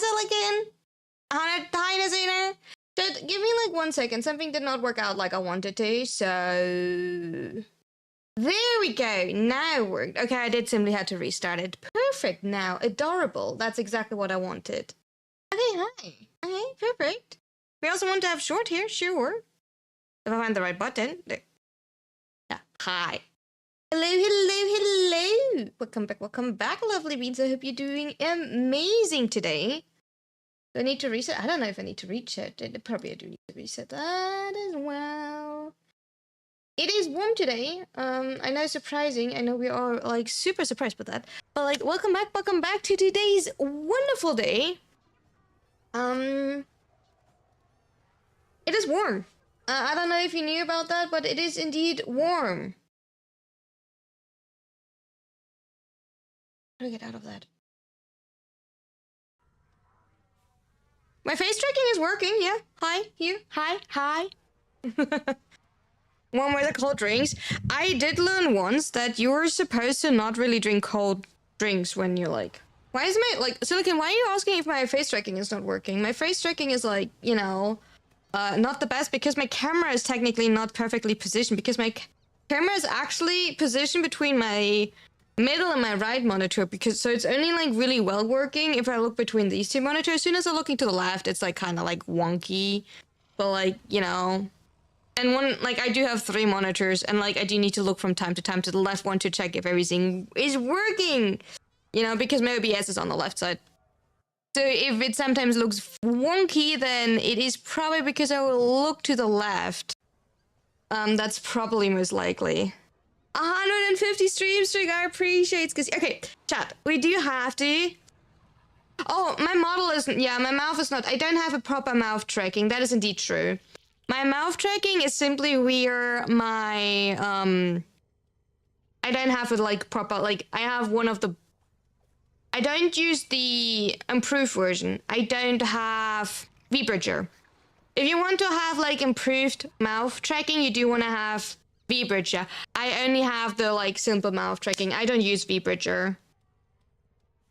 it again? 100 times sooner? So give me like 1 second. Something did not work out like I wanted to, so... There we go. Now it worked. Okay, I did simply have to restart it. Perfect now. Adorable. That's exactly what I wanted. Okay, hi. Okay, perfect. We also want to have short here, sure. If I find the right button. There. Yeah, hi. Hello, hello, hello. Welcome back, lovely beans. I hope you're doing amazing today. Do I need to reset? I don't know if I need to reset. Probably I do need to reset that as well. It is warm today. I know, surprising. I know we are like super surprised by that. But like, welcome back to today's wonderful day. It is warm. I don't know if you knew about that, but it is indeed warm. How do I get out of that? My face tracking is working, yeah. Hi, here. Hi. Warm weather, cold drinks. I did learn once that you're supposed to not really drink cold drinks when you're like... Why is my... Like, Silicon, why are you asking if my face tracking is not working? My face tracking is like, you know... not the best because my camera is technically not perfectly positioned because my camera is actually positioned between my middle and my right monitor because so it's only like really well working if I look between these two monitors. As soon as I'm looking to the left, it's like kind of like wonky, but like, you know, and one, like I do have 3 monitors and like I do need to look from time to time to the left one to check if everything is working, you know, because my OBS is on the left side. So if it sometimes looks wonky, then it is probably because I will look to the left. That's probably most likely. 150 stream streak, I appreciate it. Okay, chat, we do have to... Oh, my model isn't... Yeah, my mouth is not... I don't have a proper mouth tracking. That is indeed true. My mouth tracking is simply where my... I don't have it, like, proper... Like, I have one of the... I don't use the improved version. I don't have VBridger. If you want to have like improved mouth tracking, you do want to have VBridger. I only have the like simple mouth tracking. I don't use VBridger.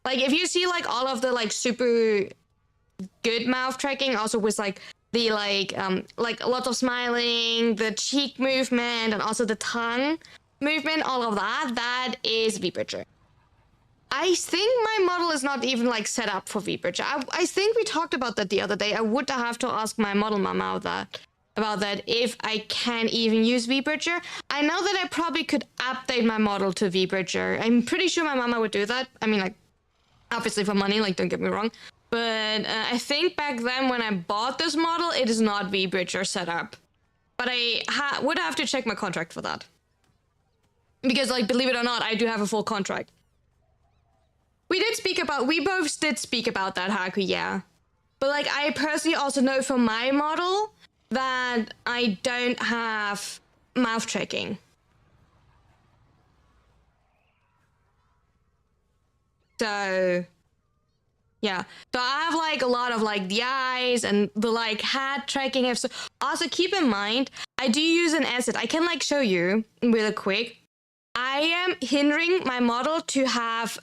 Like if you see like all of the like super good mouth tracking, also with like the like a lot of smiling, the cheek movement, and also the tongue movement, all of that, that is VBridger. I think my model is not even like set up for VBridger. I think we talked about that the other day. I would have to ask my model mama about that if I can even use VBridger. I know that I probably could update my model to VBridger. I'm pretty sure my mama would do that. I mean, like, obviously for money, like, don't get me wrong. But I think back then when I bought this model, it is not VBridger set up. But I would have to check my contract for that. Because, like, believe it or not, I do have a full contract. We both did speak about that, Haku, yeah. But like, I personally also know for my model that I don't have mouth tracking. So, yeah. So I have like a lot of like the eyes and the like head tracking. Also keep in mind, I do use an asset. I can like show you really quick. I am hindering my model to have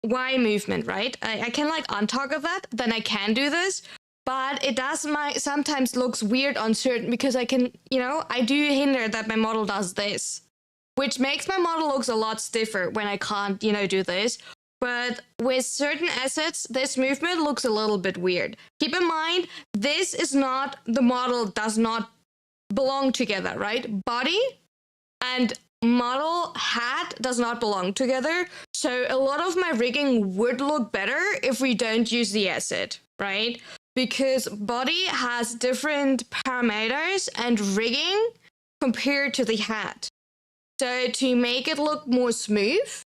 Y movement, right? I can like untoggle that, then I can do this, but it does sometimes looks weird on certain because I can, you know, I do hinder that my model does this, which makes my model looks a lot stiffer when I can't, you know, do this. But with certain assets, this movement looks a little bit weird. Keep in mind, this is not, the model does not belong together, right? Body and model hat does not belong together. So a lot of my rigging would look better if we don't use the asset, right? Because body has different parameters and rigging compared to the hat. So to make it look more smooth,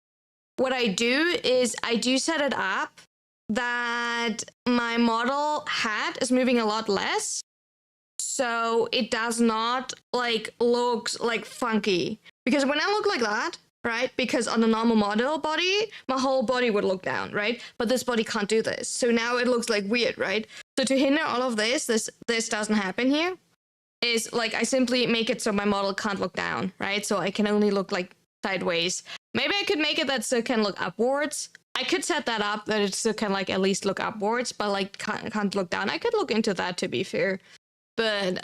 what I do is I do set it up that my model hat is moving a lot less. So it does not like looks like funky. Because when I look like that, right? Because on the normal model body, my whole body would look down, right? But this body can't do this. So now it looks like weird, right? So to hinder all of this doesn't happen here, is like I simply make it so my model can't look down, right? So I can only look like sideways. Maybe I could make it that so it can look upwards. I could set that up that it still can like at least look upwards, but like can't look down. I could look into that, to be fair. But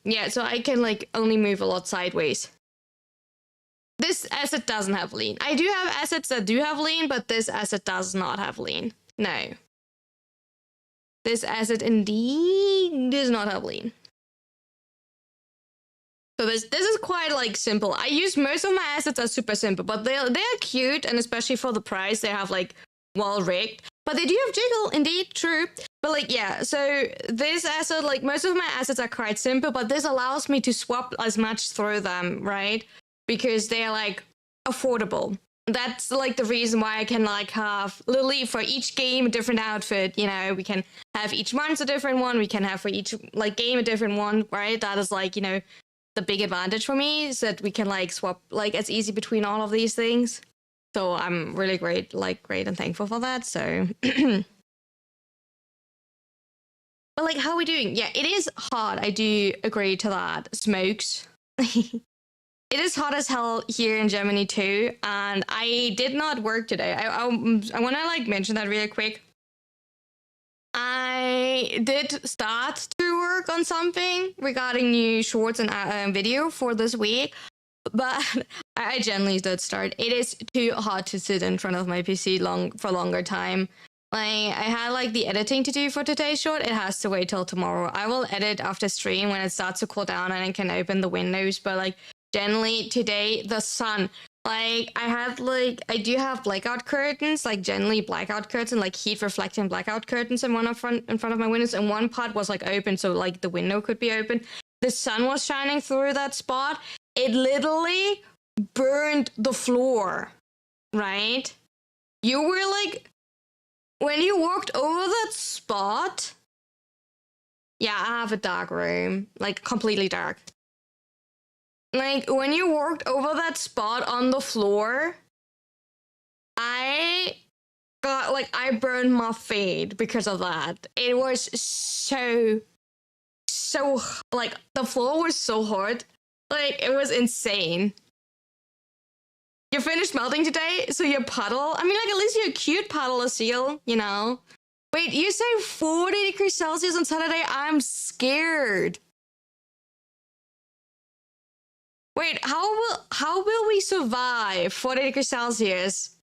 yeah, so I can like only move a lot sideways. This asset doesn't have lean. I do have assets that do have lean, but this asset does not have lean. No. This asset indeed does not have lean. So this is quite like simple. I use most of my assets are super simple, but they're cute, and especially for the price, they have like well rigged. But they do have jiggle, indeed, true. But like yeah, so this asset, like most of my assets are quite simple, but this allows me to swap as much through them, right? Because they're like affordable. That's like the reason why I can like have literally for each game a different outfit. You know, we can have each month a different one. We can have for each like game a different one, right? That is like, you know, the big advantage for me is that we can like swap like it's easy between all of these things. So I'm really great and thankful for that. So but like how are we doing? Yeah, it is hot. I do agree to that. Smokes. It is hot as hell here in Germany too, and I did not work today. I want to like mention that really quick. I did start to work on something regarding new shorts and video for this week, but I generally did start. It is too hot to sit in front of my PC for a longer time. I had like the editing to do for today's short. It has to wait till tomorrow. I will edit after stream when it starts to cool down and I can open the windows, but like generally today the sun, like I do have blackout curtains, like generally blackout curtains, like heat reflecting blackout curtains in front of my windows, and one part was like open, so like the window could be open. The sun was shining through that spot. It literally burned the floor, right? You were like, when you walked over that spot, yeah, I have a dark room, like completely dark. Like, when you walked over that spot on the floor, I burned my feet because of that. It was so, like, the floor was so hot. Like, it was insane. You finished melting today, so your puddle, I mean, like, at least you're a cute puddle of seal, you know? Wait, you say 40 degrees Celsius on Saturday? I'm scared. Wait, how will we survive 40 degrees Celsius?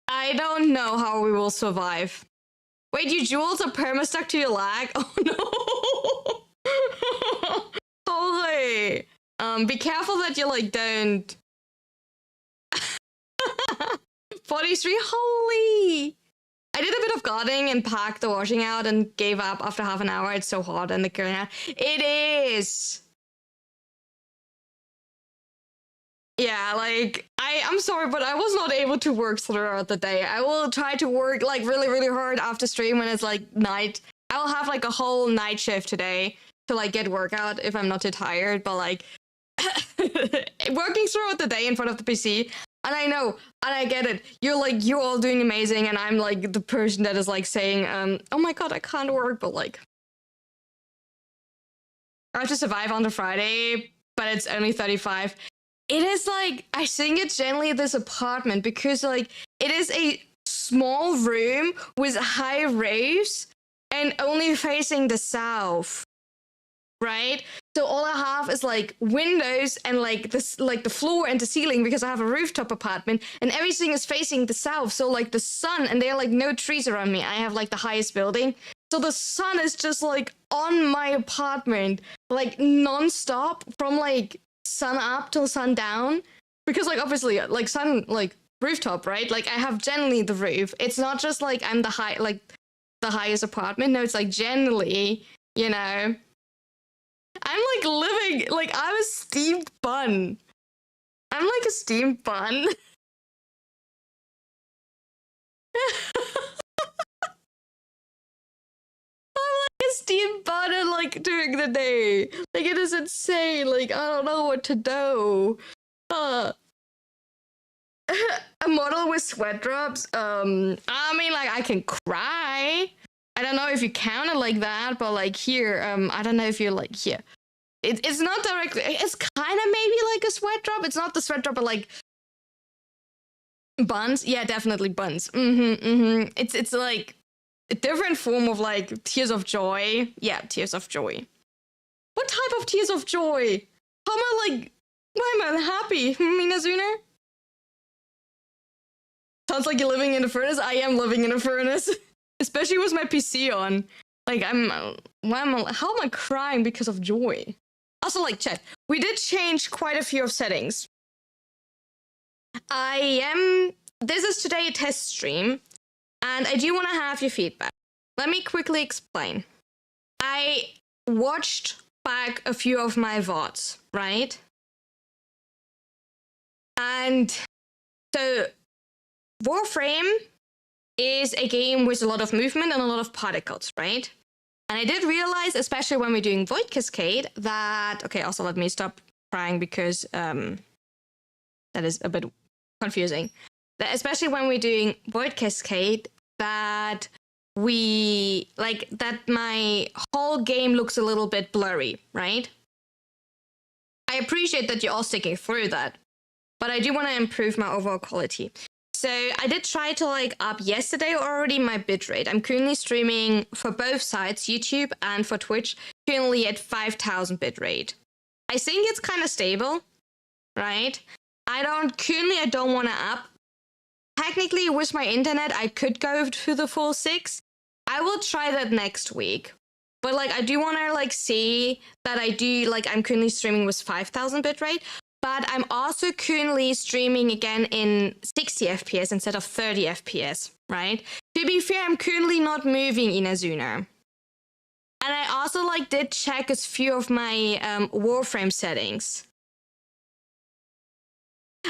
I don't know how we will survive. Wait, you jewels are perma-stuck to your lag? Oh no! Holy! Be careful that you like don't. 43, holy! I did a bit of gardening and packed the washing out and gave up after half an hour. It's so hot in the current. It is! Yeah, like, I'm sorry, but I was not able to work throughout the day. I will try to work, like, really, really hard after stream when it's, like, night. I'll have, like, a whole night shift today to, like, get workout if I'm not too tired, but, like, working throughout the day in front of the PC, and I know, and I get it. You're all doing amazing, and I'm, like, the person that is, like, saying, oh my god, I can't work, but, like, I have to survive on the Friday, but it's only 35. It is like, I think it's generally this apartment because like it is a small room with high roofs and only facing the south, right? So all I have is like windows and like this, like the floor and the ceiling because I have a rooftop apartment and everything is facing the south. So like the sun, and there are like no trees around me. I have like the highest building. So the sun is just like on my apartment, like non-stop from like sun up till sun down, because like obviously like sun, like rooftop, right? Like I have generally the roof. It's not just like I'm the highest apartment. No, it's like generally, you know, I'm like living like I'm a steamed bun. I'm like a steamed bun. A steamed butter like during the day. Like it is insane. Like I don't know what to do. A model with sweat drops. I mean like I can cry. I don't know if you count it like that, but like here, I don't know if you're like here. It's not directly. It's kind of maybe like a sweat drop. It's not the sweat drop, but like Buns? Yeah, definitely buns. It's like a different form of like tears of joy. Yeah, tears of joy. What type of tears of joy? How am I like? Why am I unhappy, Minazuna? Sounds like you're living in a furnace. I am living in a furnace, especially with my PC on. Like how am I crying because of joy? Also, like chat, we did change quite a few of settings. This is today a test stream, and I do want to have your feedback. Let me quickly explain. I watched back a few of my VODs, right? And so Warframe is a game with a lot of movement and a lot of particles, right? And I did realize, especially when we're doing Void Cascade, that... Okay, also let me stop crying because that is a bit confusing. That especially when we're doing Void Cascade, that my whole game looks a little bit blurry, right? I appreciate that you're all sticking through that, but I do want to improve my overall quality. So I did try to like up yesterday already my bitrate. I'm currently streaming for both sides, YouTube and for Twitch, currently at 5,000 bitrate. I think it's kind of stable, right? I don't want to up. Technically, with my internet, I could go to the full 6. I will try that next week. But like, I do want to like see that I'm currently streaming with 5,000 bitrate. But I'm also currently streaming again in 60 FPS instead of 30 FPS, right? To be fair, I'm currently not moving Inazuna. And I also like did check a few of my Warframe settings.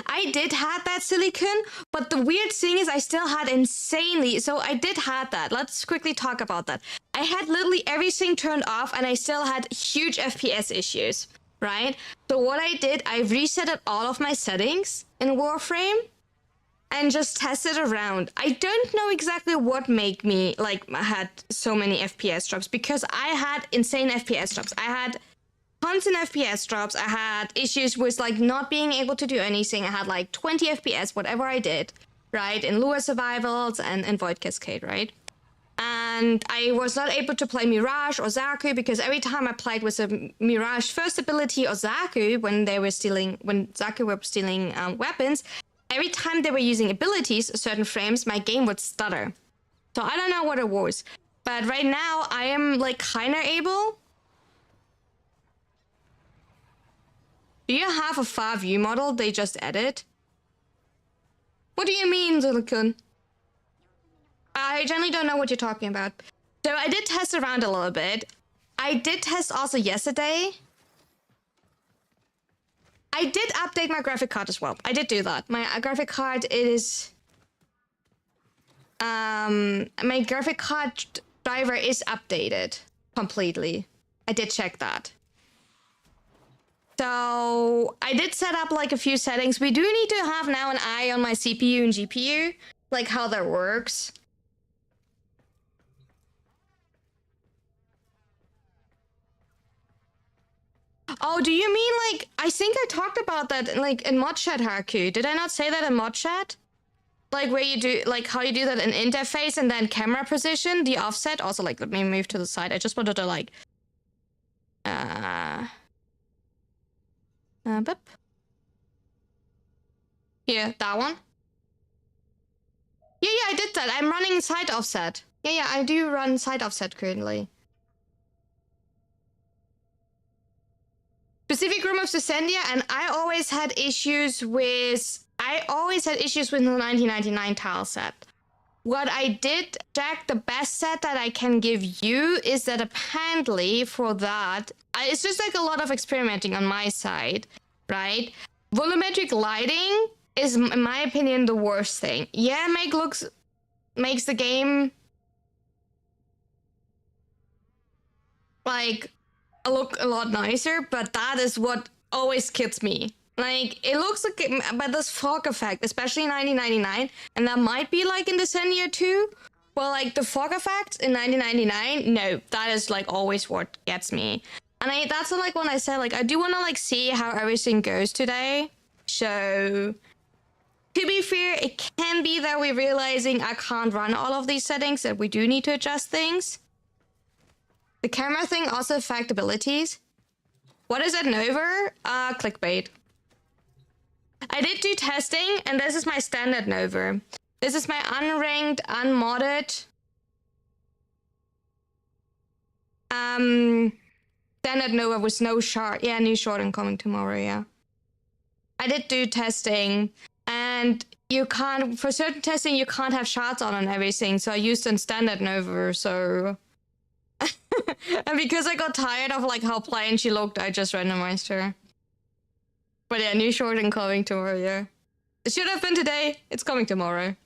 I did have that silicon, but the weird thing is I still had insanely... So I did have that. Let's quickly talk about that. I had literally everything turned off and I still had huge FPS issues, right? So what I did, I reset all of my settings in Warframe and just tested around. I don't know exactly what made me like had so many FPS drops because I had insane FPS drops. I had constant FPS drops. I had issues with like not being able to do anything. I had like 20 FPS, whatever I did, right? In Lua Survivals and Void Cascade, right? And I was not able to play Mirage or Zaku because every time I played with a Mirage first ability or Zaku when Zaku were stealing weapons, every time they were using abilities, certain frames, my game would stutter. So I don't know what it was. But right now I am like kinda able. Do you have a far view model they just added? What do you mean, Silicon? I generally don't know what you're talking about. So I did test around a little bit. I did test also yesterday. I did update my graphic card as well. I did do that. My graphic card is... my graphic card driver is updated completely. I did check that. So I did set up like a few settings. We do need to have now an eye on my CPU and GPU, like how that works. Oh, do you mean like, I think I talked about that like in mod chat, Haku. Did I not say that in mod chat? Like where you do, like how you do that in interface and then camera position, the offset. Also like, let me move to the side. I just wanted to like, boop. Here, that one. Yeah, I did that. I'm running side offset. Yeah, I do run side offset currently. Specific room of Descendia, and I always had issues with the 1999 tile set. What I did, Jack, the best set that I can give you is that apparently for that, it's just like a lot of experimenting on my side, right? Volumetric lighting is, in my opinion, the worst thing. Yeah, makes the game like look a lot nicer, but that is what always kills me. Like, it looks like, but this fog effect, especially in 1999, and that might be like in Descendia too, but like the fog effect in 1999, no, that is like always what gets me. And that's like when I said, like, I do want to like see how everything goes today. So, to be fair, it can be that we're realizing I can't run all of these settings, that we do need to adjust things. The camera thing also affects abilities. What is it, Nova? Clickbait. I did do testing, and this is my standard Nova. This is my unranked, unmodded. Standard Nova with no shard. Yeah, new shard coming tomorrow, yeah. I did do testing, and you can't, for certain testing, you can't have shards on and everything, so I used in standard Nova, so... And because I got tired of like how plain she looked, I just randomized her. But yeah, new short coming tomorrow, yeah. It should have been today, it's coming tomorrow.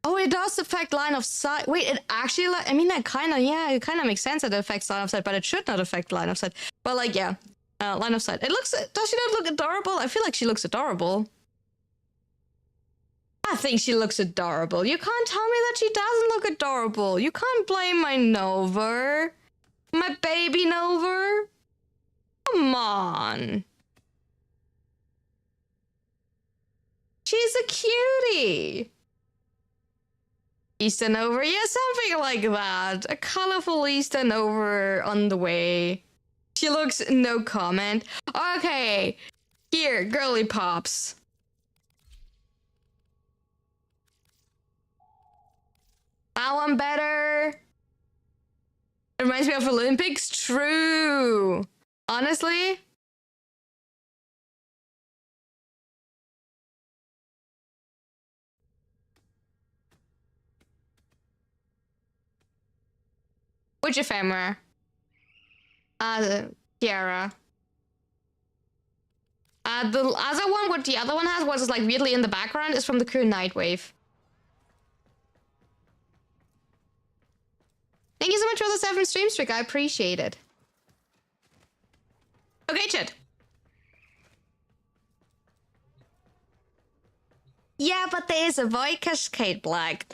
Oh, it does affect line of sight. Wait, it actually, I mean, that kind of, yeah, it kind of makes sense that it affects line of sight, but it should not affect line of sight. But like, yeah, line of sight. It looks, does she not look adorable? I feel like she looks adorable. I think she looks adorable. You can't tell me that she doesn't look adorable. You can't blame my Nova. My baby Nova. Come on. She's a cutie. Easter Nova, yeah, something like that. A colorful Easter Nova on the way. She looks no comment. Okay, here, girly pops. That one better. It reminds me of Olympics. True. Honestly. Which ephemera? Tiara. The other one, what the other one has was like weirdly in the background, is from the current Nightwave. Thank you so much for the 7 stream streak. I appreciate it. Okay, chat. Yeah, but there is a void cascade, Black.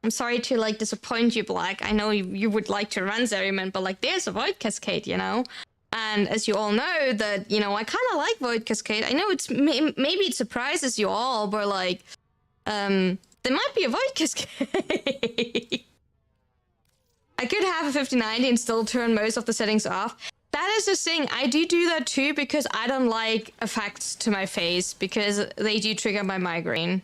I'm sorry to like disappoint you, Black. I know you would like to run Zeriman, but like there's a void cascade, you know. And as you all know, that you know, I kind of like void cascade. I know it's maybe it surprises you all, but like, there might be a void cascade. I could have a 5090 and still turn most of the settings off. That is the thing. I do that too because I don't like effects to my face because they do trigger my migraine.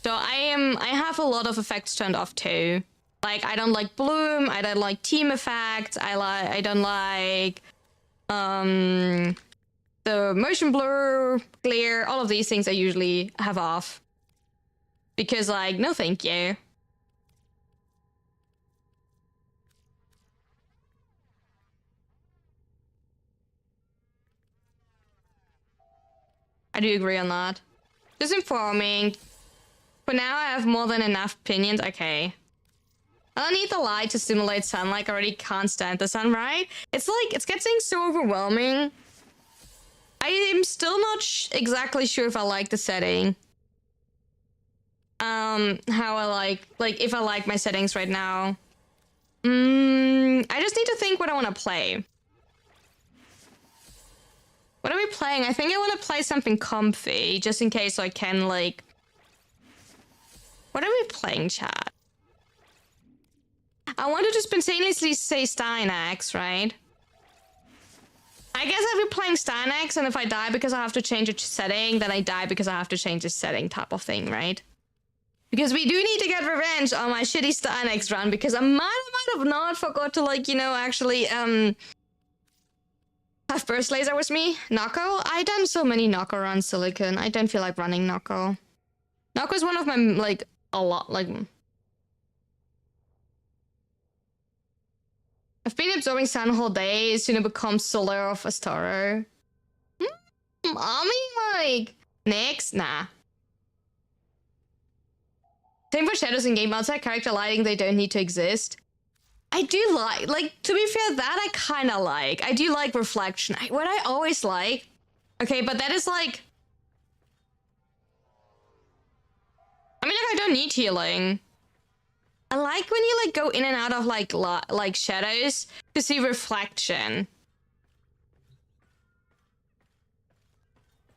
So I have a lot of effects turned off too. Like I don't like bloom, I don't like team effects, I don't like the motion blur, glare, all of these things I usually have off. Because like, no thank you. I do agree on that. Just informing. For now, I have more than enough opinions. Okay. I don't need the light to stimulate sunlight. I already can't stand the sun, right? It's like, it's getting so overwhelming. I am still not exactly sure if I like the setting. How I like if I like my settings right now. I just need to think what I want to play. What are we playing? I think I want to play something comfy, just in case I can, like... What are we playing, chat? I wanted to spontaneously say Steinax, right? I guess I'll be playing Steinax, and if I die because I have to change a setting, then I die because I have to change a setting type of thing, right? Because we do need to get revenge on my shitty Steinax run, because I might have not forgot to, like, you know, actually, have Burst Laser with me. Nako? I done so many Nako runs, Silicon. I don't feel like running Nako. Nako is one of my, like, a lot, like... I've been absorbing sun whole day, soon to become Solar of Astaro. I mean, like... Next? Nah. Same for shadows in game outside character lighting, they don't need to exist. I do like, to be fair, that I kind of like. I do like reflection. What I always like... Okay, but that is like... I mean, like, I don't need healing. I like when you, like, go in and out of, like shadows to see reflection.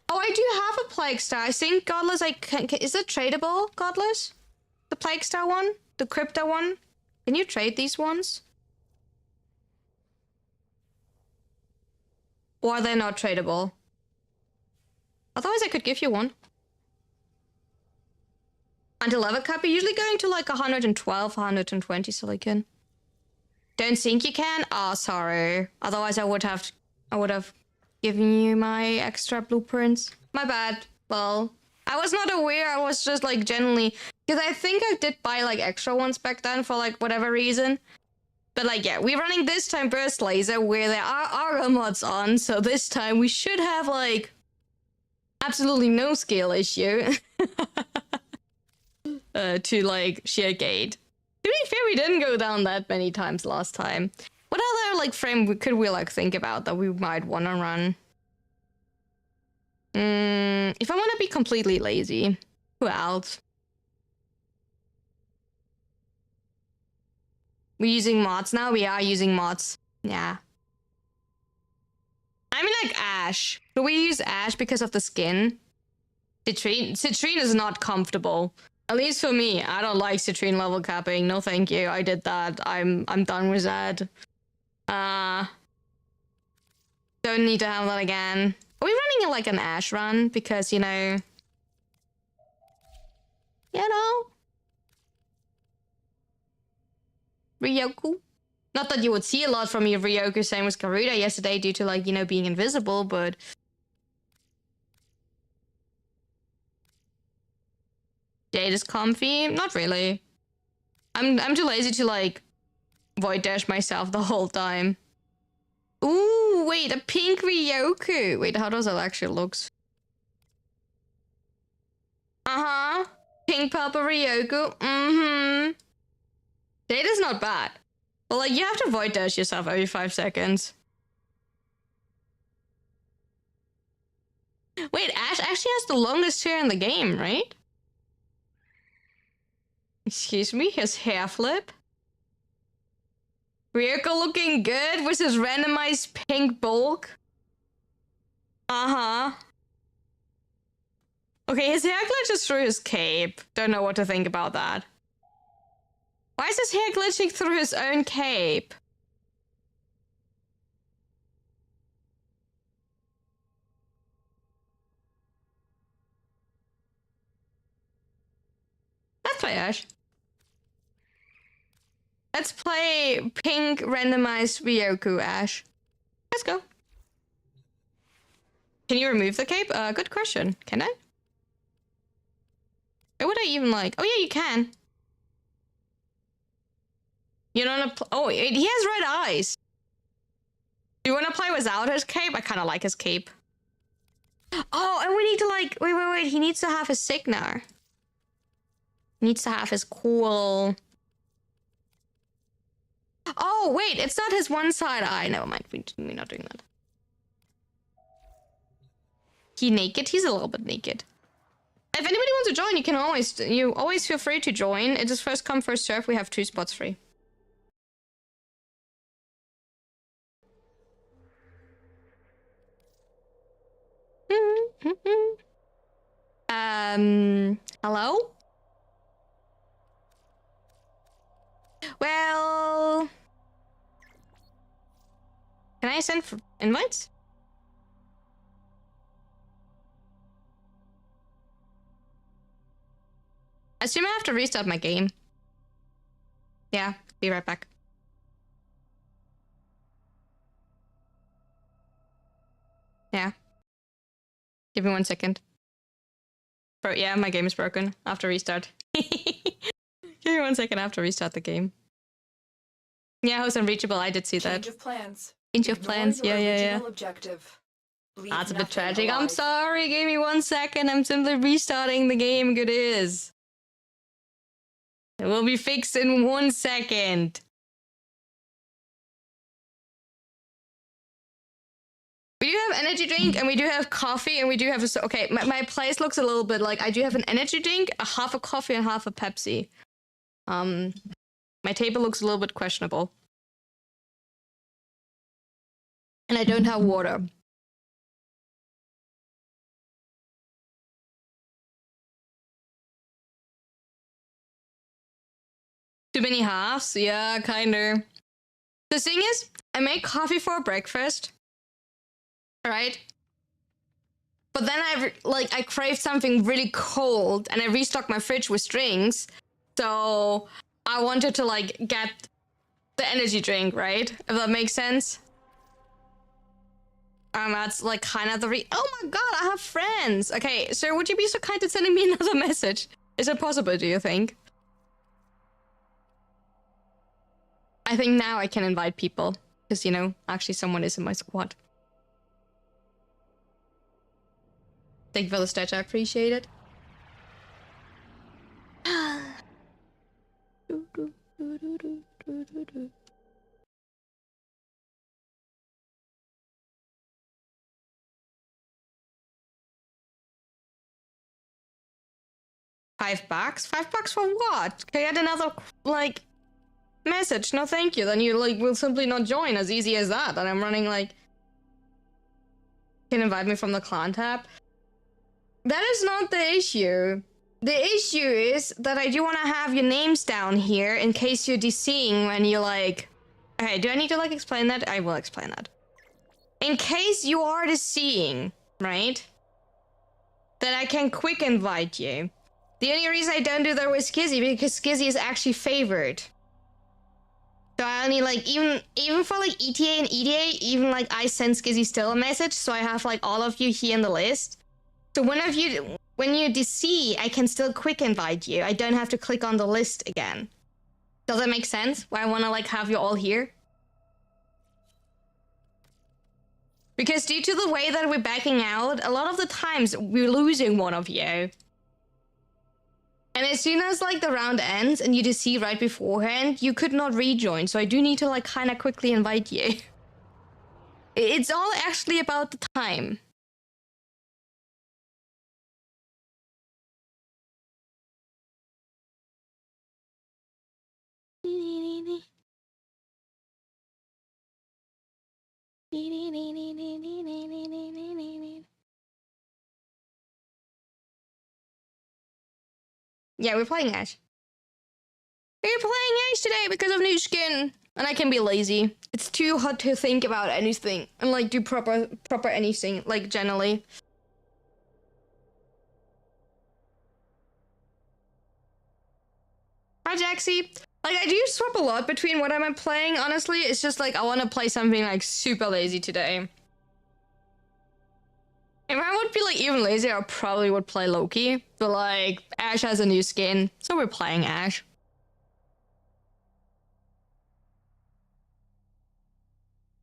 Oh, I do have a Plague Star. I think Godless, is it tradable, Godless? The Plague Star one? The Crypto one? Can you trade these ones? Or are they not tradable? Otherwise I could give you one. Until level cap, you're usually going to like 112, 120 silicon. Don't think you can? Oh, sorry. Otherwise I would have given you my extra blueprints. My bad. Well, I was not aware. I was just like generally, because I think I did buy like extra ones back then for like whatever reason. But like, yeah, we're running this time burst laser where there are aura mods on. So this time we should have like absolutely no scale issue to like sheer gate. To be fair, we didn't go down that many times last time. What other like frame could we like think about that we might want to run? If I want to be completely lazy, who else? We're using mods now? We are using mods. Yeah. I mean like Ash. Do we use Ash because of the skin? Citrine is not comfortable. At least for me. I don't like Citrine level capping. No thank you. I did that. I'm done with that. Don't need to have that again. Are we running like an Ash run? Because, you know... Ryoku? Not that you would see a lot from your Ryoku, same with Garuda yesterday due to like, you know, being invisible, but... Jade is comfy? Not really. I'm too lazy to like void dash myself the whole time. Ooh, wait, a pink Ryoku. Wait, how does that actually look? Uh-huh. Pink purple Ryoku. Mm-hmm. Jade is not bad. Well, like, you have to void dash yourself every 5 seconds. Wait, Ash actually has the longest hair in the game, right? Excuse me, his hair flip? Ryoko looking good with his randomized pink bulk? Uh-huh. Okay, his hair glitches through his cape. Don't know what to think about that. Why is his hair glitching through his own cape? Let's play Ash. Let's play pink randomized Ryoku Ash. Let's go. Can you remove the cape? Good question. Can I? Or would I even like... Oh yeah, you can. You don't want to... Oh, he has red eyes. Do you want to play without his cape? I kind of like his cape. Oh, and we need to like... Wait. He needs to have his Signar. He needs to have his cool... Oh, wait, it's not his one side eye. Never mind, we're not doing that. He naked? He's a little bit naked. If anybody wants to join, you always feel free to join. It is first come, first serve. We have 2 spots free. Hello? Well... Can I send for invites? I assume I have to restart my game. Yeah, be right back. Yeah. Give me 1 second. Yeah, my game is broken. I have to restart. Give me 1 second, I have to restart the game. Yeah, host unreachable, I did see that. Change of plans. Change of plans, yeah. Objective. That's a bit tragic. I'm sorry, give me 1 second. I'm simply restarting the game. Good is. It will be fixed in 1 second. We do have energy drink and we do have coffee and we do have a... Okay, my place looks a little bit like I do have an energy drink, a half a coffee and half a Pepsi. My table looks a little bit questionable. And I don't have water. Too many halves? Yeah, kinda. The thing is, I make coffee for breakfast, right? But then I craved something really cold, and I restocked my fridge with drinks. So I wanted to like get the energy drink, right? If that makes sense. That's like kind of the oh my god, I have friends. Okay, sir, would you be so kind to sending me another message? Is it possible, do you think? I think now I can invite people. Because, you know, actually someone is in my squad. Thank you for the stretch, I appreciate it. 5 bucks? 5 bucks for what? Can I get another, like, message? No thank you. Then you, like, will simply not join. As easy as that. And I'm running, like... Can invite me from the clan tab? That is not the issue. The issue is that I do want to have your names down here in case you're DCing when you, like... Okay, do I need to, like, explain that? I will explain that. In case you are DCing, right? Then I can quick invite you. The only reason I don't do that with Skizzy because Skizzy is actually favored. So I only like even for like ETA and EDA, even like I send Skizzy still a message, so I have like all of you here in the list. So when you DC, I can still quick invite you. I don't have to click on the list again. Does that make sense? Why I wanna like have you all here? Because due to the way that we're backing out, a lot of the times we're losing one of you. And as soon as like the round ends and you just see right beforehand, you could not rejoin. So I do need to like kind of quickly invite you. It's all actually about the time. Yeah, we're playing Ash. We're playing Ash today because of new skin. And I can be lazy. It's too hard to think about anything and like do proper anything, like generally. Hi Jaxie. Like I do swap a lot between what I'm playing, honestly. It's just like I want to play something like super lazy today. If I would be like even lazier, I probably would play Loki. But like Ash has a new skin, so we're playing Ash.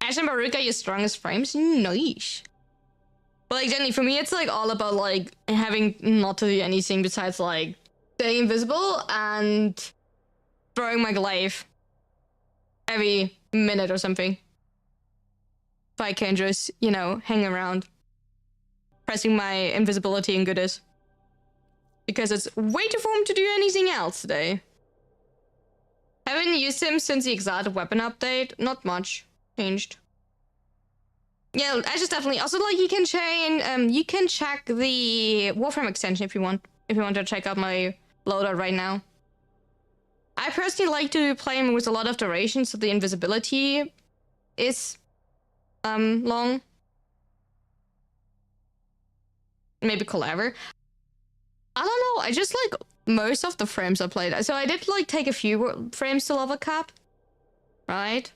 Ash and Baruka are your strongest frames? Nice. But like generally for me it's like all about like having not to do anything besides like staying invisible and throwing my glaive every minute or something. So I can just, you know, hang around. Pressing my invisibility and goodness. Because it's way too fun to do anything else today. Haven't used him since the exotic weapon update. Not much changed. Yeah, I just definitely also like you can check the Warframe extension if you want to check out my loadout right now. I personally like to play him with a lot of duration, so the invisibility is long. Maybe clever. I don't know, I just like most of the frames I played. So I did like take a few frames to level cap. Right?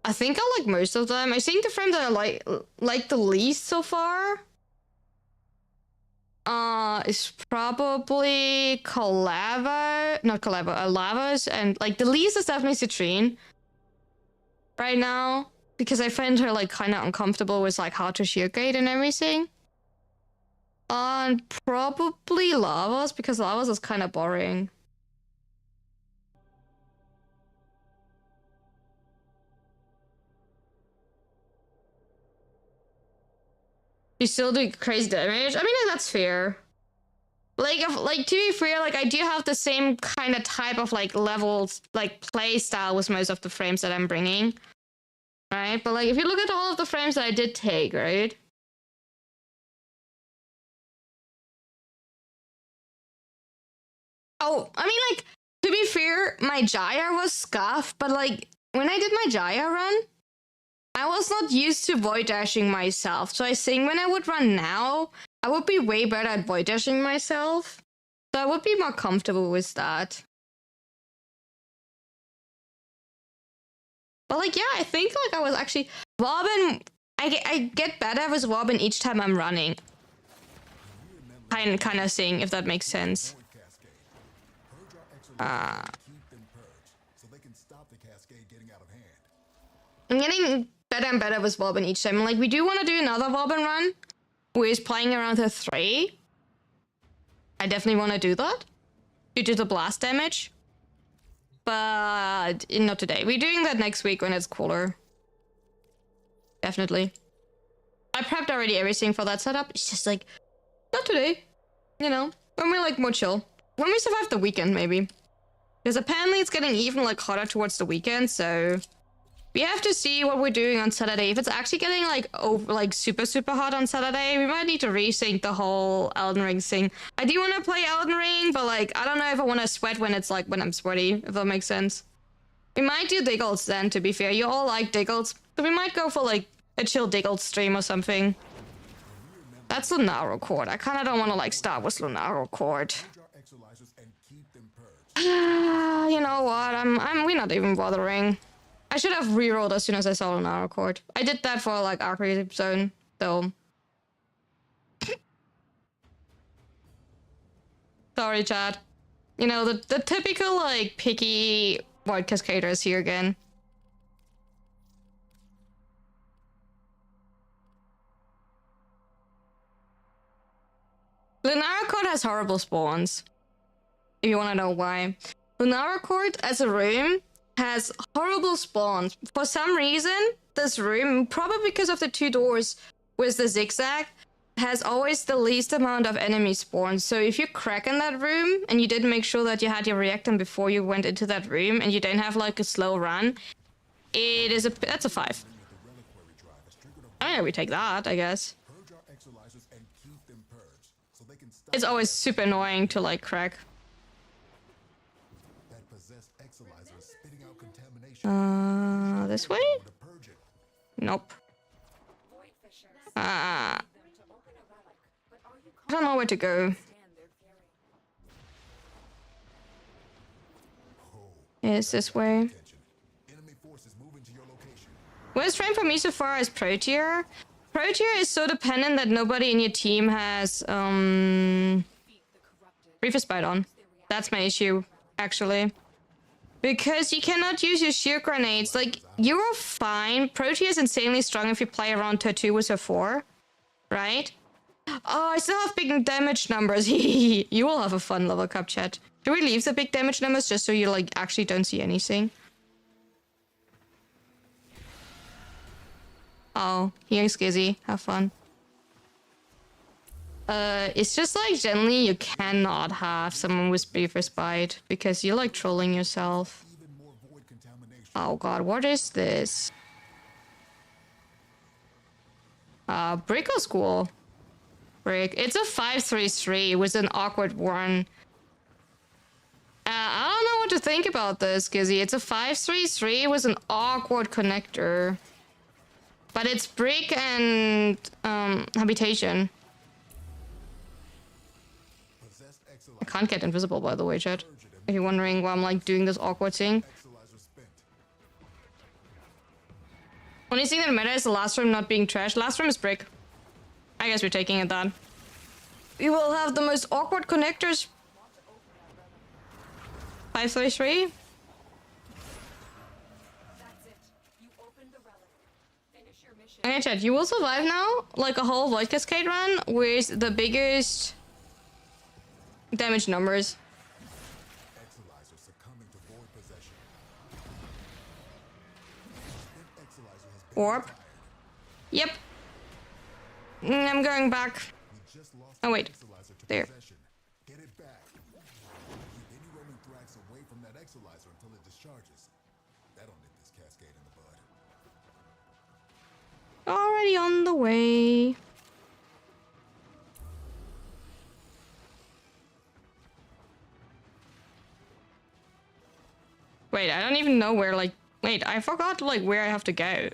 I think I like most of them. I think the frame that I like the least so far is probably Lava's, and like the least is definitely Citrine right now because I find her like kind of uncomfortable with like how to shear grade and everything. And probably Lava's because Lava's is kind of boring. You still do crazy damage? I mean, like, that's fair. Like, to be fair, like, I do have the same kind of type of, like, levels, like, play style with most of the frames that I'm bringing. Right? But, like, if you look at all of the frames that I did take, right? Oh, I mean, like, To be fair, my Jaya was scuffed, but like when I did my Jaya run, I was not used to void dashing myself. So I think when I would run now, I would be way better at void dashing myself. So I would be more comfortable with that. But like, yeah, I think like I was actually Robin. I get better with Robin each time I'm running. Kind of thing, if that makes sense. I'm getting better and better with Robin each time. Like, we do want to do another Robin run, who is playing around her 3. I definitely want to do that due to the blast damage. But not today. We're doing that next week when it's cooler. Definitely. I prepped already everything for that setup. It's just like, not today. You know, when we're like more chill. When we survive the weekend, maybe. Because apparently it's getting even like hotter towards the weekend, so we have to see what we're doing on Saturday. If it's actually getting like over like super hot on Saturday, we might need to rethink the whole Elden Ring thing. I do want to play Elden Ring, but like I don't know if I want to sweat when it's like when I'm sweaty, if that makes sense. We might do Diggles then, to be fair. You all like Diggles, so we might go for like a chill Diggles stream or something. That's Lunaro Court. I kind of don't want to like start with Lunaro Court. You know what? we're not even bothering. I should have rerolled as soon as I saw Lunaro Court. I did that for like Archery Zone, though. Sorry, chat. You know, the typical like picky Void Cascader is here again. Lunaro Court has horrible spawns. If you want to know why. Lunaro Court as a room has horrible spawns. For some reason, this room, probably because of the 2 doors with the zigzag, has always the least amount of enemy spawns. So if you crack in that room and you didn't make sure that you had your reactant before you went into that room and you don't have like a slow run, that's a 5. Oh yeah, we take that, I guess. It's always super annoying to like crack. This way? Nope. I don't know where to go. Is this way? Worst frame for me so far is Pro Tier. Pro Tier is so dependent that nobody in your team has Briefest Bite on. That's my issue, actually. Because you cannot use your sheer grenades. Like, you're fine. Pro Tier is insanely strong if you play around tier 2 with her 4. Right? Oh, I still have big damage numbers. You will have a fun level cup, chat. Do we leave the big damage numbers just so you, like, actually don't see anything? Oh, here's Gizzy. Have fun. It's just like generally you cannot have someone with Briefest Bite because you're like trolling yourself. Oh god, what is this? Brick School. Brick. It's a 5-3-3 with an awkward one. I don't know what to think about this, Gizzy. It's a 5-3-3 with an awkward connector. But it's brick and habitation. I can't get invisible, by the way, chat. If you're wondering why I'm like doing this awkward thing. Only thing that matters is the last room not being trash. Last room is brick. I guess we're taking it then. We will have the most awkward connectors. 5-3-3. Okay, chat, you will survive now, like a whole Void Cascade run with the biggest damage numbers. Orb. Yep. I'm going back. Oh wait, there. Already on the way. Wait, I don't even know where, like... Wait, I forgot, like, where I have to go.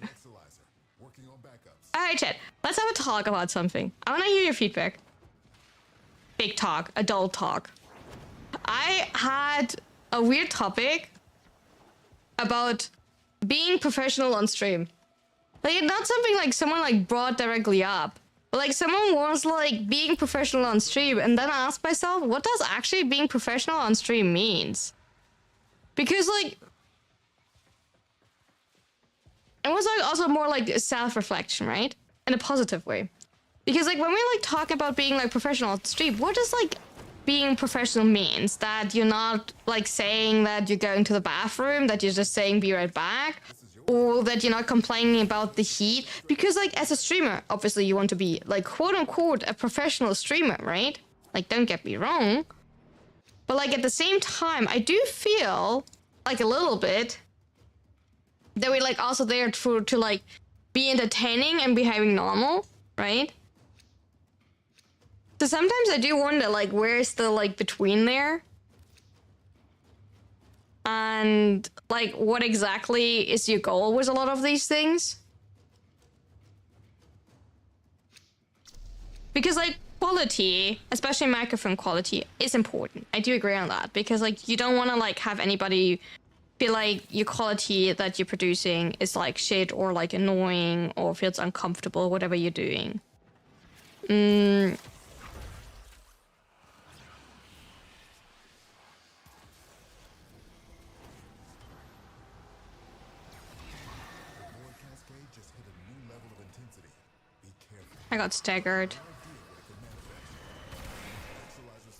Alright, chat. Let's have a talk about something. I want to hear your feedback. Big talk. Adult talk. I had a weird topic about being professional on stream. Like, not something like someone, like, brought directly up. But, like, someone was, like, being professional on stream. And then I asked myself, what does actually being professional on stream means? Because, like... It was, like, also more, like, self-reflection, right? In a positive way. Because, like, when we, like, talk about being, like, professional on stream, what does, like, being professional means? That you're not, like, saying that you're going to the bathroom, that you're just saying be right back, or that you're not complaining about the heat. Because, like, as a streamer, obviously you want to be, like, quote-unquote a professional streamer, right? Like, don't get me wrong. But, like, at the same time, I do feel, like, a little bit that we're, like, also there to like, be entertaining and behaving normal, right? So sometimes I do wonder, like, where's the, like, between there? And, like, what exactly is your goal with a lot of these things? Because, like, quality, especially microphone quality, is important. I do agree on that. Because, like, you don't want to, like, have anybody feel like your quality that you're producing is, like, shit or, like, annoying or feels uncomfortable, whatever you're doing. I got staggered.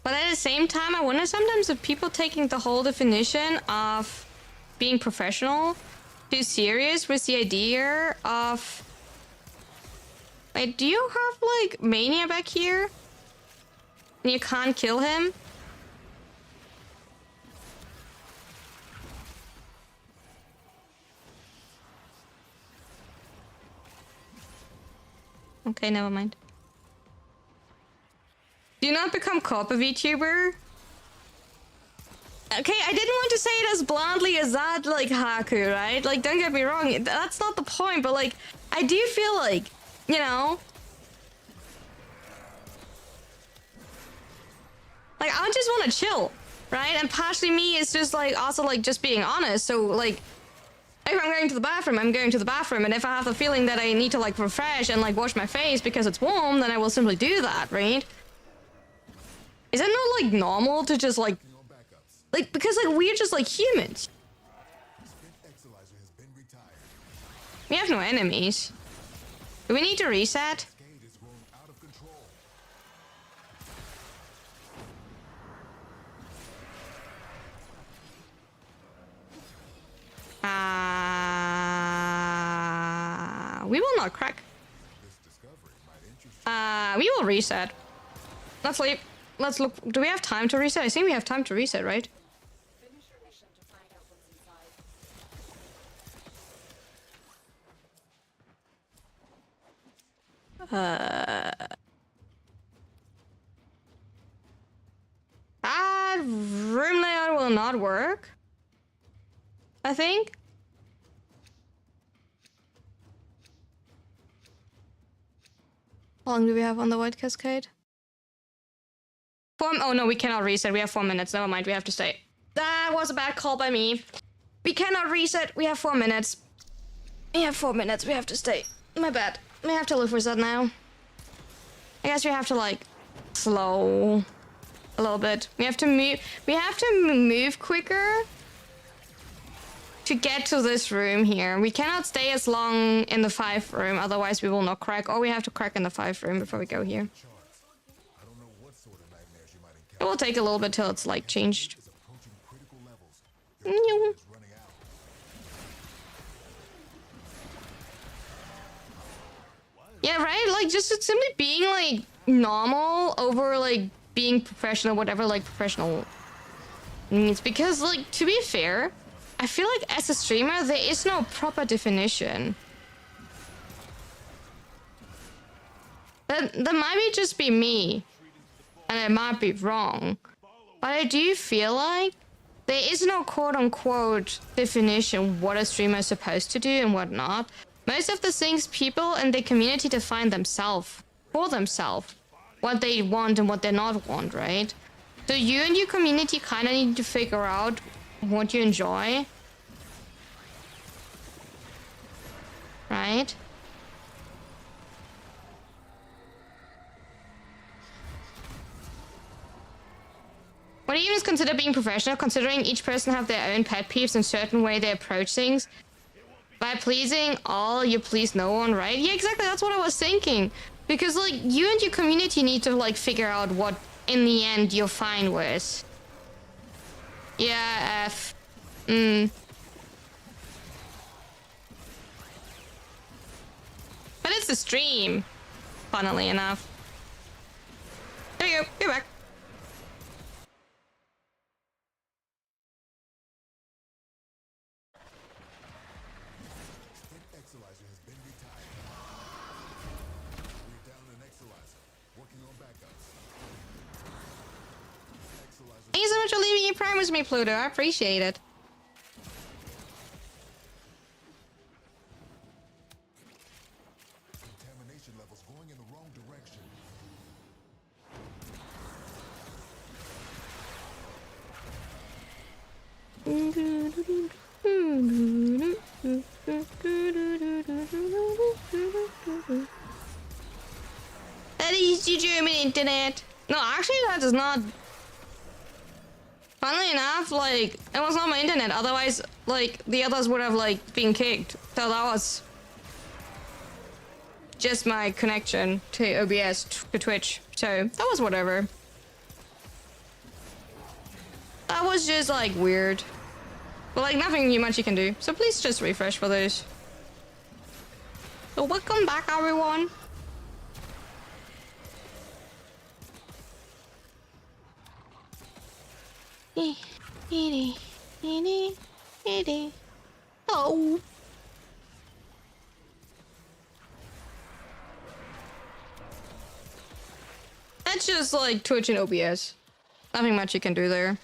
But at the same time, I wonder sometimes if people taking the whole definition of being professional too serious with the idea of... Like, do you have, like, Mania back here? And you can't kill him? Okay, never mind. Do you not become co-op VTuber? Okay, I didn't want to say it as bluntly as that, like, Haku, right? Like, don't get me wrong, that's not the point, but, like, I do feel like, you know... Like, I just want to chill, right? And partially me is just, like, also, like, just being honest, so, like... If I'm going to the bathroom, I'm going to the bathroom, and if I have the feeling that I need to, like, refresh and, like, wash my face because it's warm, then I will simply do that, right? Is it not, like, normal to just, like... Like, because, like, we're just, like, humans. We have no enemies. Do we need to reset? We will not crack. We will reset. Let's leave. Let's look. Do we have time to reset? I think we have time to reset, right? Room layout will not work, I think. How long do we have on the White Cascade? Oh no, we cannot reset. We have 4 minutes. Never mind, we have to stay. That was a bad call by me. We cannot reset. We have 4 minutes. We have 4 minutes. We have to stay. My bad. We have to live with that now. I guess we have to, like, slow a little bit. We have to move. We have to move quicker to get to this room here. We cannot stay as long in the 5 room, otherwise we will not crack. Or we have to crack in the 5 room before we go here. It will take a little bit till it's, like, changed. Yeah, right? Like, just simply being, like, normal over, like, being professional, whatever, like, professional means. Because, like, to be fair, I feel like as a streamer, there is no proper definition. That might just be me. And it might be wrong. But I do feel like there is no quote-unquote definition what a streamer is supposed to do and what not. Most of the things people in the community define themselves, for themselves, what they want and what they not want, right? So you and your community kind of need to figure out what you enjoy, right? What do you even consider being professional, considering each person have their own pet peeves and certain way they approach things? By pleasing all, you please no one, right? Yeah, exactly, that's what I was thinking. Because, like, you and your community need to, like, figure out what, in the end, you're fine with. Yeah, F. But it's a stream, funnily enough. There you go, you're back. Thank you so much for leaving your prime with me, Pluto. I appreciate it. Contamination levels going in the wrong direction. That is the German internet. No, actually, that is not. Funnily enough, like, it was not my internet. Otherwise, like, the others would have, like, been kicked. So that was just my connection to OBS, to Twitch. So that was whatever. That was just, like, weird. But, like, nothing much you can do. So please just refresh for those. So welcome back, everyone. Oh. That's just like Twitch and OBS. Nothing much you can do there.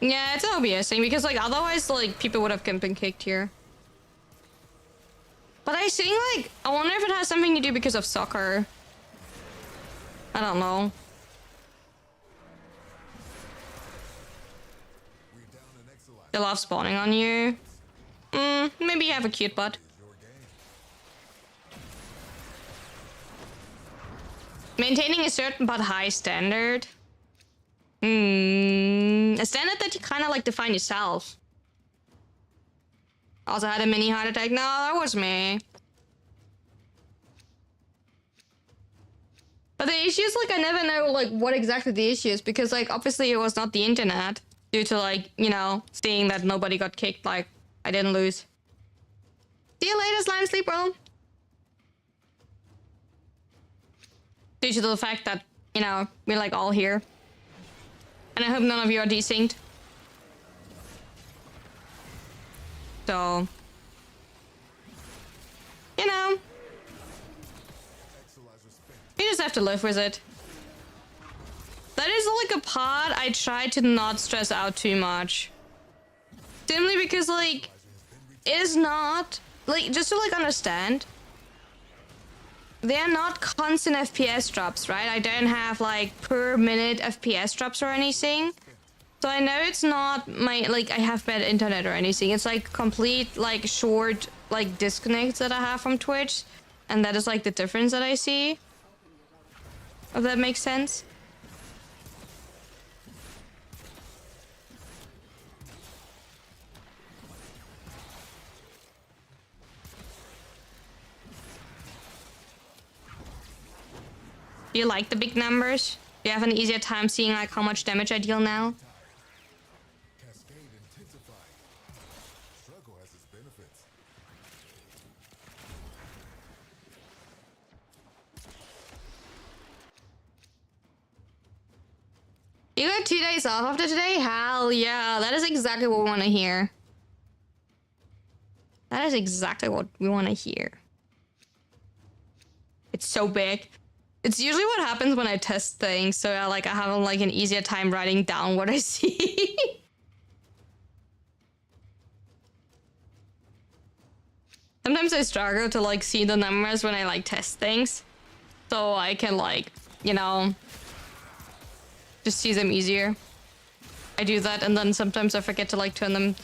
Yeah, it's an OBS thing because like otherwise like people would have been kicked here. But I think like I wonder if it has something to do because of soccer. I don't know. They love spawning on you. Maybe you have a cute butt. Maintaining a certain but high standard. A standard that you kind of like define yourself. Also had a mini heart attack. No, that was me. But the issue is like I never know like what exactly the issue is because like obviously it was not the internet due to like, you know, seeing that nobody got kicked, like I didn't lose. See you later, slime sleep, bro. Due to the fact that, you know, we're like all here. And I hope none of you are desynced. So, you know, you just have to live with it. That is like a part I try to not stress out too much. Simply because like, it is not, like, just to like understand, they're not constant FPS drops, right? I don't have like per minute FPS drops or anything. So I know it's not my, like, I have bad internet or anything. It's like complete, like, short, like, disconnects that I have from Twitch. And that is like the difference that I see. If that makes sense. Do you like the big numbers? Do you have an easier time seeing like how much damage I deal now? You got 2 days off after today? Hell yeah, that is exactly what we want to hear. That is exactly what we want to hear. It's so big. It's usually what happens when I test things, so I have like an easier time writing down what I see. Sometimes I struggle to like see the numbers when I like test things, so I can like, you know, just see them easier. I do that, and then sometimes I forget to like turn them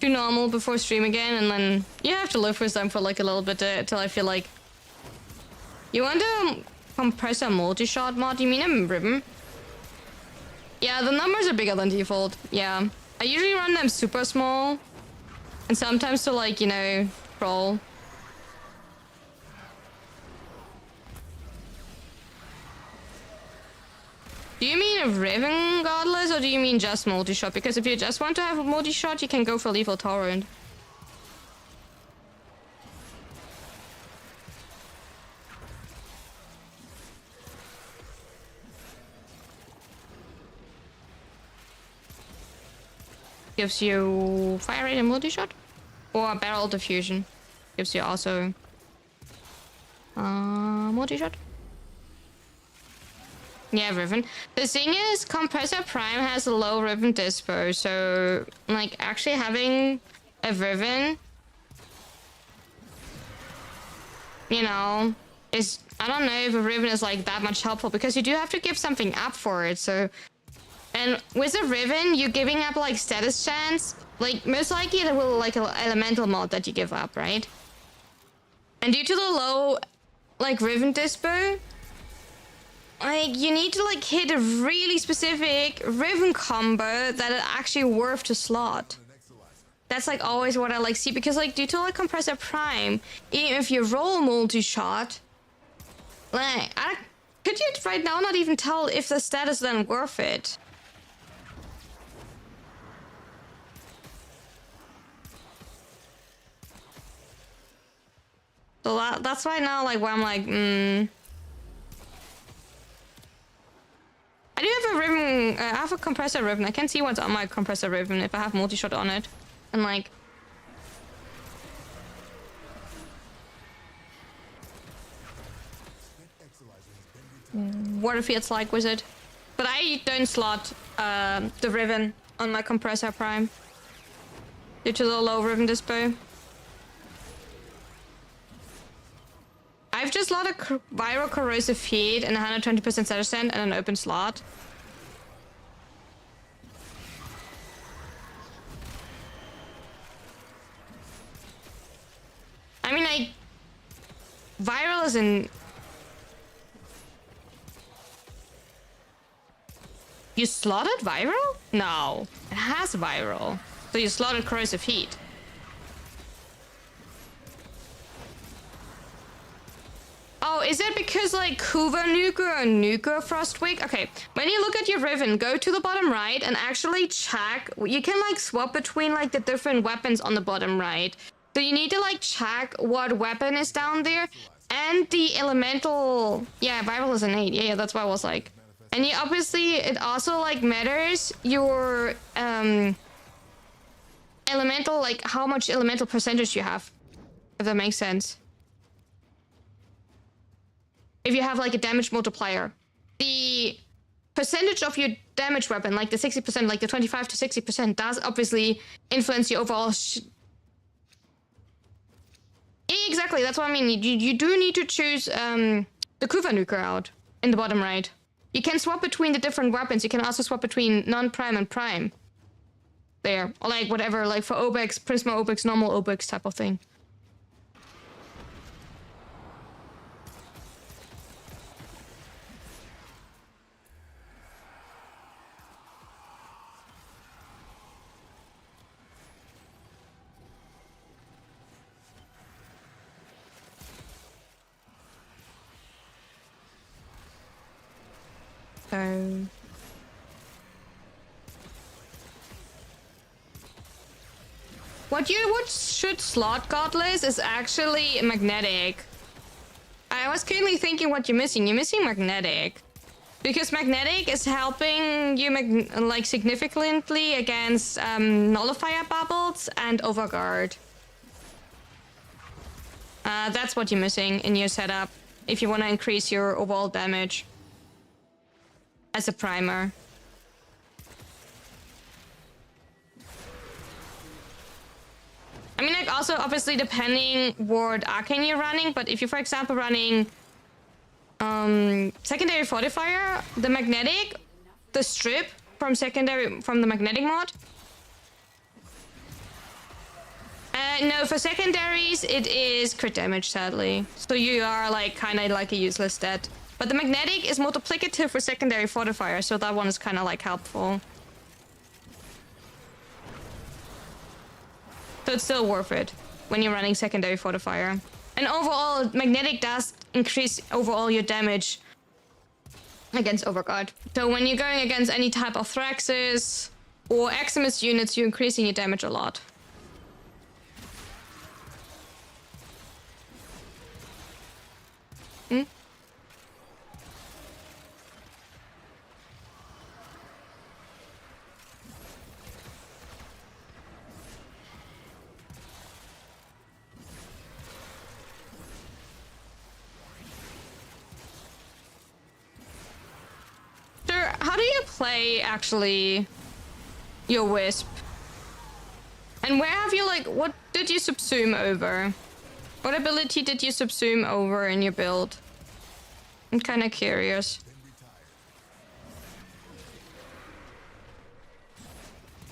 to normal before stream again, and then you have to live with them for like a little bit till I feel like. You want to compressor multi-shot mod? You mean a ribbon? Yeah, the numbers are bigger than default. Yeah, I usually run them super small, and sometimes to like, you know, troll. Do you mean a Riven Godless, or do you mean just multi-shot? Because if you just want to have a multi-shot, you can go for Lethal Torrent. Gives you fire rate and multi-shot? Or barrel diffusion. Gives you also multi-shot. Yeah, Riven. The thing is, Compressor Prime has a low Riven dispo, so like actually having a Riven, you know, is, I don't know if a Riven is like that much helpful, because you do have to give something up for it. So, and with a Riven, you're giving up like status chance. Like most likely it will like an elemental mod that you give up, right? And due to the low like Riven dispo, like you need to like hit a really specific Riven combo that is actually worth to slot. That's like always what I like see, because like due to like Compressor Prime, even if you roll multi-shot, like could you right now not even tell if the status then worth it? So that's why now like where I'm like, I do have a Riven, I have a Compressor Riven. I can see what's on my Compressor Riven if I have multi-shot on it. And like... what it feels like with it. But I don't slot the Riven on my Compressor Prime due to the low Riven dispo. I've just slot a viral corrosive feed and 120% status and an open slot. I mean, viral is in... You slotted viral? No, it has viral. So you slotted corrosive heat. Oh, is that because like Kuva Nuka or Nuka Frostwick? Okay, when you look at your Riven, go to the bottom right and actually check. You can like swap between like the different weapons on the bottom right. So you need to like check what weapon is down there and the elemental. Yeah, viral is an 8. Yeah, that's why I was like. And you obviously, it also like matters your elemental, like how much elemental percentage you have, if that makes sense. If you have like a damage multiplier, the percentage of your damage weapon, like the 60%, like the 25 to 60%, does obviously influence your overall. Exactly, that's what I mean. You do need to choose the Kuva Nuker out in the bottom right. You can swap between the different weapons. You can also swap between non-prime and prime. There, or like whatever, like for Obex, Prisma Obex, normal Obex type of thing. So... What should slot Godless is actually magnetic. I was currently thinking what you're missing. You're missing magnetic. Because magnetic is helping you like significantly against nullifier bubbles and overguard. That's what you're missing in your setup. if you want to increase your overall damage as a primer. I mean, like, also, obviously, depending what arcane you're running, but if you're, for example, running secondary fortifier, the magnetic, the strip from the magnetic mod. No, for secondaries, it is crit damage, sadly. So you are, like, kind of like a useless stat. But the magnetic is multiplicative for secondary fortifier, so that one is kind of, like, helpful. So it's still worth it when you're running secondary fortifier. And overall, magnetic does increase overall your damage against Overguard. So when you're going against any type of Thraxis or Eximus units, you're increasing your damage a lot. Hmm? How do you play, actually, your Wisp? And where have you, like, what did you subsume over? What ability did you subsume over in your build? I'm kind of curious.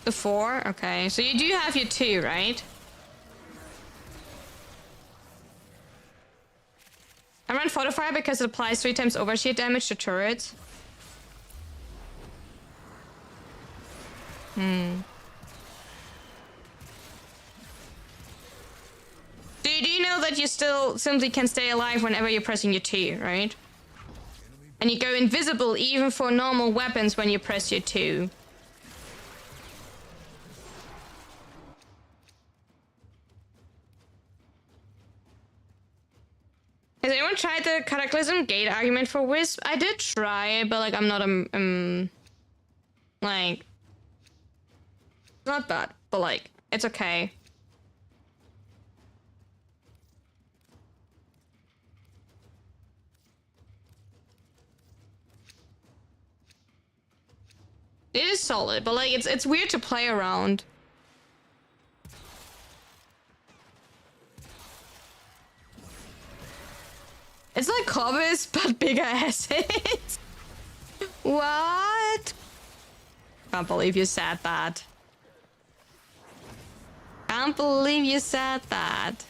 The 4? Okay, so you do have your 2, right? I run Fortify because it applies 3 times overshield damage to turrets. Do you know that you still simply can stay alive whenever you're pressing your T, right? And you go invisible even for normal weapons when you press your 2. Has anyone tried the Cataclysm Gate argument for Wisp? I did try it, but like I'm not like, not bad, but like it's okay. It is solid, but like it's weird to play around. It's like Corvus, but bigger assets. What? Can't believe you said that. Can't believe you said that.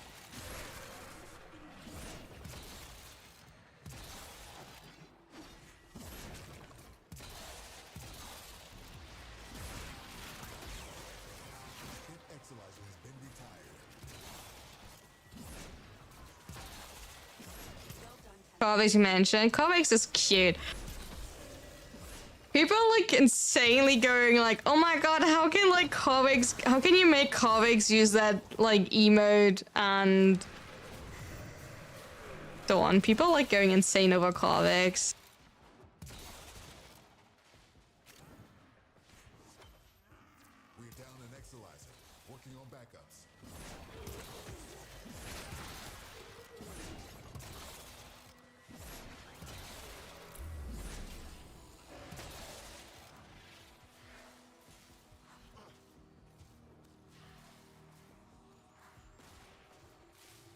Corvix you mentioned. Corvix is cute. People are like insanely going like, oh my god, how can like Corvix, how can you make Corvix use that like emote and so on? People like going insane over Corvix. We're down an Exilizer, working on backups.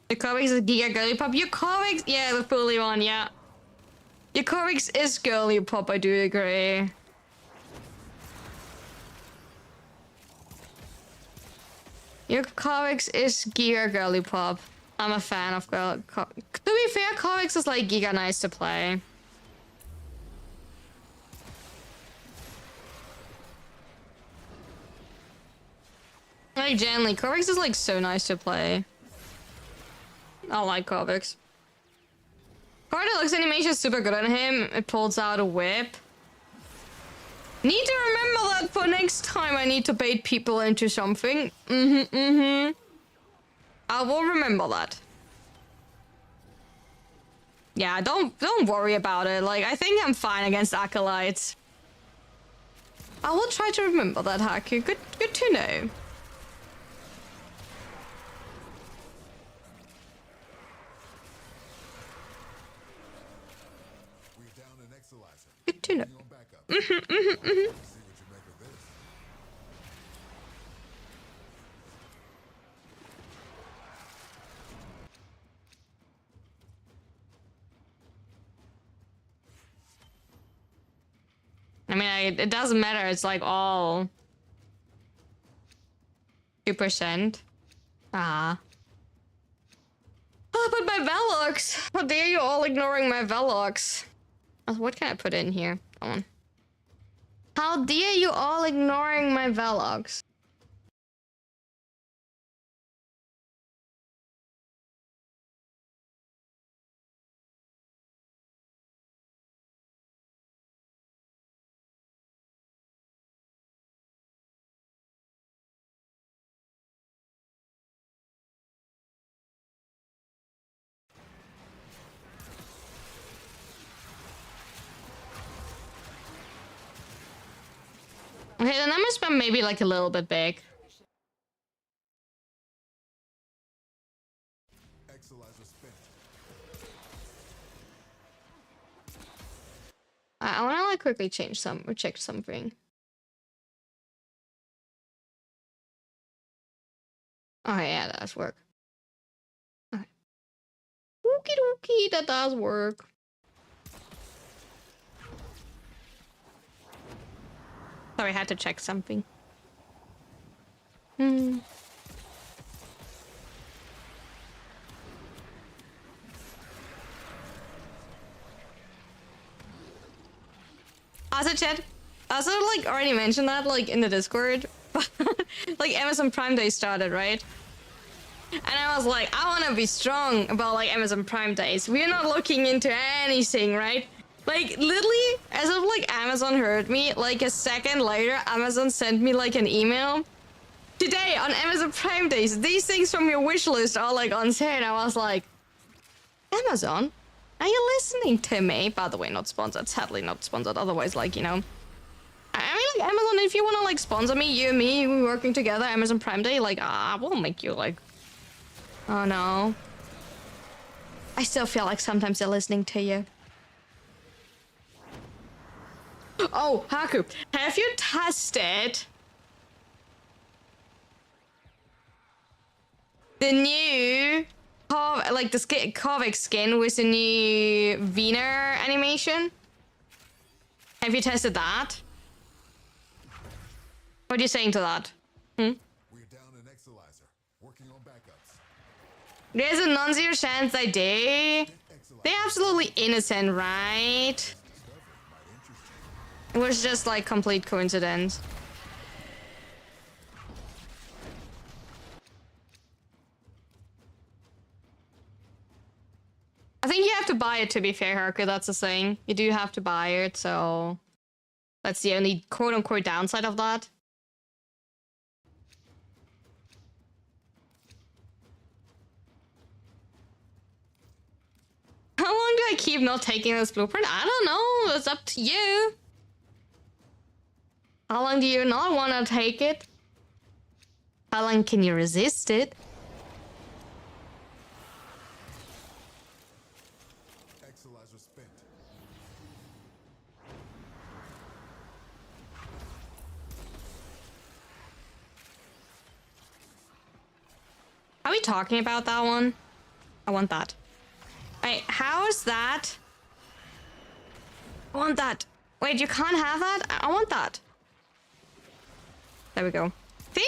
The Corvix is Giga Girly Pop. Your Corvix, yeah, the fully one, yeah. Your Corvix is Girly Pop, I do agree. Your Corvix is Giga Girly Pop. I'm a fan of to be fair, Corvix is like Giga nice to play. Like generally, Corvix is like so nice to play. I like Corvix. Card Deluxe animation is super good on him. It pulls out a whip. Need to remember that for next time I need to bait people into something. I will remember that. Yeah, don't worry about it. Like, I think I'm fine against Acolytes. I will try to remember that, Haku. Good to know. Exolizer. Good to know. Working on backups. See what you make of this. I mean, it doesn't matter. It's like all 2%. Ah. Oh, but my Velox! How dare you all ignoring my Velox? What can I put in here? Come on. How dare you all ignoring my Velox? Okay, the number spam maybe like a little bit big. Exolizer spent. I wanna like quickly change some or check something. Oh yeah, that does work. Okay. Okie dokie, that does work. Sorry, I had to check something. Hmm. Also, chat. Also, like, already mentioned that, like, in the Discord. Like, Amazon Prime Day started, right? And I was like, I want to be strong about, like, Amazon Prime Days. We're not looking into anything, right? Like, literally, as of, like, Amazon heard me, like, a second later, Amazon sent me, like, an email. Today, on Amazon Prime Days, these things from your wish list are, like, on sale. And I was like, Amazon? Are you listening to me? By the way, not sponsored. Sadly, not sponsored. Otherwise, like, you know. I mean, like, Amazon, if you want to, like, sponsor me, you and me, we working together, Amazon Prime Day, like, we'll make you, like... Oh, no. I still feel like sometimes they're listening to you. Oh, Haku, have you tested the new... like, the Kovic skin with the new Wiener animation? Have you tested that? What are you saying to that? Hmm? We're down an Exolizer. Working on backups. There's a non-zero chance I do. They're absolutely innocent, right? It was just like complete coincidence. I think you have to buy it, to be fair, Haku. That's the thing. You do have to buy it, so... That's the only quote-unquote downside of that. How long do I keep not taking this blueprint? I don't know. It's up to you. How long do you not want to take it? How long can you resist it? Exolizer spent. Are we talking about that one? I want that. Wait, how is that? I want that. Wait, you can't have that? I want that. There we go. See?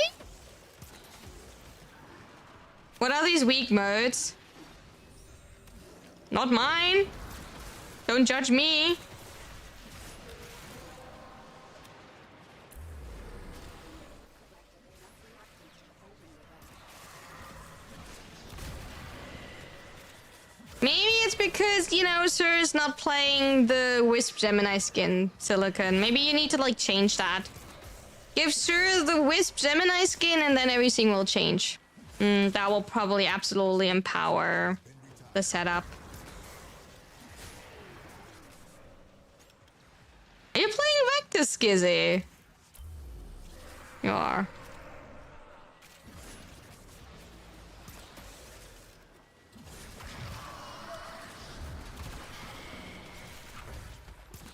What are these weak modes? Not mine. Don't judge me. Maybe it's because, you know, Sir is not playing the Wisp Gemini skin, Silicon. Maybe you need to, like, change that. Give Sir the Wisp Gemini skin and then everything will change. That will probably absolutely empower the setup. Are you playing Vector, Skizzy? You are.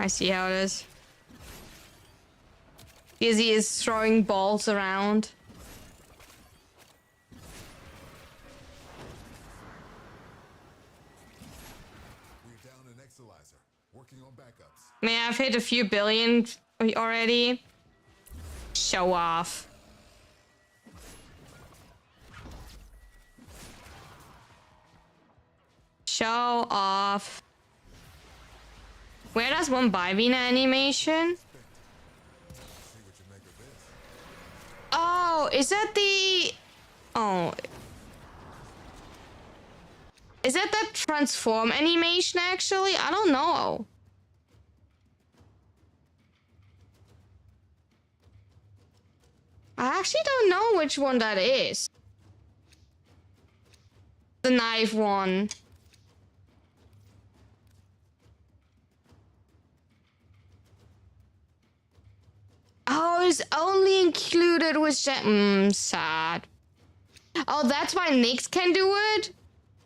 I see how it is. Izzy is throwing balls around. We're down an Exalizer. Working on backups. Man, I've hit a few billion already. Show off. Show off. Where does one Bivina animation? See what you make of this. Oh, is that the... Oh. Is that the transform animation, actually? I don't know. I actually don't know which one that is. The knife one. Oh, it's only included with sad. Oh, that's why Nyx can do it?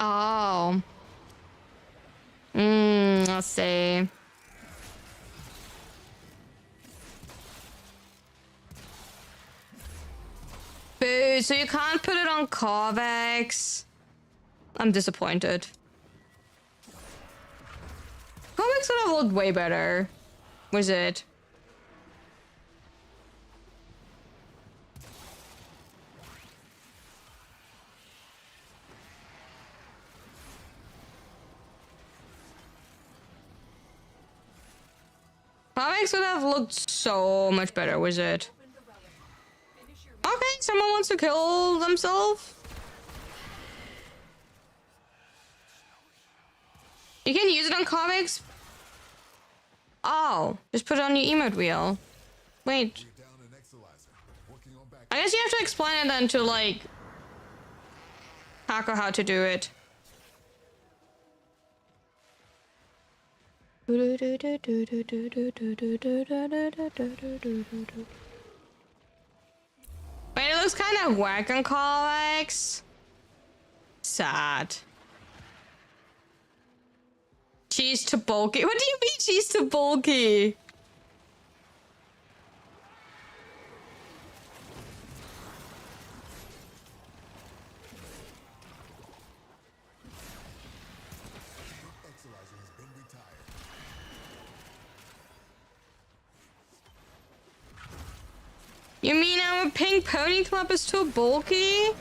Oh. Let's see. Boo, so you can't put it on Corvex. I'm disappointed. Corvex would have looked way better. Was it? Corvex would have looked so much better, was it? Okay, someone wants to kill themselves. You can use it on comics. Oh, just put it on your emote wheel. Wait. We're down an Exalizer. Working on backups. I guess you have to explain it then to like Hako how to do it. Wait, it looks kind of whack on comics. Sad. Cheese to bulky. What do you mean cheese to bulky? Exalizer has been retired. You mean our pink pony club is too bulky?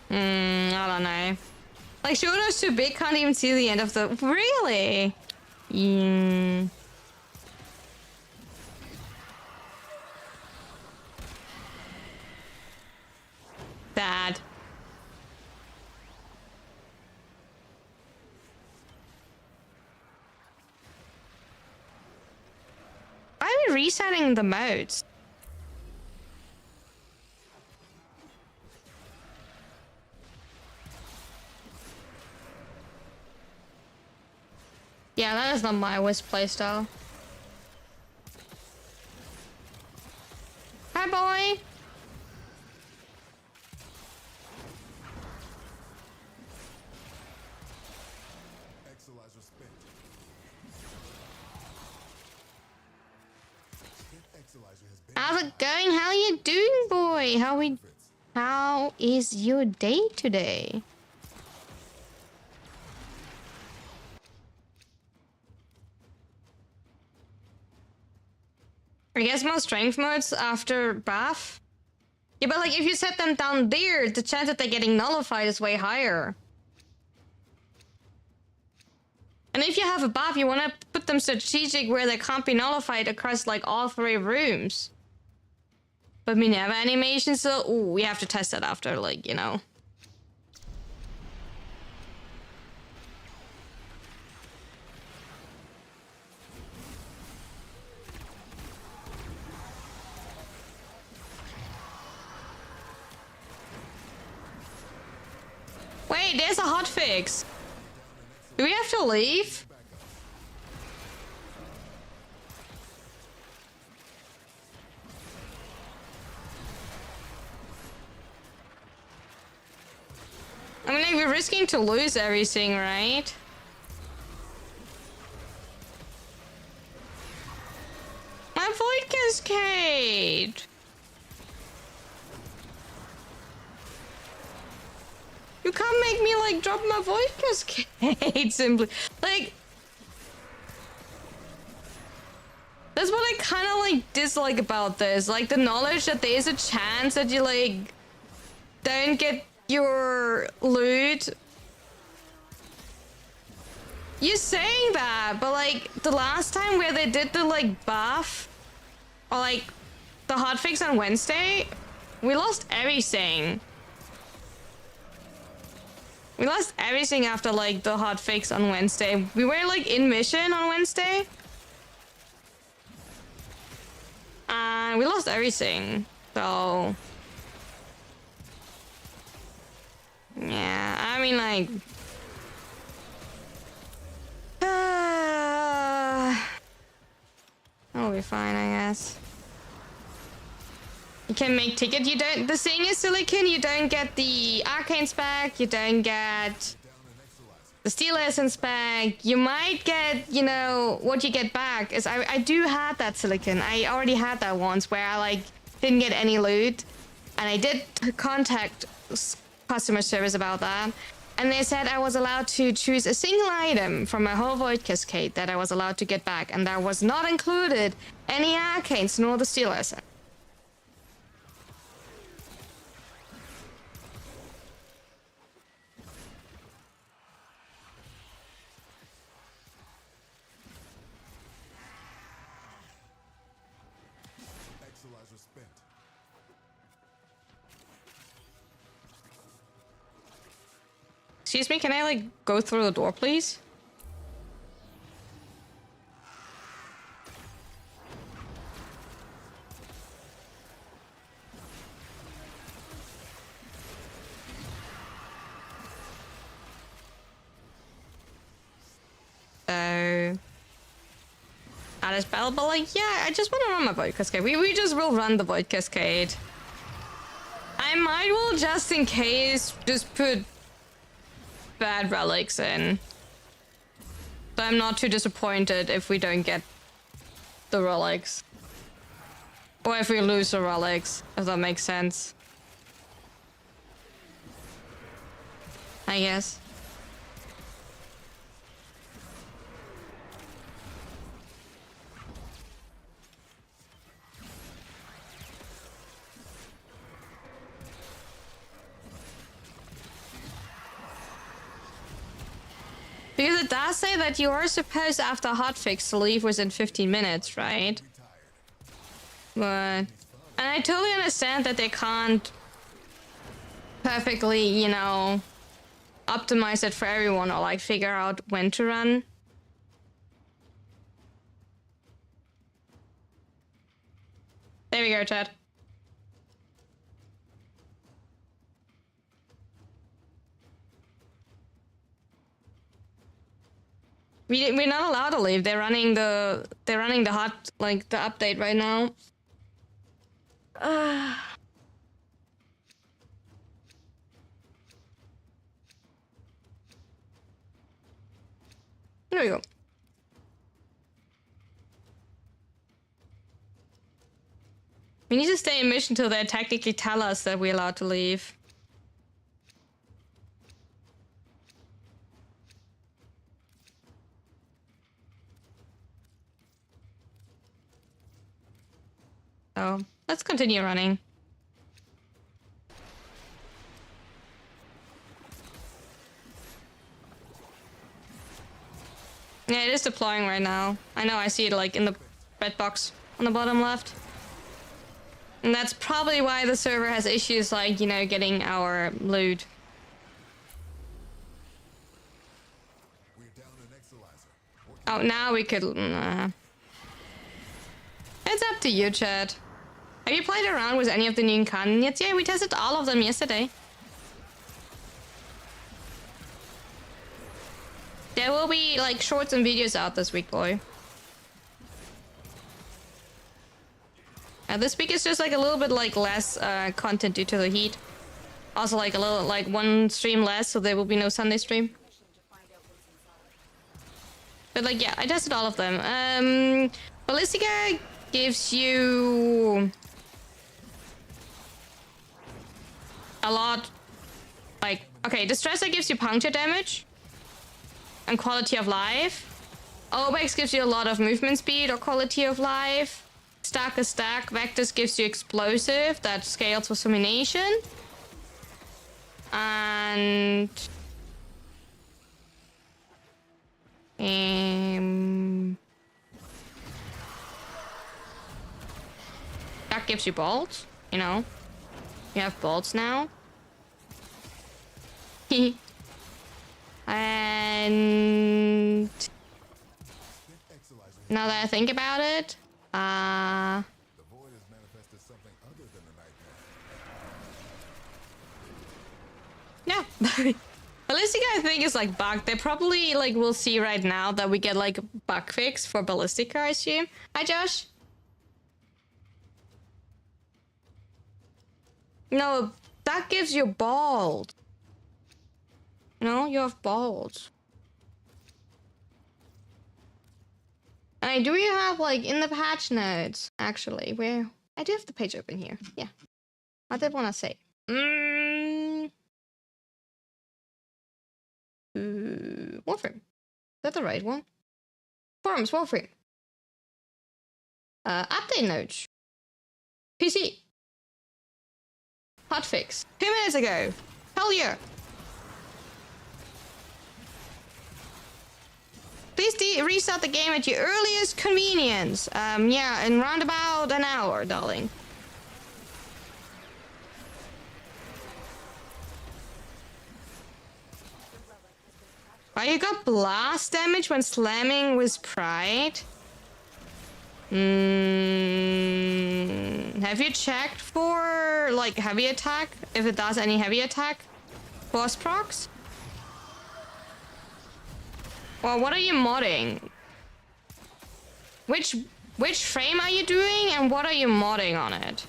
I don't know. Like, Shoto's too big, can't even see the end of the... Really? Sad. Why are we resetting the modes? Yeah, that is not my Wisp playstyle. Hi, boy. Exalizer spent. Exalizer has been How's it going? How are you doing, boy? How is your day today? I guess more strength modes after buff. Yeah, but like if you set them down there, the chance that they're getting nullified is way higher. And if you have a buff, you want to put them strategic where they can't be nullified across like all 3 rooms. But Minerva animation, so ooh, we have to test that after, like, you know. Wait, there's a hotfix. Do we have to leave? I mean, like, we're risking to lose everything, right? my void cascade. You can't make me like drop my void cascade simply. Like, that's what I kind of like dislike about this. Like the knowledge that there is a chance that you like don't get your loot. You're saying that, but like the last time where they did the like buff or like the hotfix on Wednesday, we lost everything. We lost everything after like the hotfix on Wednesday. We were like in mission on Wednesday. And we lost everything. So yeah, I mean like that'll be fine, I guess. You can make ticket. You don't. The thing is, Silicon, you don't get the arcanes back. You don't get the steel essence back. You might get, you know, what you get back is I do have that Silicon. I already had that once where I like didn't get any loot, and I did contact customer service about that, and they said I was allowed to choose a single item from my whole void cascade that I was allowed to get back, and that was not included any arcanes nor the steel essence. Excuse me, can I like go through the door, please? So Alice Bell, but like, yeah, I just want to run my void cascade. We just will run the void cascade. I might will just in case just put bad relics in. So I'm not too disappointed if we don't get the relics. Or if we lose the relics, if that makes sense. I guess. Because it does say that you are supposed after hotfix to leave within 15 minutes, right? But... and I totally understand that they can't perfectly, you know, optimize it for everyone or like figure out when to run. There we go, chat. We're not allowed to leave. They're running the hot, like the update right now. There we go. We need to stay in mission until they technically tell us that we're allowed to leave. So let's continue running. Yeah, it is deploying right now. I know, I see it like in the red box on the bottom left. And that's probably why the server has issues like, you know, getting our loot. Oh, now we could... It's up to you, Chad. Have you played around with any of the new Incarnons yet? Yeah, we tested all of them yesterday. There will be like shorts and videos out this week, boy. This week is just like a little bit like less content due to the heat. Also like a little like one stream less, so there will be no Sunday stream. But like yeah, I tested all of them. Ballistica gives you a lot. Like, okay, Distressor gives you puncture damage and quality of life. Obex gives you a lot of movement speed or quality of life. Stack a stack. Vectus gives you explosive that scales for summonation. And that gives you bolts, you know. You have bolts now. And now that I think about it, The void has manifested something other than a nightmare. yeah. Ballistic, I think, is like bugged. They probably like will see right now that we get like bug fix for Ballistic, I assume. Hi, Josh. No, that gives you balls. No, you have balls. And do you have like in the patch notes actually where I do have the page open here? Yeah, I did want to say. Warframe. Is that the right one? Forums, Warframe. Update notes. PC. Hotfix. 2 minutes ago. Hell yeah. Please restart the game at your earliest convenience. Yeah, in round about an hour, darling. Oh, you got blast damage when slamming with Pride? Have you checked for, like, heavy attack? If it does any heavy attack? Force procs? Well, what are you modding? Which frame are you doing and what are you modding on it?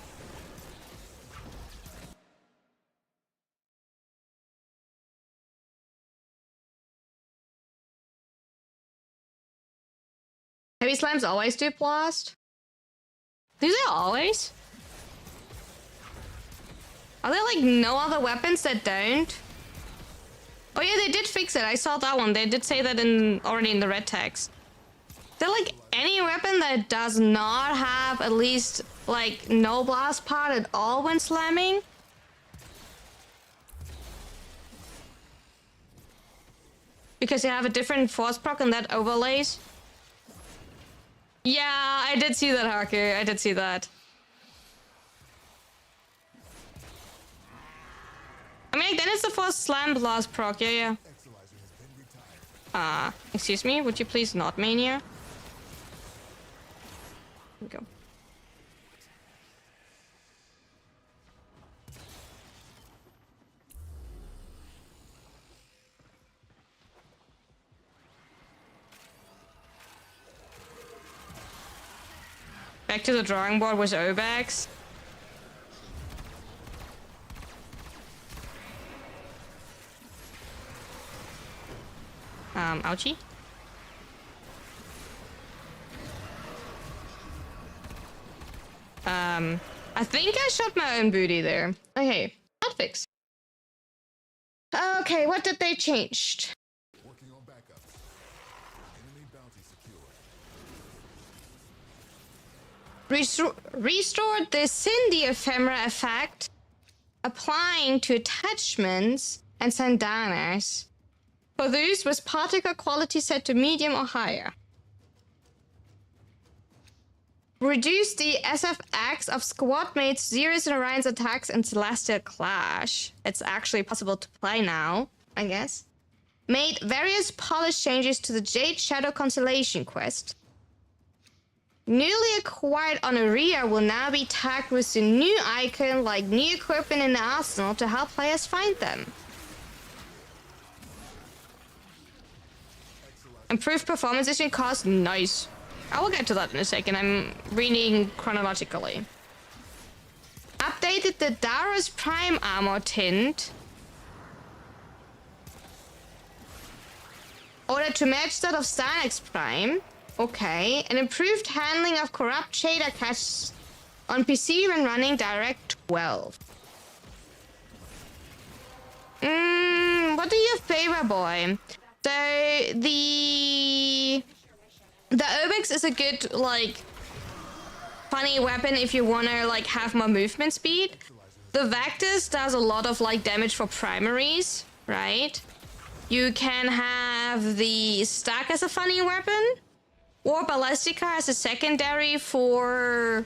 Heavy slams always do blast? Do they always? Are there like no other weapons that don't? Oh yeah, they did fix it. I saw that one. They did say that already in the red text. Is there like any weapon that does not have at least like no blast part at all when slamming? Because you have a different force proc and that overlays? Yeah, I did see that, Haku. I did see that. I mean, like, then it's the first slam blast proc. Yeah, yeah. Excuse me? Would you please not mania? Here we go. Back to the drawing board with Obex. Ouchie. I think I shot my own booty there. Okay, hotfix. Okay, what did they change? Working on backups. Enemy bounty secured. Restored the Cindy ephemera effect, applying to attachments and sandanas. For those with particle quality set to medium or higher. Reduce the SFX of squad mates, Zeros and Orion's attacks, and Celestial Clash. It's actually possible to play now, I guess. Made various polish changes to the Jade Shadow Constellation quest. Newly acquired Honoria will now be tagged with the new icon, like new equipment in the arsenal, to help players find them. Improved performance issue cost. Nice. I will get to that in a second. I'm reading chronologically. Updated the Darius Prime armor tint. Ordered to match that of Starnex Prime. Okay. An improved handling of corrupt shader caches on PC when running Direct 12. What do you favor, boy? So the Obix is a good like funny weapon if you wanna like have more movement speed. The Vectus does a lot of like damage for primaries, right? You can have the Stack as a funny weapon, or Ballistica as a secondary for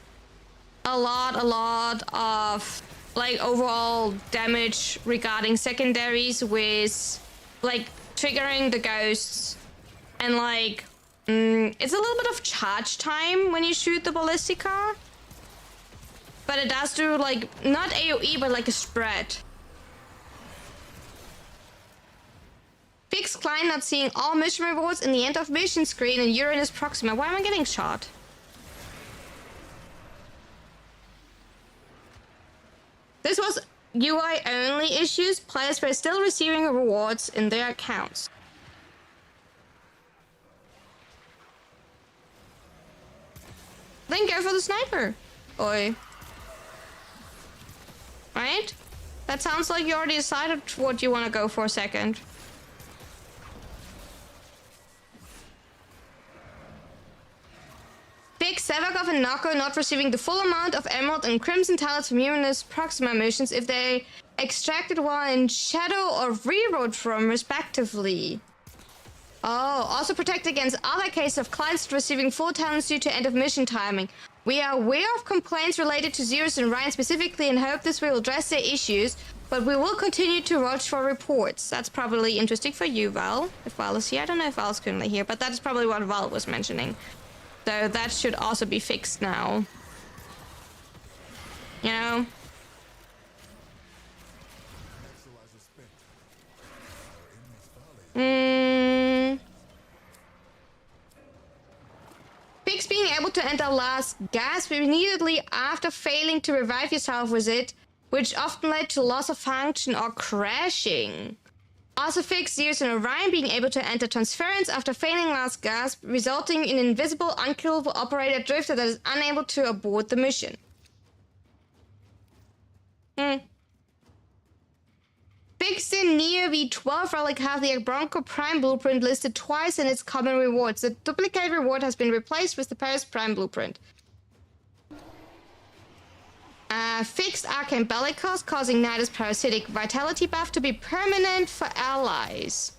a lot of like overall damage regarding secondaries with like triggering the ghosts and like it's a little bit of charge time when you shoot the Ballistica, but it does do like not AoE but like a spread. Fix client not seeing all mission rewards in the end of mission screen in Uranus Proxima. Why am I getting shot? This was UI only issues. Players were still receiving rewards in their accounts. Then go for the sniper. Oi. Right? That sounds like you already decided what you want to go for a second. Fix Sevakov and Nako not receiving the full amount of Emerald and Crimson talents from Uranus Proxima missions if they extracted while in Shadow or rerolled from, respectively. Oh, also protect against other cases of clients receiving full talents due to end of mission timing. We are aware of complaints related to Zeus and Ryan specifically and hope this will address their issues, but we will continue to watch for reports. That's probably interesting for you, Val. If Val is here, I don't know if Val's currently here, but that's probably what Val was mentioning. So that should also be fixed now. You know? Fix being able to enter last gasp immediately after failing to revive yourself with it, which often led to loss of function or crashing. Also fix Zeus and Orion being able to enter transference after failing last gasp, resulting in an invisible, unkillable operator drifter that is unable to abort the mission. Fix the Neo V12 relic have the Bronco Prime blueprint listed twice in its common rewards. The duplicate reward has been replaced with the Paris Prime blueprint. Fixed Arcane Bellicos, causing Nidus parasitic vitality buff to be permanent for allies.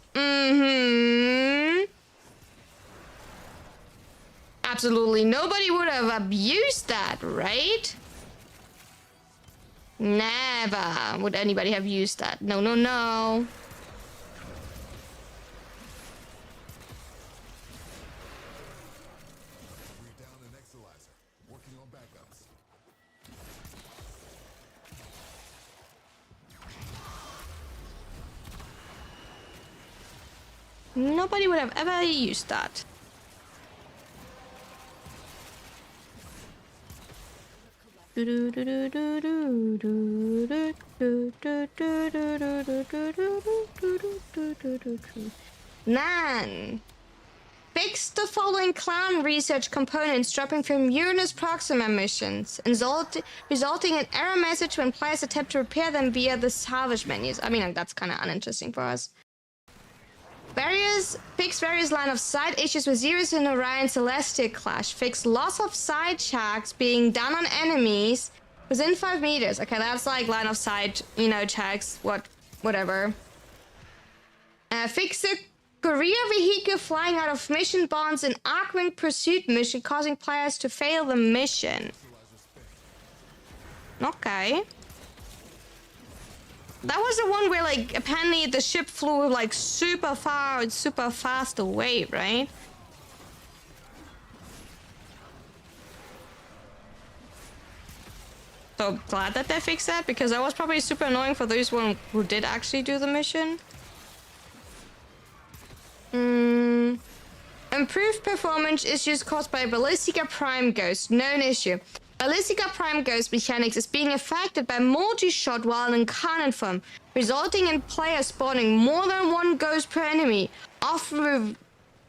Absolutely nobody would have abused that, right? Never would anybody have used that. No, no, no. We're down an Exalizer. Working on backups. Nobody would have ever used that. Nan. Fix the following clown research components dropping from Uranus Proxima missions, resulting in error message when players attempt to repair them via the salvage menus. I mean, that's kind of uninteresting for us. Fix various line of sight issues with Zeus and Orion Celestial Clash. Fix loss of sight checks being done on enemies within 5 meters. Okay, that's like line of sight, you know, checks, whatever. Fix the Korea vehicle flying out of mission bonds in Arcwing Pursuit mission, causing players to fail the mission. Okay. That was the one where, like, apparently the ship flew, like, super far and super fast away, right? So glad that they fixed that, because that was probably super annoying for those one who did actually do the mission. Improved performance issues caused by Ballistica Prime Ghost. Known issue. Ballistica Prime Ghost mechanics is being affected by multi-shot while in Incarnon form, resulting in players spawning more than one ghost per enemy, often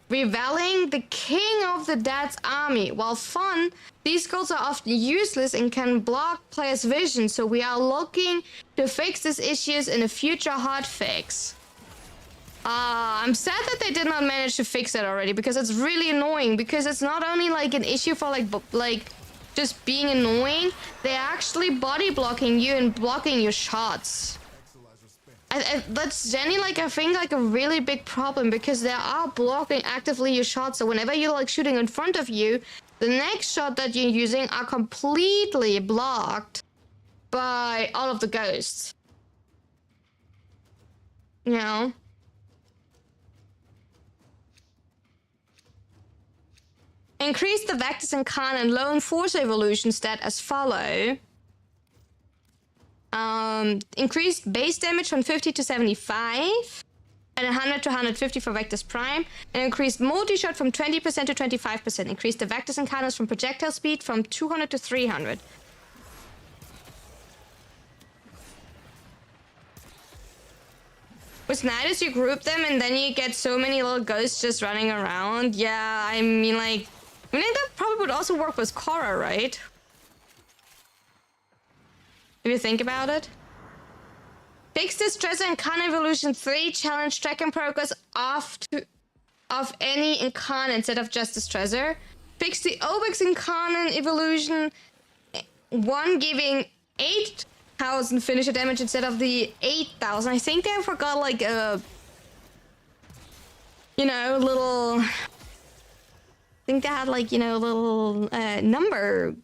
revealing the king of the dead's army. While fun, these goals are often useless and can block players' vision, so we are looking to fix these issues in a future hotfix. I'm sad that they did not manage to fix it already, because it's really annoying, because it's not only like an issue for like just being annoying, they're actually body blocking you and blocking your shots. That's generally like I think like a really big problem, because they are blocking actively your shots. So whenever you're like shooting in front of you, the next shot that you're using are completely blocked by all of the ghosts. You know? Increase the Vectis Incarnon Lone Force evolution stat as follow. Increased base damage from 50 to 75 and 100 to 150 for Vectis Prime, and increased multi-shot from 20% to 25%. Increased the Vectis Incarnons from projectile speed from 200 to 300. What's nice is you group them and then you get so many little ghosts just running around. Yeah, I mean that probably would also work with Korra, right? If you think about it. Fix this treasure in Incarnon Evolution 3 challenge track and progress of any Incarnon instead of just this treasure. Fix the Obex Incarnon Evolution 1 giving 8,000 finisher damage instead of the 8,000. I think they forgot like a, little. I think they had like, a little number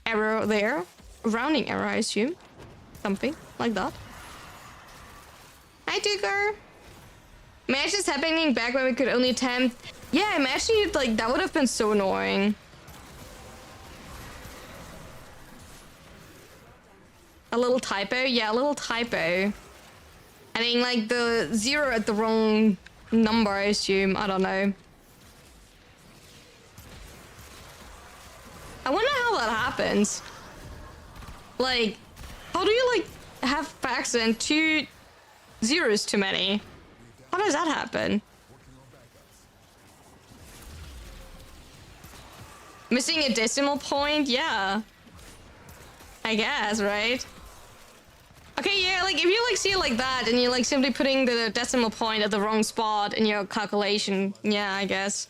error there. Rounding error, I assume. Something like that. Hi, Digger. Imagine this happening back when we could only attempt. Yeah, imagine it, like, that would have been so annoying. A little typo? Yeah, a little typo. I think, like, the 0 at the wrong number, I assume. I don't know. I wonder how that happens. Like, how do you, like, have by accident 2 zeros too many? How does that happen? Missing a decimal point? Yeah. I guess, right? Okay, yeah, like, if you, like, see it like that, and you're, like, simply putting the decimal point at the wrong spot in your calculation, yeah, I guess.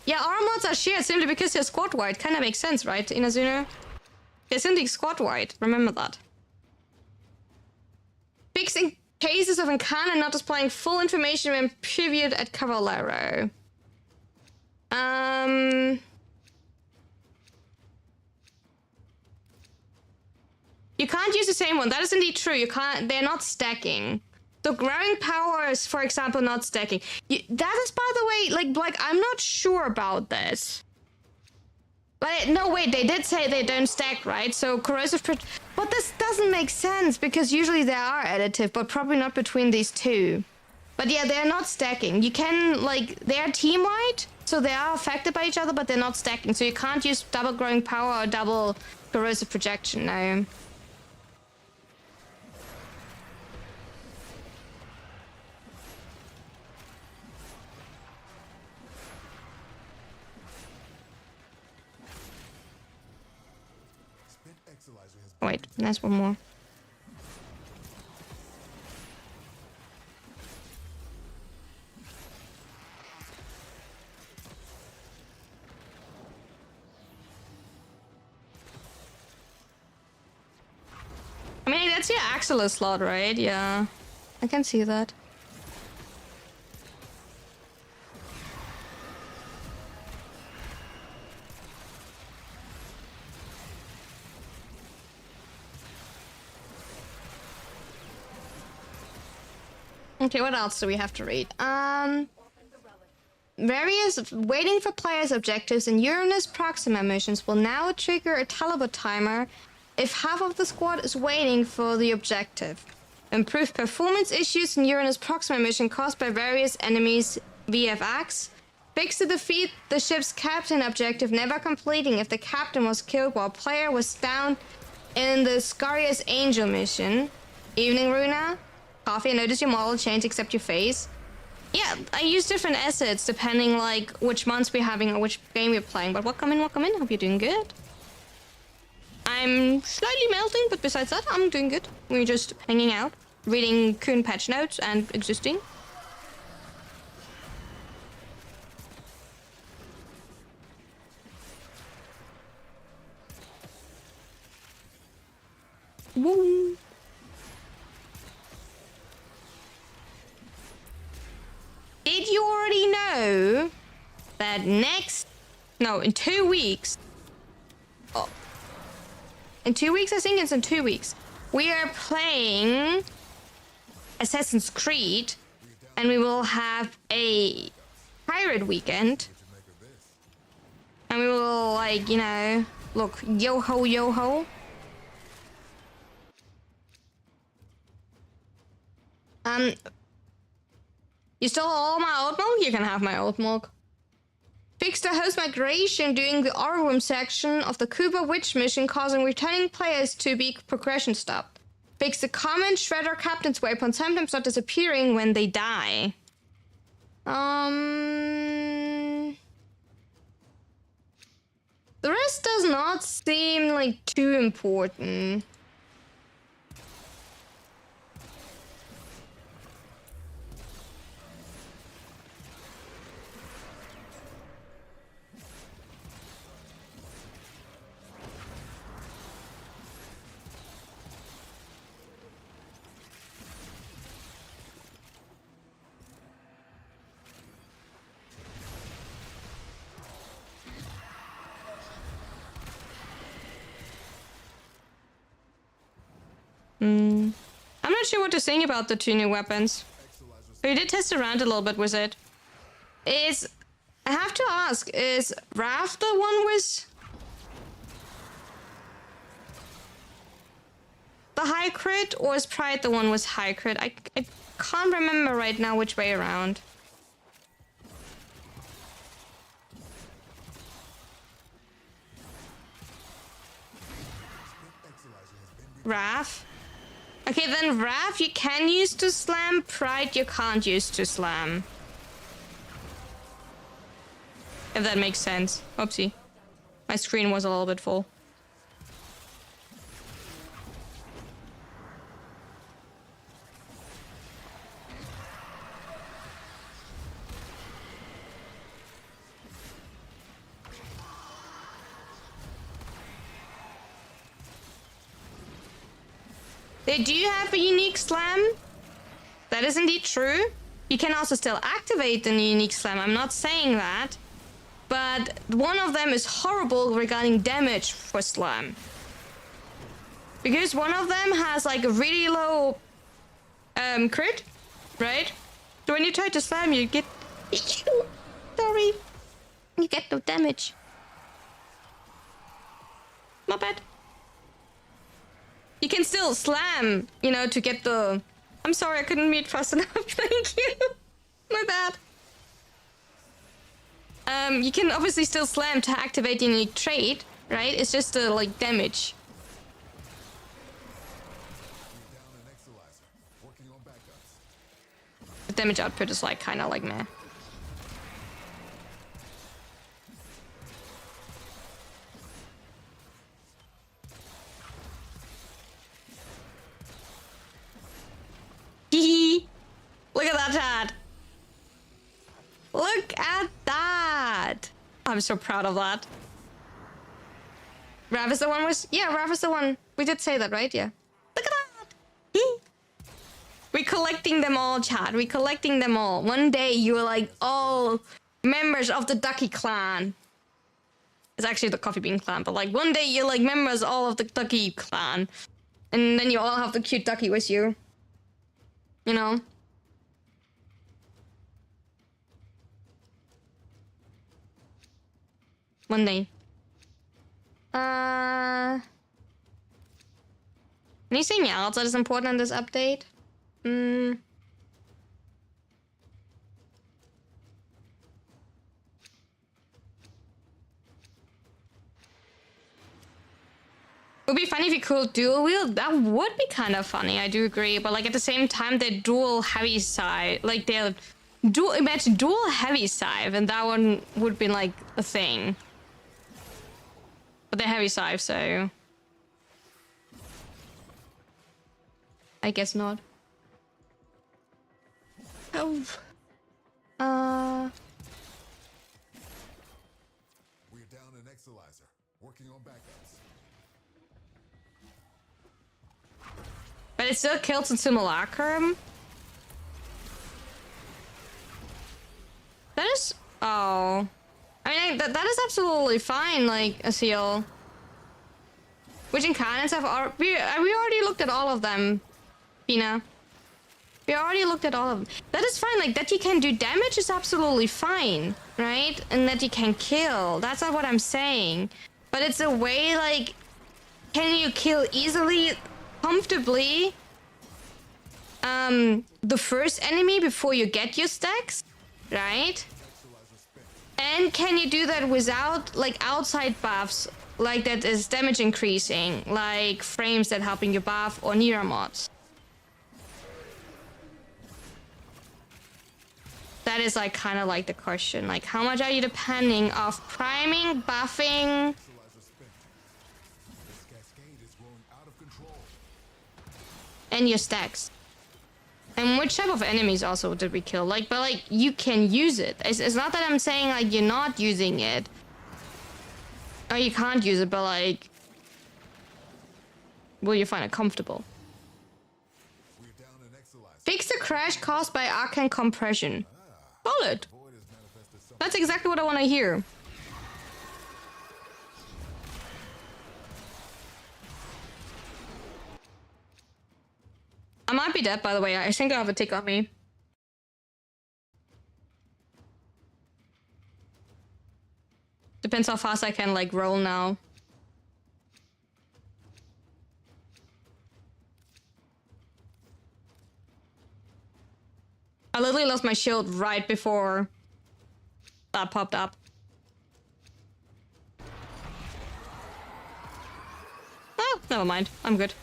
Yeah, our mods are shared simply because they're squad wide. Kind of makes sense, right, Inazuno? They're simply squad wide. Remember that. Fixing cases of Incarnon not displaying full information when previewed at Cavallero. You can't use the same one. That is indeed true. You can't. They're not stacking. The growing power is, for example, not stacking. That is, by the way, like I'm not sure about this. But no, wait, they did say they don't stack, right? So corrosive, but this doesn't make sense because usually they are additive, but probably not between these two. But yeah, they're not stacking. You can, like, they are team-wide, so they are affected by each other, but they're not stacking. So you can't use double growing power or double corrosive projection, no. Wait, there's one more. I mean, that's your axle slot, right? Yeah, I can see that. Okay, what else do we have to read? Various waiting for players objectives and Uranus Proxima missions will now trigger a telebot timer if half of the squad is waiting for the objective. Improved performance issues in Uranus Proxima mission caused by various enemies VFX. Fix to defeat the ship's captain objective never completing if the captain was killed while player was down in the Scarius Angel mission. Evening, Runa. coffee. I noticed your model changed except your face. Yeah, I use different assets depending like which months we're having or which game we're playing. But welcome in, welcome in. Hope you're doing good. I'm slightly melting, but besides that, I'm doing good. We're just hanging out, reading current patch notes and existing. Woo. Did you already know that in 2 weeks, in 2 weeks, I think it's in 2 weeks, we are playing Assassin's Creed, and we will have a pirate weekend, and we will, like, you know, look, yo-ho, yo-ho. You stole all my oat milk? You can have my oat milk. Fix the host migration during the R room section of the Kuba Witch mission, causing returning players to be progression stopped. Fix the common Shredder Captain's weapon, sometimes not disappearing when they die. The rest does not seem like too important. I'm not sure what to think about the 2 new weapons. We did test around a little bit with it. I have to ask, is Raph the one with the high crit, or is Pride the one with high crit? I can't remember right now which way around. Raph? Okay, then Raph you can use to slam, Pride you can't use to slam. If that makes sense. Oopsie. My screen was a little bit full. They do have a unique slam. That is indeed true. You can also still activate the unique slam. I'm not saying that. But one of them is horrible regarding damage for slam. Because one of them has like a really low crit, right? So when you try to slam, you get... Sorry. You get no damage. Not bad. You can still slam, you know, to get the... I'm sorry, I couldn't mute fast enough. Thank you. My bad. You can obviously still slam to activate your unique trait, right? It's just the, like, damage. The damage output is, like, kind of like meh. Look at that, Chad. Look at that. I'm so proud of that. Rav is the one with... Yeah, Rav is the one. We did say that, right? Yeah. Look at that. We're collecting them all, Chad. We're collecting them all. One day you're like all members of the Ducky clan. It's actually the Coffee Bean clan, but like one day you're like members all of the Ducky clan. And then you all have the cute Ducky with you. You know? One day. Anything else that is important in this update? would be funny if you could dual wield. That would be kind of funny. I do agree. But like at the same time, they're dual heavy side. Like they're dual. Imagine dual heavy scythe, and that one would be like a thing. But they're heavy scythe, so I guess not. Oh. We're down an Exalizer. Working on backups. But it still kills in Simulacrum. That is... Oh. I mean, that is absolutely fine, like, a seal. Which Incarnons have... We already looked at all of them, Pina. We already looked at all of them. That is fine, like, that you can do damage is absolutely fine, right? And that you can kill. That's not what I'm saying. But it's a way, like... Can you kill easily, comfortably, the first enemy before you get your stacks, right? And can you do that without, like, outside buffs, like that is damage increasing, like frames that helping you buff or Nira mods? That is, like, kind of like the question. Like, how much are you depending of priming, buffing, and your stacks? And which type of enemies also did we kill? Like, but like, you can use it. It's not that I'm saying like you're not using it. Or you can't use it, but like, will you find it comfortable? Fix the crash caused by arcane compression. Solid. That's exactly what I want to hear. I might be dead, by the way. I think I have a tick on me. Depends how fast I can, like, roll now. I literally lost my shield right before that popped up. Oh, never mind. I'm good.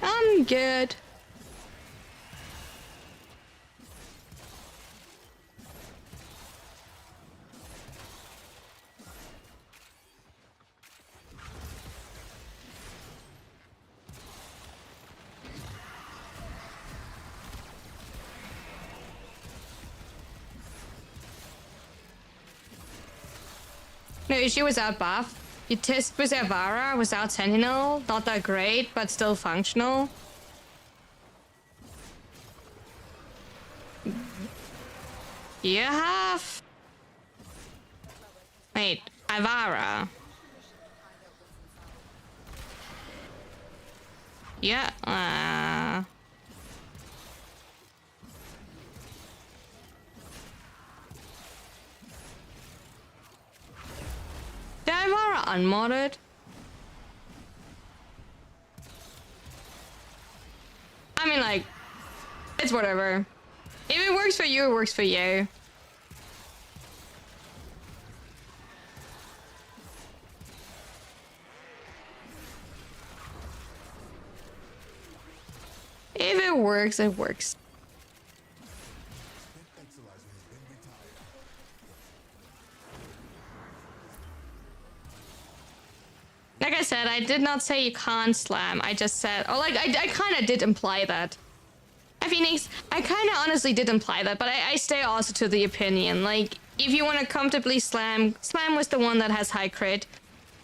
I'm good. No issue without buff. You test with Avara without Sentinel. Not that great, but still functional. You have... Wait, Avara. Yeah, Did Avara unmodded? I mean, like, it's whatever. If it works for you, it works for you. If it works, it works. Like I said, I did not say you can't slam. I just said, oh, like, I kind of did imply that. Phoenix, I kind of honestly did imply that, but I stay also to the opinion. Like, if you want to comfortably slam, slam with the one that has high crit.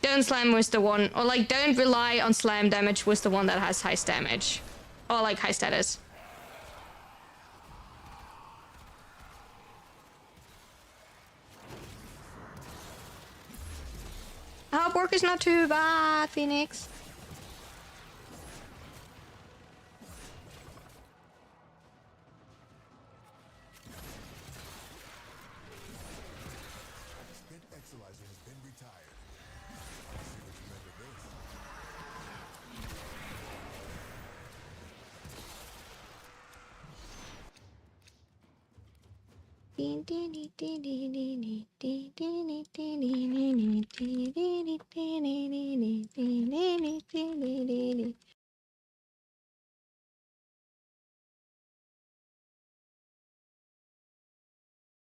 Don't slam with the one, or like, don't rely on slam damage with the one that has high damage. Or like, high status. I hope work is not too bad, Phoenix.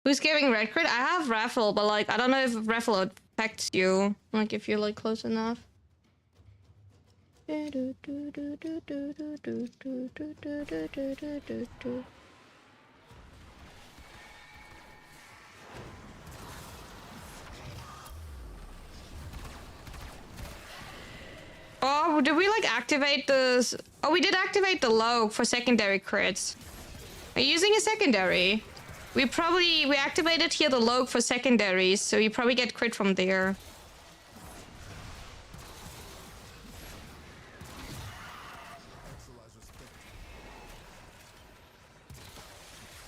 Who's giving red crit? I have raffle, but like I don't know if raffle affects you. Like if you're like close enough. Oh, did we like activate this? Oh, we did activate the log for secondary crits. Are you using a secondary? We activated here the log for secondaries, so you probably get crit from there.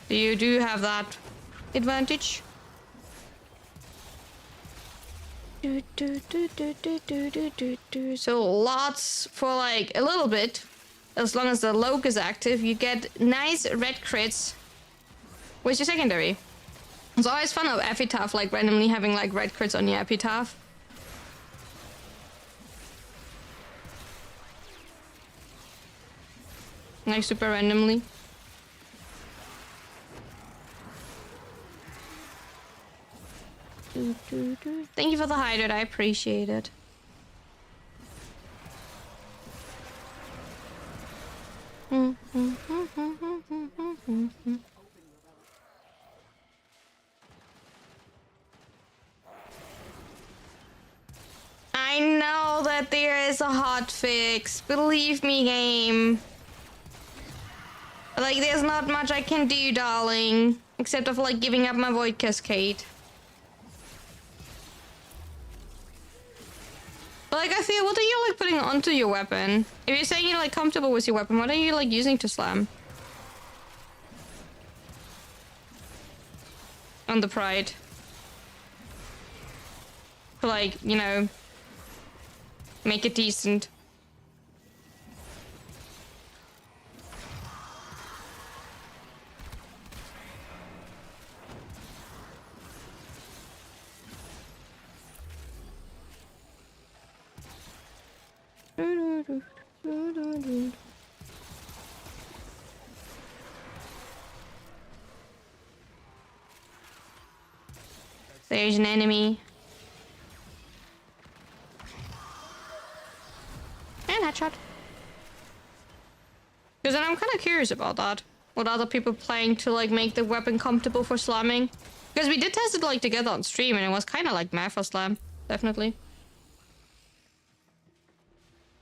You do have that advantage. So lots for like a little bit. As long as the log is active, you get nice red crits. Where's your secondary? It's always fun of epitaph, like randomly having like red crits on your epitaph. Like super randomly. Thank you for the hydrate, I appreciate it. I know that there is a hot fix. Believe me, game. Like, there's not much I can do, darling. Except of, like, giving up my Void Cascade. But, like, I feel, what are you, like, putting onto your weapon? If you're saying you're, like, comfortable with your weapon, what are you, like, using to slam? On the Pride. To, like, you know... make it decent. There's an enemy. And headshot. Because then I'm kind of curious about that. What other people playing to like make the weapon comfortable for slamming. Because we did test it like together on stream and it was kind of like meh for slam. Definitely.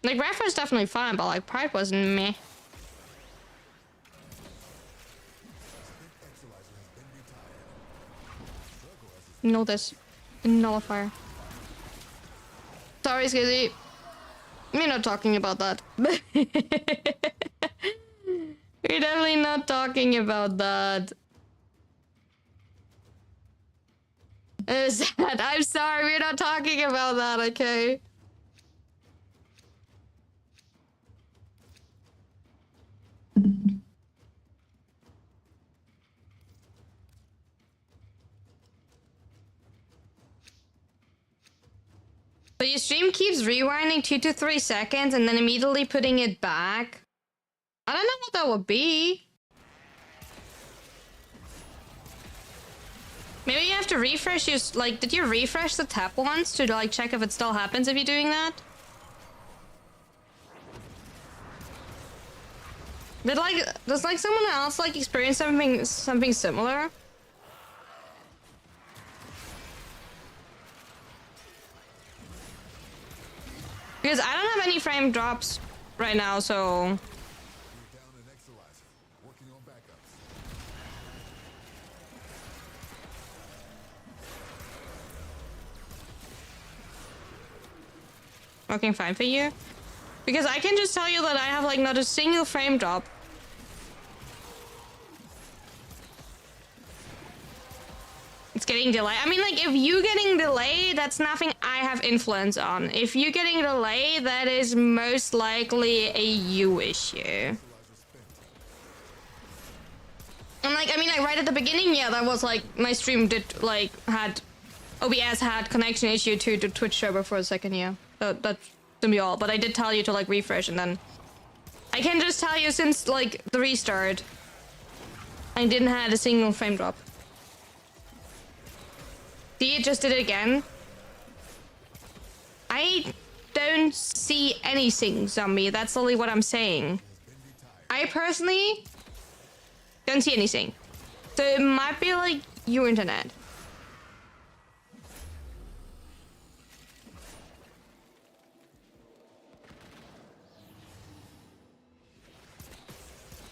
Like Raph was definitely fine, but like Pride wasn't meh. Know this. Nullifier. Sorry, Skizzy. We're not talking about that. We're definitely not talking about that. I'm sorry, we're not talking about that, okay? But your stream keeps rewinding 2 to 3 seconds and then immediately putting it back. I don't know what that would be. Maybe you have to refresh your, like, did you refresh the tab once to like check if it still happens if you're doing that? Does like someone else like experience something similar? Because I don't have any frame drops right now, so... We're down an equalizer. Working on backups. Working fine for you? Because I can just tell you that I have like not a single frame drop. It's getting delayed. I mean, like, if you getting delayed, that's nothing I have influence on. If you getting delayed, that is most likely a you issue. And like, I mean, like right at the beginning, yeah, that was like my stream did like had OBS had connection issue to the Twitch server for a second, yeah. That's gonna be all. But I did tell you to like refresh, and then I can just tell you since like the restart, I didn't have a single frame drop. See, it just did it again. I don't see anything, zombie. That's only what I'm saying. I personally don't see anything. So it might be like your internet.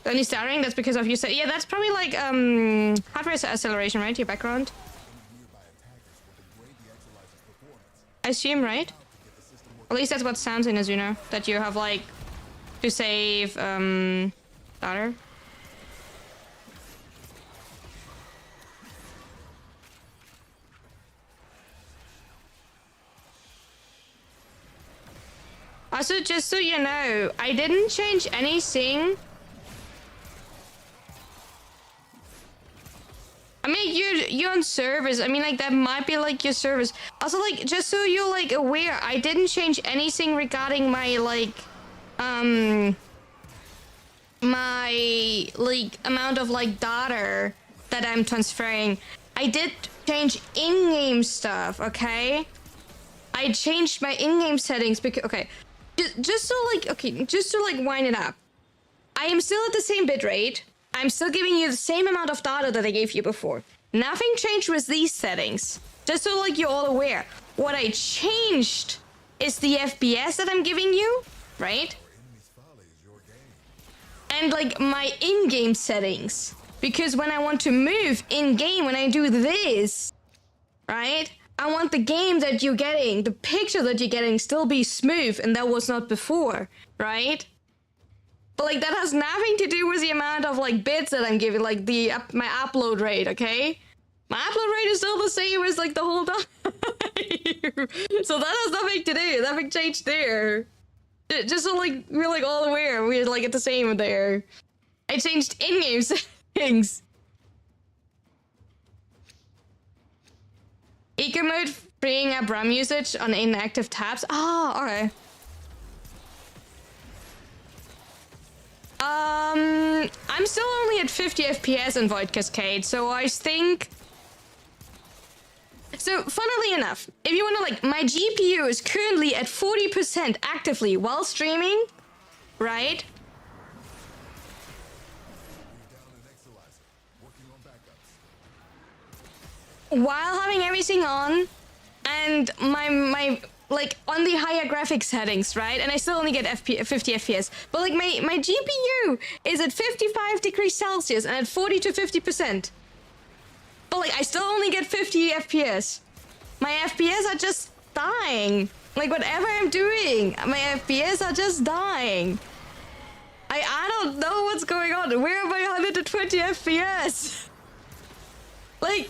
Only stuttering, that's because of you said, yeah, that's probably like hardware acceleration, right? Your background. I assume, right? At least that's what sounds in Azuno, that you have like to save data. Also, just so you know, I didn't change anything. I mean, you're on servers. I mean, like, that might be, like, your service. Also, like, just so you're, like, aware, I didn't change anything regarding my, like, my, like, amount of, like, data that I'm transferring. I did change in-game stuff, okay? I changed my in-game settings because, okay, just so, like, okay, just to, like, wind it up. I am still at the same bitrate. I'm still giving you the same amount of data that I gave you before. Nothing changed with these settings. Just so like you're all aware. What I changed is the FPS that I'm giving you, right? And like my in-game settings. Because when I want to move in-game, when I do this, right? I want the game that you're getting, the picture that you're getting still be smooth, and that was not before, right? But like that has nothing to do with the amount of like bits that I'm giving, like the my upload rate, okay? My upload rate is still the same as like the whole time. So that has nothing to do, nothing changed there. Just so like we're like all aware, we're like at the same there. I changed in-game settings. Eco mode freeing up RAM usage on inactive tabs. Ah, alright. I'm still only at 50 FPS in Void Cascade, so I think... So, funnily enough, if you wanna like, my GPU is currently at 40% actively while streaming, right? While having everything on, and my like on the higher graphics settings, right? And I still only get 50 FPS. But like my GPU is at 55 degrees Celsius and at 40 to 50%. But like I still only get 50 FPS. My FPS are just dying. Like whatever I'm doing, my FPS are just dying. I don't know what's going on. Where are my 120 FPS? Like,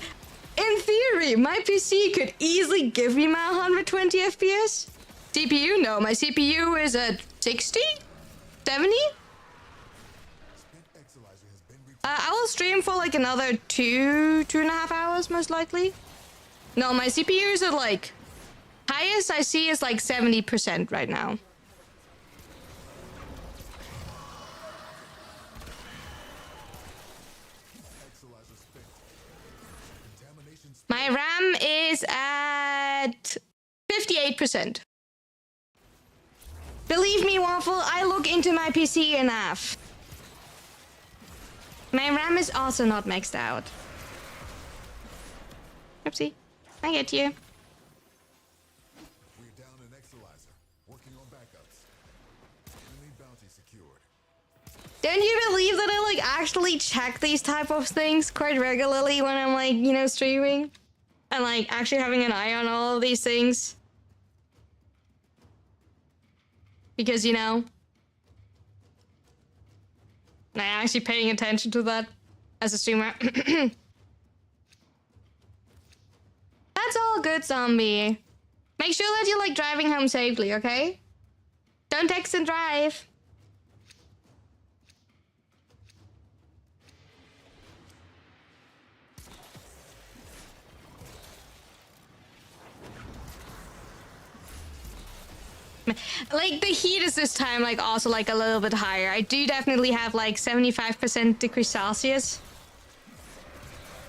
in theory, my PC could easily give me my 120 FPS. CPU, no. My CPU is at 60? 70? I will stream for like another 2.5 hours, most likely. No, my CPU is at like... highest I see is like 70% right now. My RAM is at 58%. Believe me, Waffle, I look into my PC enough. My RAM is also not maxed out. Oopsie. I get you. We're down an Exolizer. Working on backups. Enemy bounty secured. Don't you believe that I like actually check these type of things quite regularly when I'm like, you know, streaming? And like actually having an eye on all of these things? Because, you know, I'm actually paying attention to that as a streamer. That's all good, zombie. Make sure that you're like driving home safely, okay? Don't text and drive. Like the heat is this time like also like a little bit higher. I do definitely have like 75% degrees Celsius.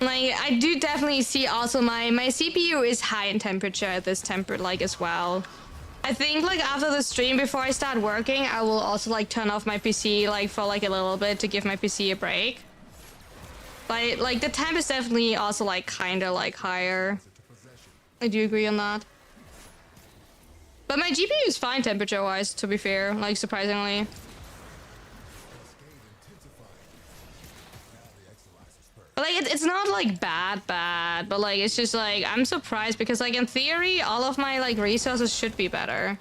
Like I do definitely see also my CPU is high in temperature at this temper like as well. I think like after the stream before I start working, I will also like turn off my PC like for like a little bit to give my PC a break. But like the temp is definitely also like kind of like higher. I do agree on that. But my GPU is fine temperature-wise, to be fair, like surprisingly. But like it's not like bad, but like it's just like I'm surprised because like in theory all of my like resources should be better.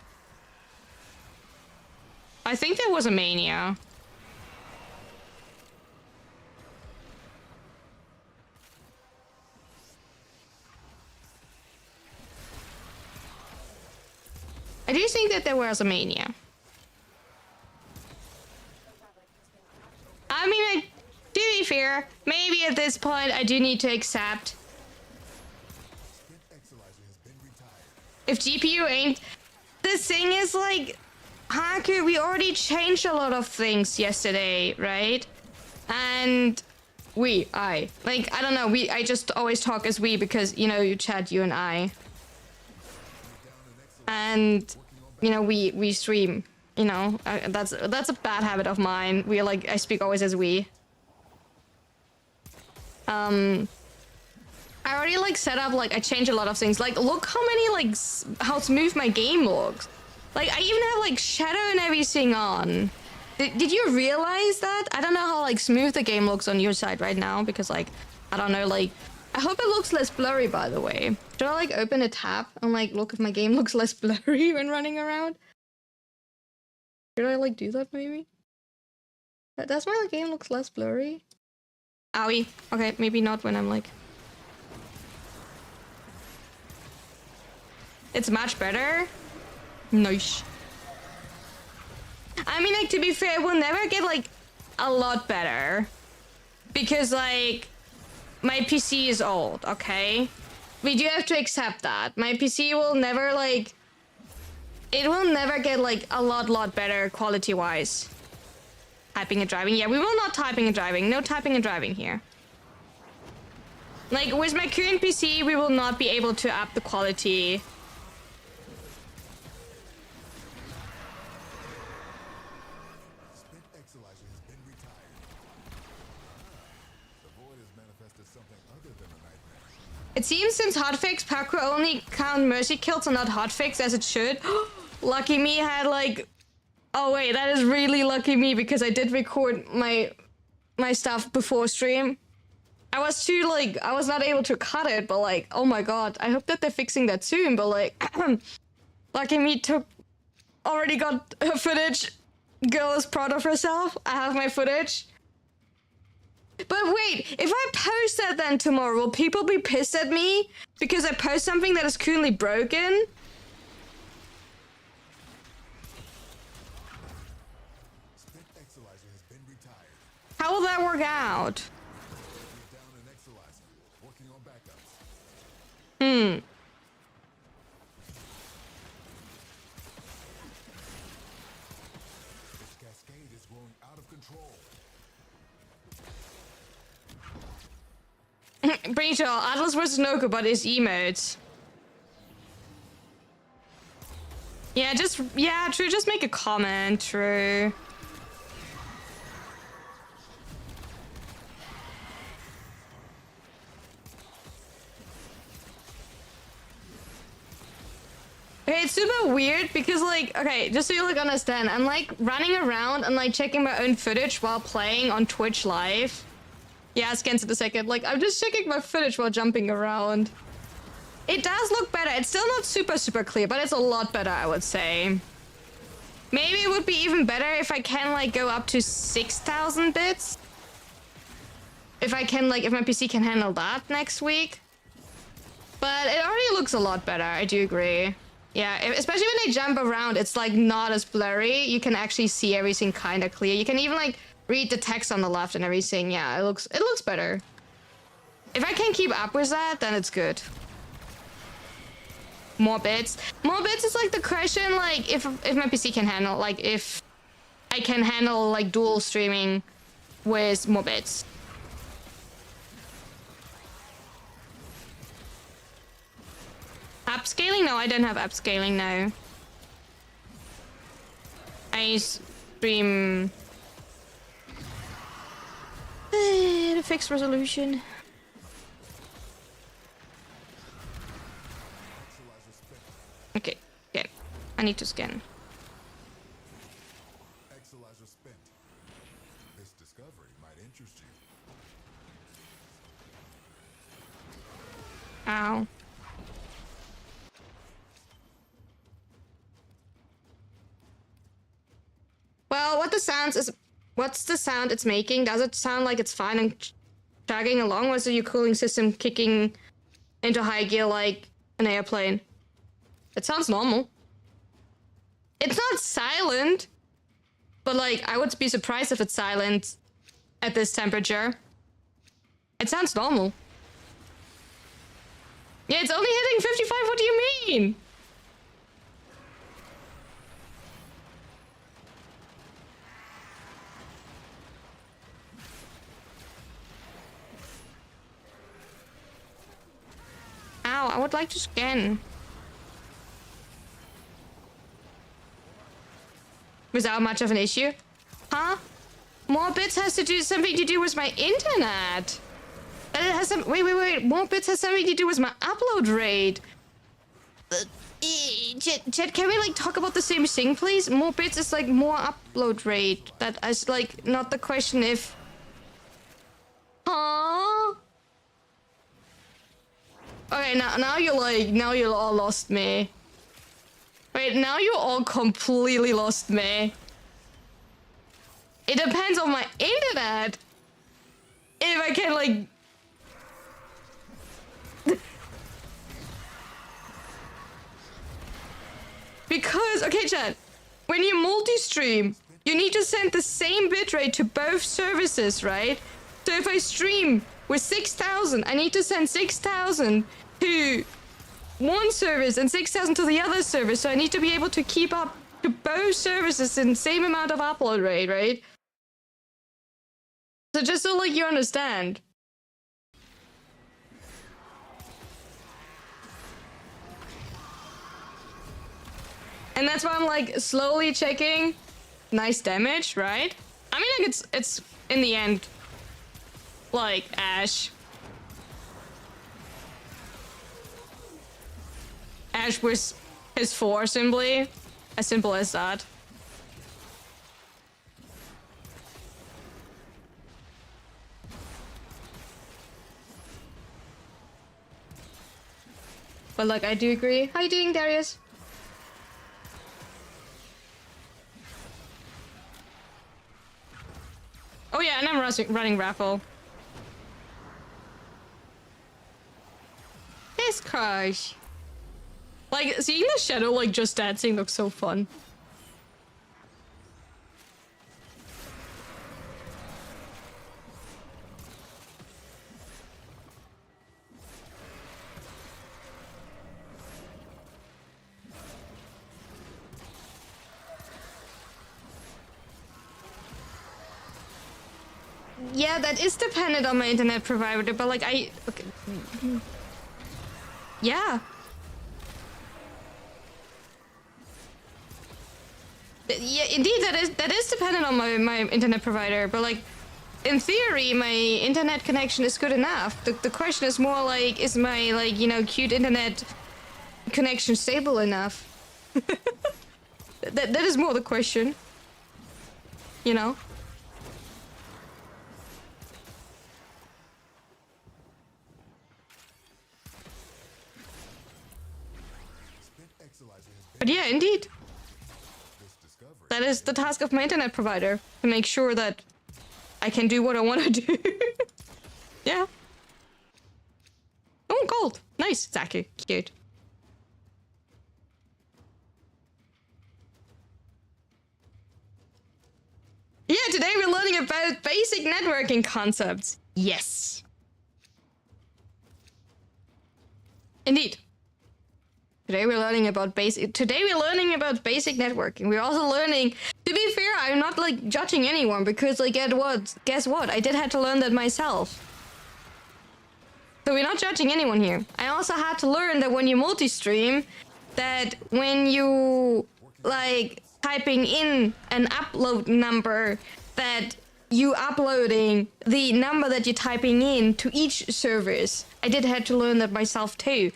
I think there was a mania. I do think that there was a mania. I mean, to be fair, maybe at this point I do need to accept if GPU ain't... The thing is like, Haku, we already changed a lot of things yesterday, right? And I don't know, I just always talk as we because, you know, you chat, you and I. And you know we stream, you know, that's a bad habit of mine. I speak always as we. I already like set up, like I changed a lot of things. Like look how many like how smooth my game looks. Like I even have like shadow and everything on. Did you realize that? I don't know how like smooth the game looks on your side right now because like I don't know, like I hope it looks less blurry, by the way. Should I like open a tab and like look if my game looks less blurry when running around? Should I like do that maybe? Does my game looks less blurry? Owie. Okay, maybe not when I'm like... It's much better? Nice. I mean, like, to be fair, we'll never get like a lot better. Because like... My PC is old, okay? We do have to accept that. My PC will never, like... It will never get, like, a lot better quality-wise. Typing and driving. Yeah, we will not typing and driving. No typing and driving here. Like, with my current PC, we will not be able to up the quality. It seems since hotfix, parkour only count mercy kills and not hotfix as it should. Lucky me had like... Oh wait, that is really lucky me because I did record my stuff before stream. I was too like... I was not able to cut it, but like... Oh my god, I hope that they're fixing that soon, but like... Lucky me already got her footage. Girl is proud of herself. I have my footage. But wait, if I post that then tomorrow, will people be pissed at me because I post something that is currently broken? How will that work out? Pretty sure Atlas vs Noku, but his emotes. Yeah, true, just make a comment, true. Okay, it's super weird because like, okay, just so you like understand, I'm like running around and like checking my own footage while playing on Twitch live. Yeah, scans in a second. Like, I'm just checking my footage while jumping around. It does look better. It's still not super clear, but it's a lot better, I would say. Maybe it would be even better if I can, like, go up to 6,000 bits. If I can, like, if my PC can handle that next week. But it already looks a lot better, I do agree. Yeah, especially when I jump around, it's, like, not as blurry. You can actually see everything kind of clear. You can even, like... read the text on the left and everything. Yeah, it looks better. If I can keep up with that, then it's good. more bits. More bits is like the question, like if my PC can handle, like if I can handle like dual streaming with more bits. Upscaling? No, I don't have upscaling now. I stream the fixed resolution. Okay, okay. I need to scan. Exolizer spent. This discovery might interest you. Ow. Well, what's the sound it's making? Does it sound like it's fine and chugging along, or is your cooling system kicking into high gear like an airplane? It sounds normal. It's not silent, but like I would be surprised if it's silent at this temperature. It sounds normal. Yeah, it's only hitting 55. What do you mean? Ow, I would like to scan. Without much of an issue. Huh? More bits has to do something to do with my internet. And it has some. Wait. More bits has something to do with my upload rate. Chat, can we like talk about the same thing, please? More bits is like more upload rate. That is like not the question if. Huh? Okay, now you all lost me. Wait, now you all completely lost me. It depends on my internet. If I can like... Because, okay chat, when you multi-stream, you need to send the same bitrate to both services, right? So if I stream with 6,000, I need to send 6,000 to one service and 6,000 to the other service. So I need to be able to keep up to both services in the same amount of upload rate, right? So just so like you understand. And that's why I'm like slowly checking. Nice damage, right? I mean, like it's in the end like Ash. Ash with his 4 simply. As simple as that. But like I do agree. How you doing, Darius? Oh yeah, and I'm running raffle. Yes, crush. Like seeing the shadow like just dancing looks so fun. Yeah, that is dependent on my internet provider, but like okay. Yeah. Yeah, indeed, that is dependent on my internet provider, but like in theory my internet connection is good enough. The question is more like, is my like, you know, cute internet connection stable enough? that is more the question. You know? But yeah, indeed. That is the task of my internet provider, to make sure that I can do what I want to do. Yeah. Oh, gold. Nice, Zaku. Cute. Yeah, today we're learning about basic networking concepts. Yes. Indeed. Today we're learning about basic networking. We're also learning, to be fair, I'm not like judging anyone because like guess what? I did have to learn that myself. So we're not judging anyone here. I also had to learn that when you multi-stream, that when you like typing in an upload number, that you uploading the number that you're typing in to each service. I did have to learn that myself too,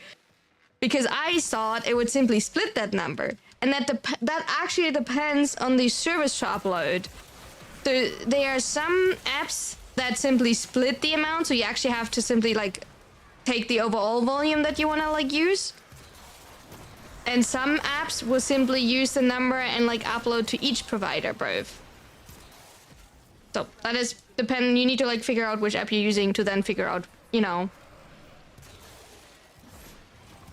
because I thought it would simply split that number, and that actually depends on the service to upload. So there are some apps that simply split the amount, so you actually have to simply like take the overall volume that you want to like use. And some apps will simply use the number and like upload to each provider, bro. So that is dependent. You need to like figure out which app you're using to then figure out, you know,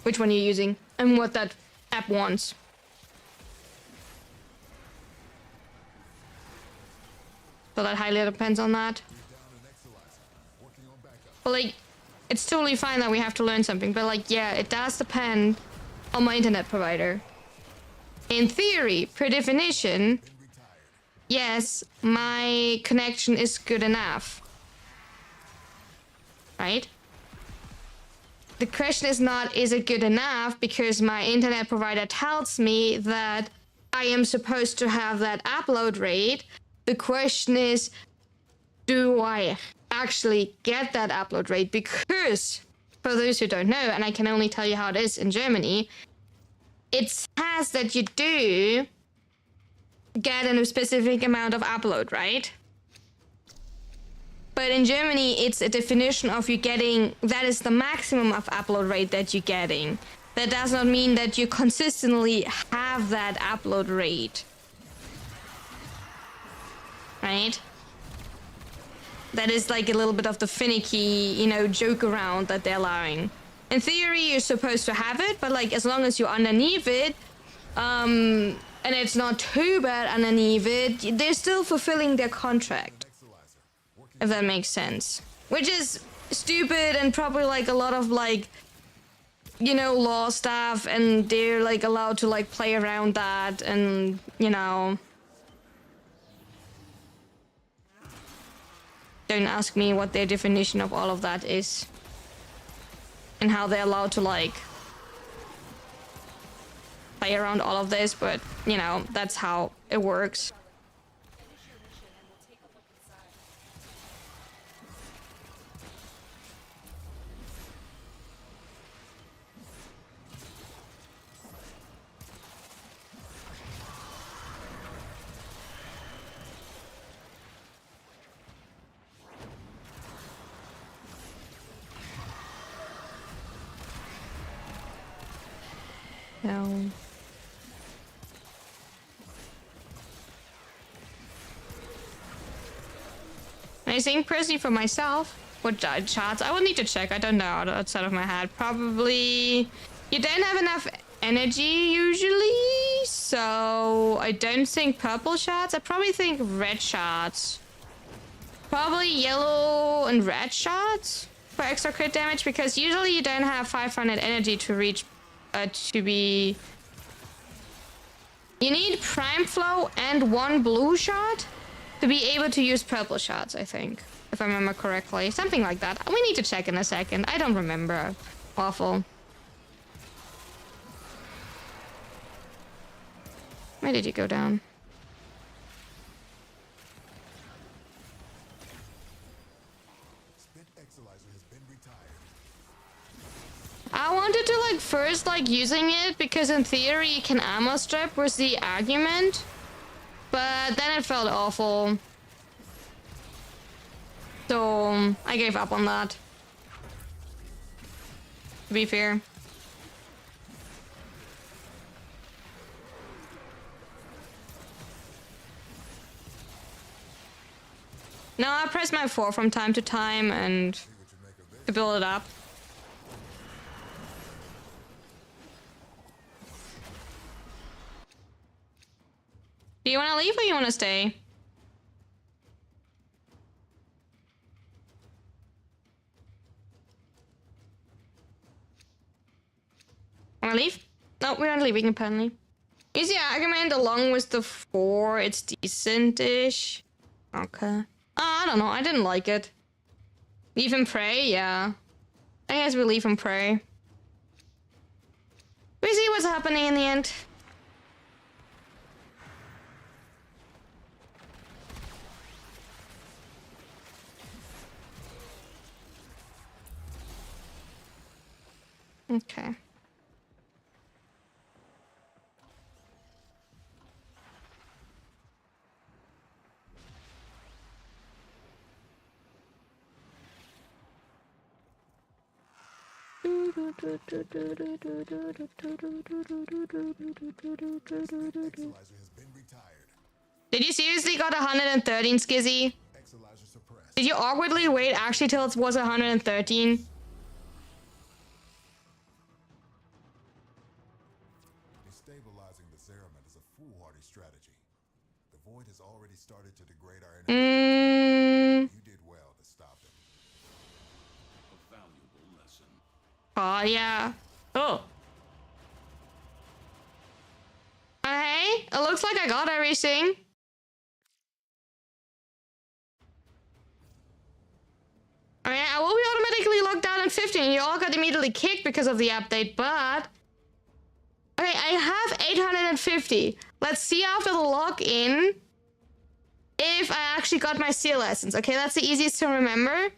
which one you're using and what that app wants. So that highly depends on that. But like, it's totally fine that we have to learn something, but like, yeah, it does depend on my internet provider. In theory, per definition, yes, my connection is good enough. Right? The question is not, is it good enough, because my internet provider tells me that I am supposed to have that upload rate. The question is, do I actually get that upload rate? Because for those who don't know, and I can only tell you how it is in Germany, it says that you do get a specific amount of upload, right? But in Germany, it's a definition of you getting, that is the maximum of upload rate that you're getting. That does not mean that you consistently have that upload rate. Right? That is like a little bit of the finicky, you know, joke around that they're allowing. In theory, you're supposed to have it, but like as long as you're underneath it, and it's not too bad underneath it, they're still fulfilling their contract. If that makes sense. Which is stupid and probably like a lot of like, you know, law stuff, and they're like allowed to like play around that, and you know. Don't ask me what their definition of all of that is. And how they're allowed to like play around all of this, but you know, that's how it works. No. I think personally for myself, what charts, I will need to check. I don't know outside of my head. Probably you don't have enough energy usually, so I don't think purple shots. I probably think red shots. Probably yellow and red shots for extra crit damage, because usually you don't have 500 energy to reach to be. You need prime flow and 1 blue shot to be able to use purple shots, I think, if I remember correctly. Something like that. We need to check in a second. I don't remember. Awful. Where did you go down? I wanted to like first like using it because in theory you can ammo strip was the argument, but then it felt awful, so I gave up on that, to be fair. Now I press my 4 from time to time and to build it up. Do you want to leave or you want to stay? Want to leave? No, we're not leaving apparently. Easy argument along with the 4. It's decent-ish. Okay. I don't know. I didn't like it. Leave and pray? Yeah. I guess we leave and pray. We see what's happening in the end. Okay. Exolizer has been retired. Did you seriously got 113, Skizzy? Exolizer suppressed. Did you awkwardly wait actually till it was 113? Destabilizing the Zeraman is a foolhardy strategy. The void has already started to degrade our energy. You did well to stop him. A valuable lesson. Oh, yeah. Oh. Hey, it looks like I got everything. Alright, I will be automatically locked down in 15. You all got immediately kicked because of the update, but... Okay, I have 850. Let's see after the login if I actually got my seal lessons. Okay, that's the easiest to remember.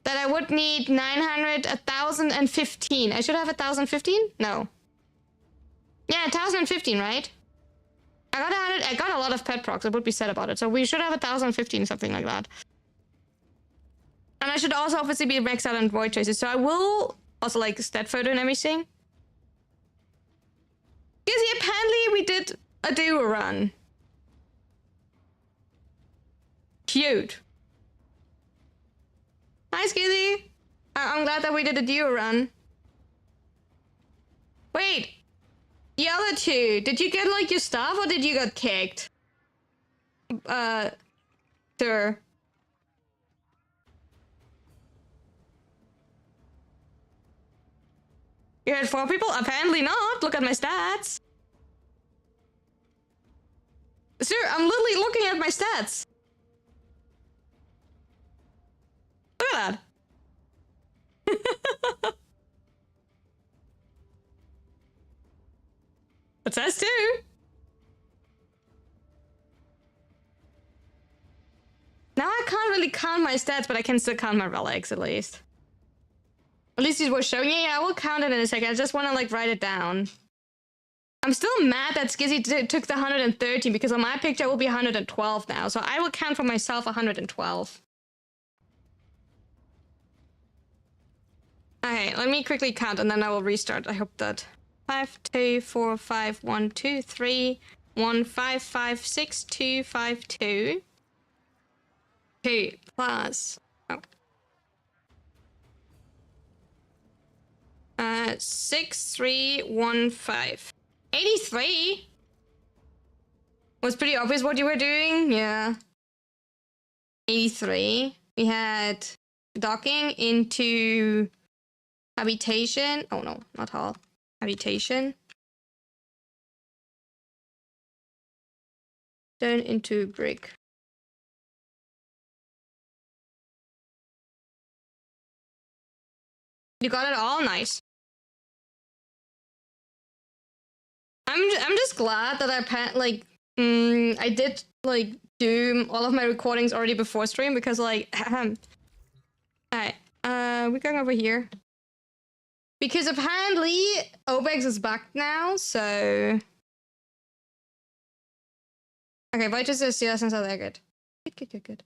That I would need 900, 1,015. I should have 1,015? No. Yeah, 1,015, right? I got 100. I got a lot of pet procs. It would be said about it. So we should have 1,015, something like that. And I should also obviously be maxed out on void traces. So I will also like stat photo and everything. Because apparently we did a duo run. Cute. Hi, Skizzy. I'm glad that we did a duo run. Wait. The other two, did you get like your stuff or did you get kicked? Sure. You had 4 people? Apparently not. Look at my stats. Sir, I'm literally looking at my stats. Look at that. It says 2. Now I can't really count my stats, but I can still count my relics at least. At least it was showing. Yeah, I will count it in a second. I just want to like write it down. I'm still mad that Skizzy took the 113 because on my picture it will be 112 now. So I will count for myself 112. Okay, let me quickly count and then I will restart. I hope that 5, 2, 4, 5, 1, 2, 3, 1, 5, 5, 6, 2, 5, 2. 2 plus 6, 3, 1, 5. 83 was pretty obvious what you were doing. Yeah. 83. We had docking into habitation. Oh no, not hall. Habitation. Turn into brick. You got it all? Nice. I'm just glad that I did like do all of my recordings already before stream because like alright, we're going over here. Because apparently Obex is back now, so okay, but just the lessons are there good. Good.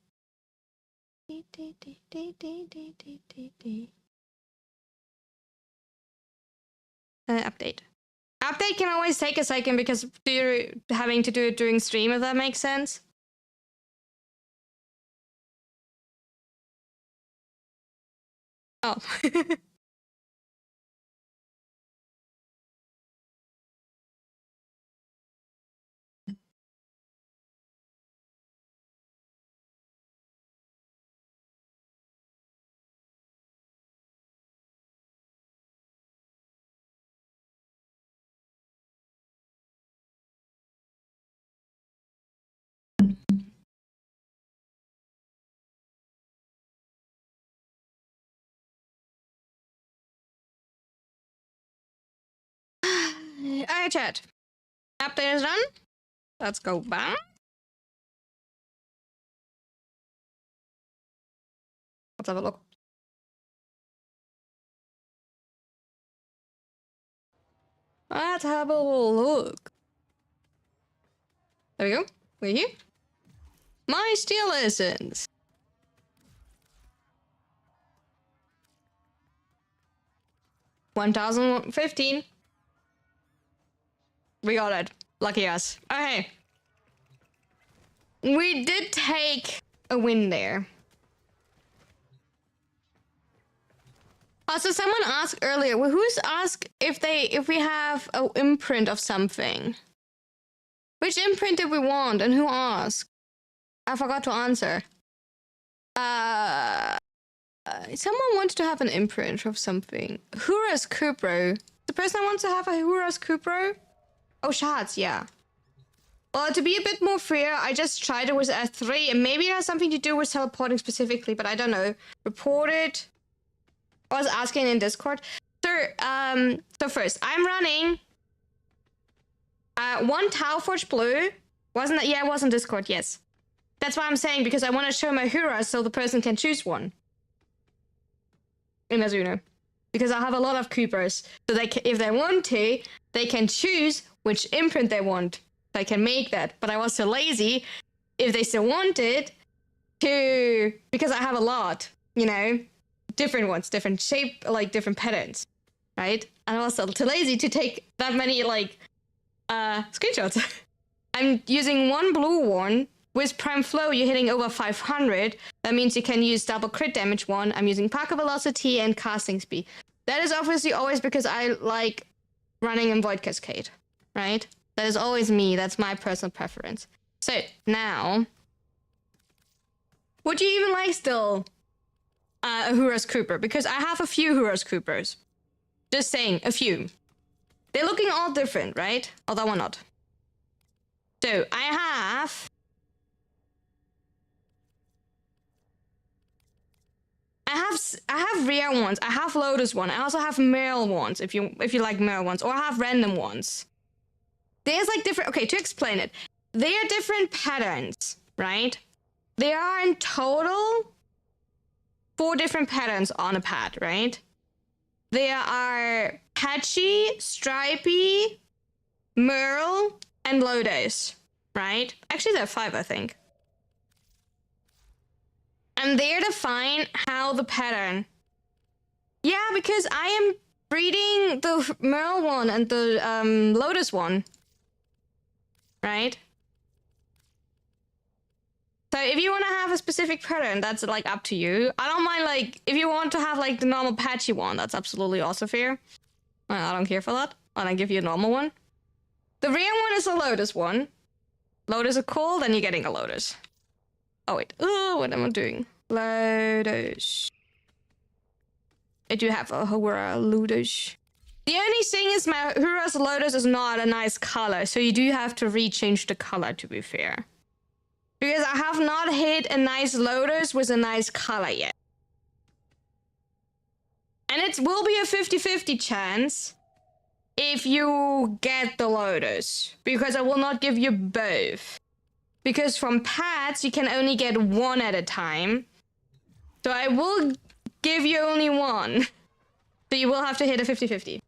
Update. Update can always take a second because you're having to do it during stream, if that makes sense. Oh. Alright, chat. Update is done. Let's go back. Let's have a look. Let's have a look. There we go. We're here. My steel lessons. $1,015. We got it. Lucky us. Okay. We did take a win there. Also, someone asked earlier, well, who's asked if we have an imprint of something? Which imprint did we want and who asked? I forgot to answer. Someone wanted to have an imprint of something. Hura's Cupro. The person wants to have a Hura's Cupro? Oh, Shards, yeah. Well, to be a bit more fair, I just tried it with S3, and maybe it has something to do with teleporting specifically, but I don't know. Reported. I was asking in Discord. So first, I'm running one Tau Forge Blue. Wasn't it? Yeah, it was on Discord, yes. That's what I'm saying, because I want to show my Huras so the person can choose one. In Azuno. Because I have a lot of Coopers. So they can, if they want to, they can choose which imprint they want. I can make that. But I was so lazy, if they still wanted to, because I have a lot, you know, different ones, different shape, like different patterns, right? And I was too lazy to take that many, like, screenshots. I'm using one blue one. With Prime Flow, you're hitting over 500. That means you can use double crit damage one. I'm using Pocket Velocity and Casting Speed. That is obviously always because I like running in Void Cascade, right? That is always me. That's my personal preference. So, now... Would you even like still a Hura's Cooper? Because I have a few Hura's Coopers. Just saying, a few. They're looking all different, right? Oh, that one not. So, I have rare ones. I have Lotus one. I also have male ones, if you like male ones, or I have random ones. There's like different. Okay, to explain it, they are different patterns, right? There are in total 4 different patterns on a pad, right? There are Patchy, Stripey, Merle, and Lotus, right? Actually, there are 5, I think. And they're define how the pattern. Yeah, because I am breeding the Merle one and the Lotus one. Right? So if you want to have a specific pattern, that's like up to you. I don't mind, like, if you want to have like the normal patchy one, that's absolutely also fair. I don't care for that. I don't give you a normal one. The rare one is a Lotus one. Lotus is cool, then you're getting a Lotus. Oh wait, oh, what am I doing? Lotus. I do have a Hura Lotus. The only thing is my Hura's Lotus is not a nice color, so you do have to rechange the color, to be fair. Because I have not hit a nice Lotus with a nice color yet. And it will be a 50-50 chance if you get the Lotus, because I will not give you both. Because from pads, you can only get one at a time. So I will give you only one. So you will have to hit a 50-50.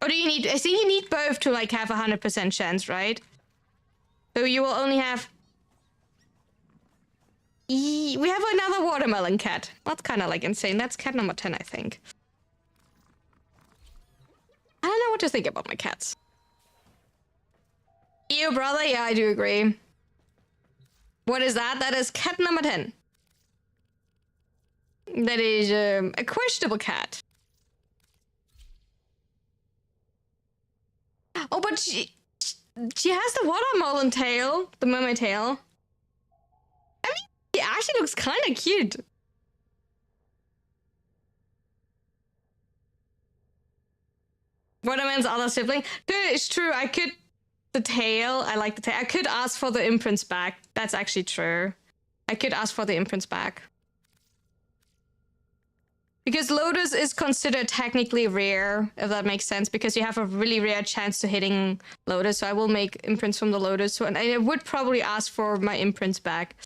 Or do you need... I think you need both to like have a 100% chance, right? So you will only have... We have another watermelon cat. That's kind of like insane. That's cat number 10, I think. I don't know what to think about my cats. Ew, brother. Yeah, I do agree. What is that? That is cat number 10. That is a questionable cat. Oh, but she has the watermelon tail, the mermaid tail. I mean, she actually looks kind of cute. Watermelon's other sibling. Dude, it's true. I could... The tail, I like the tail. I could ask for the imprints back. That's actually true. I could ask for the imprints back. Because Lotus is considered technically rare, if that makes sense, because you have a really rare chance to hitting Lotus. So I will make imprints from the Lotus. So, and I would probably ask for my imprints back.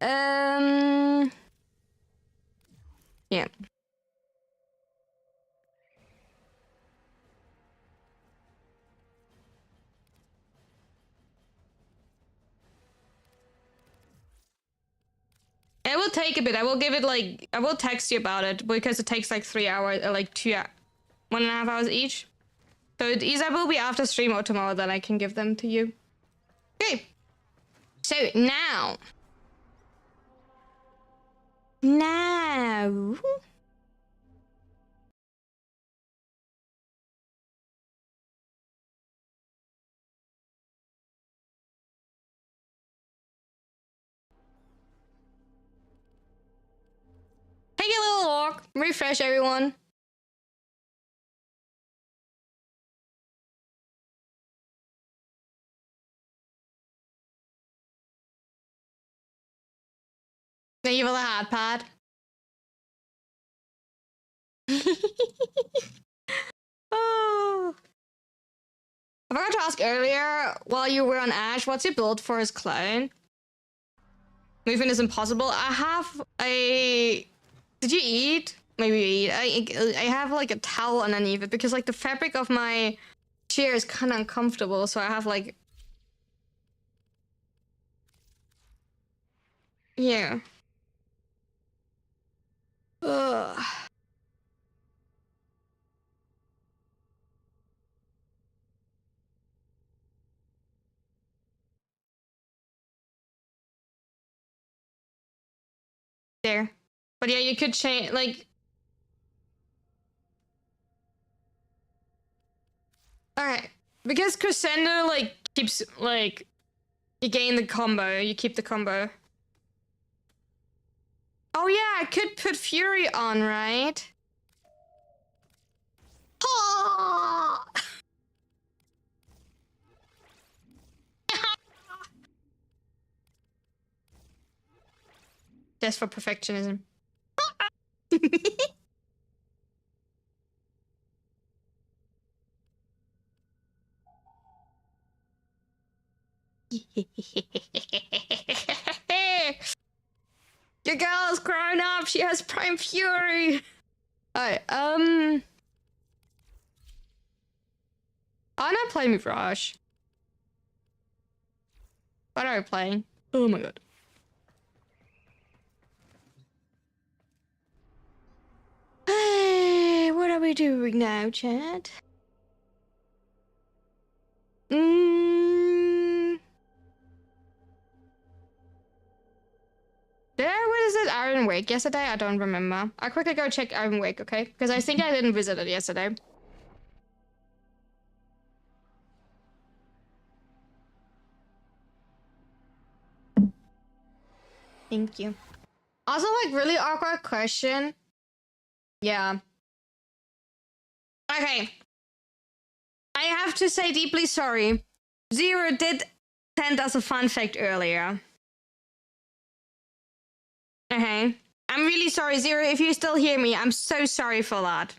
Yeah. It will take a bit. I will give it like, I will text you about it because it takes like 3 hours, like 1.5 hours each. So it either will be after stream or tomorrow that I can give them to you. Okay. So now. Take a little walk. Refresh everyone. Thank you for the hard pad. Oh. I forgot to ask earlier, while you were on Ash, what's your build for his clone? Movement is impossible. I have a... Did you eat? Maybe you eat. I have like a towel underneath it because like the fabric of my chair is kind of uncomfortable. So I have like... Yeah. Ugh. There. But yeah, you could change, like... Alright. Because Crescendo, like, keeps, like... You gain the combo. You keep the combo. Oh yeah, I could put Fury on, right? Oh! Just for perfectionism. Your girl is grown up. She has Prime Fury. Alright, I'm not playing with Rush. What are we playing? Oh my god. Hey, what are we doing now, chat? What is it? Iron Wake yesterday? I don't remember. I'll quickly go check Iron Wake, okay? Because I think I didn't visit it yesterday. Thank you. Also, like, really awkward question. Yeah. Okay. I have to say deeply sorry. Zero did send us a fun fact earlier. Okay. I'm really sorry, Zero, if you still hear me. I'm so sorry for that.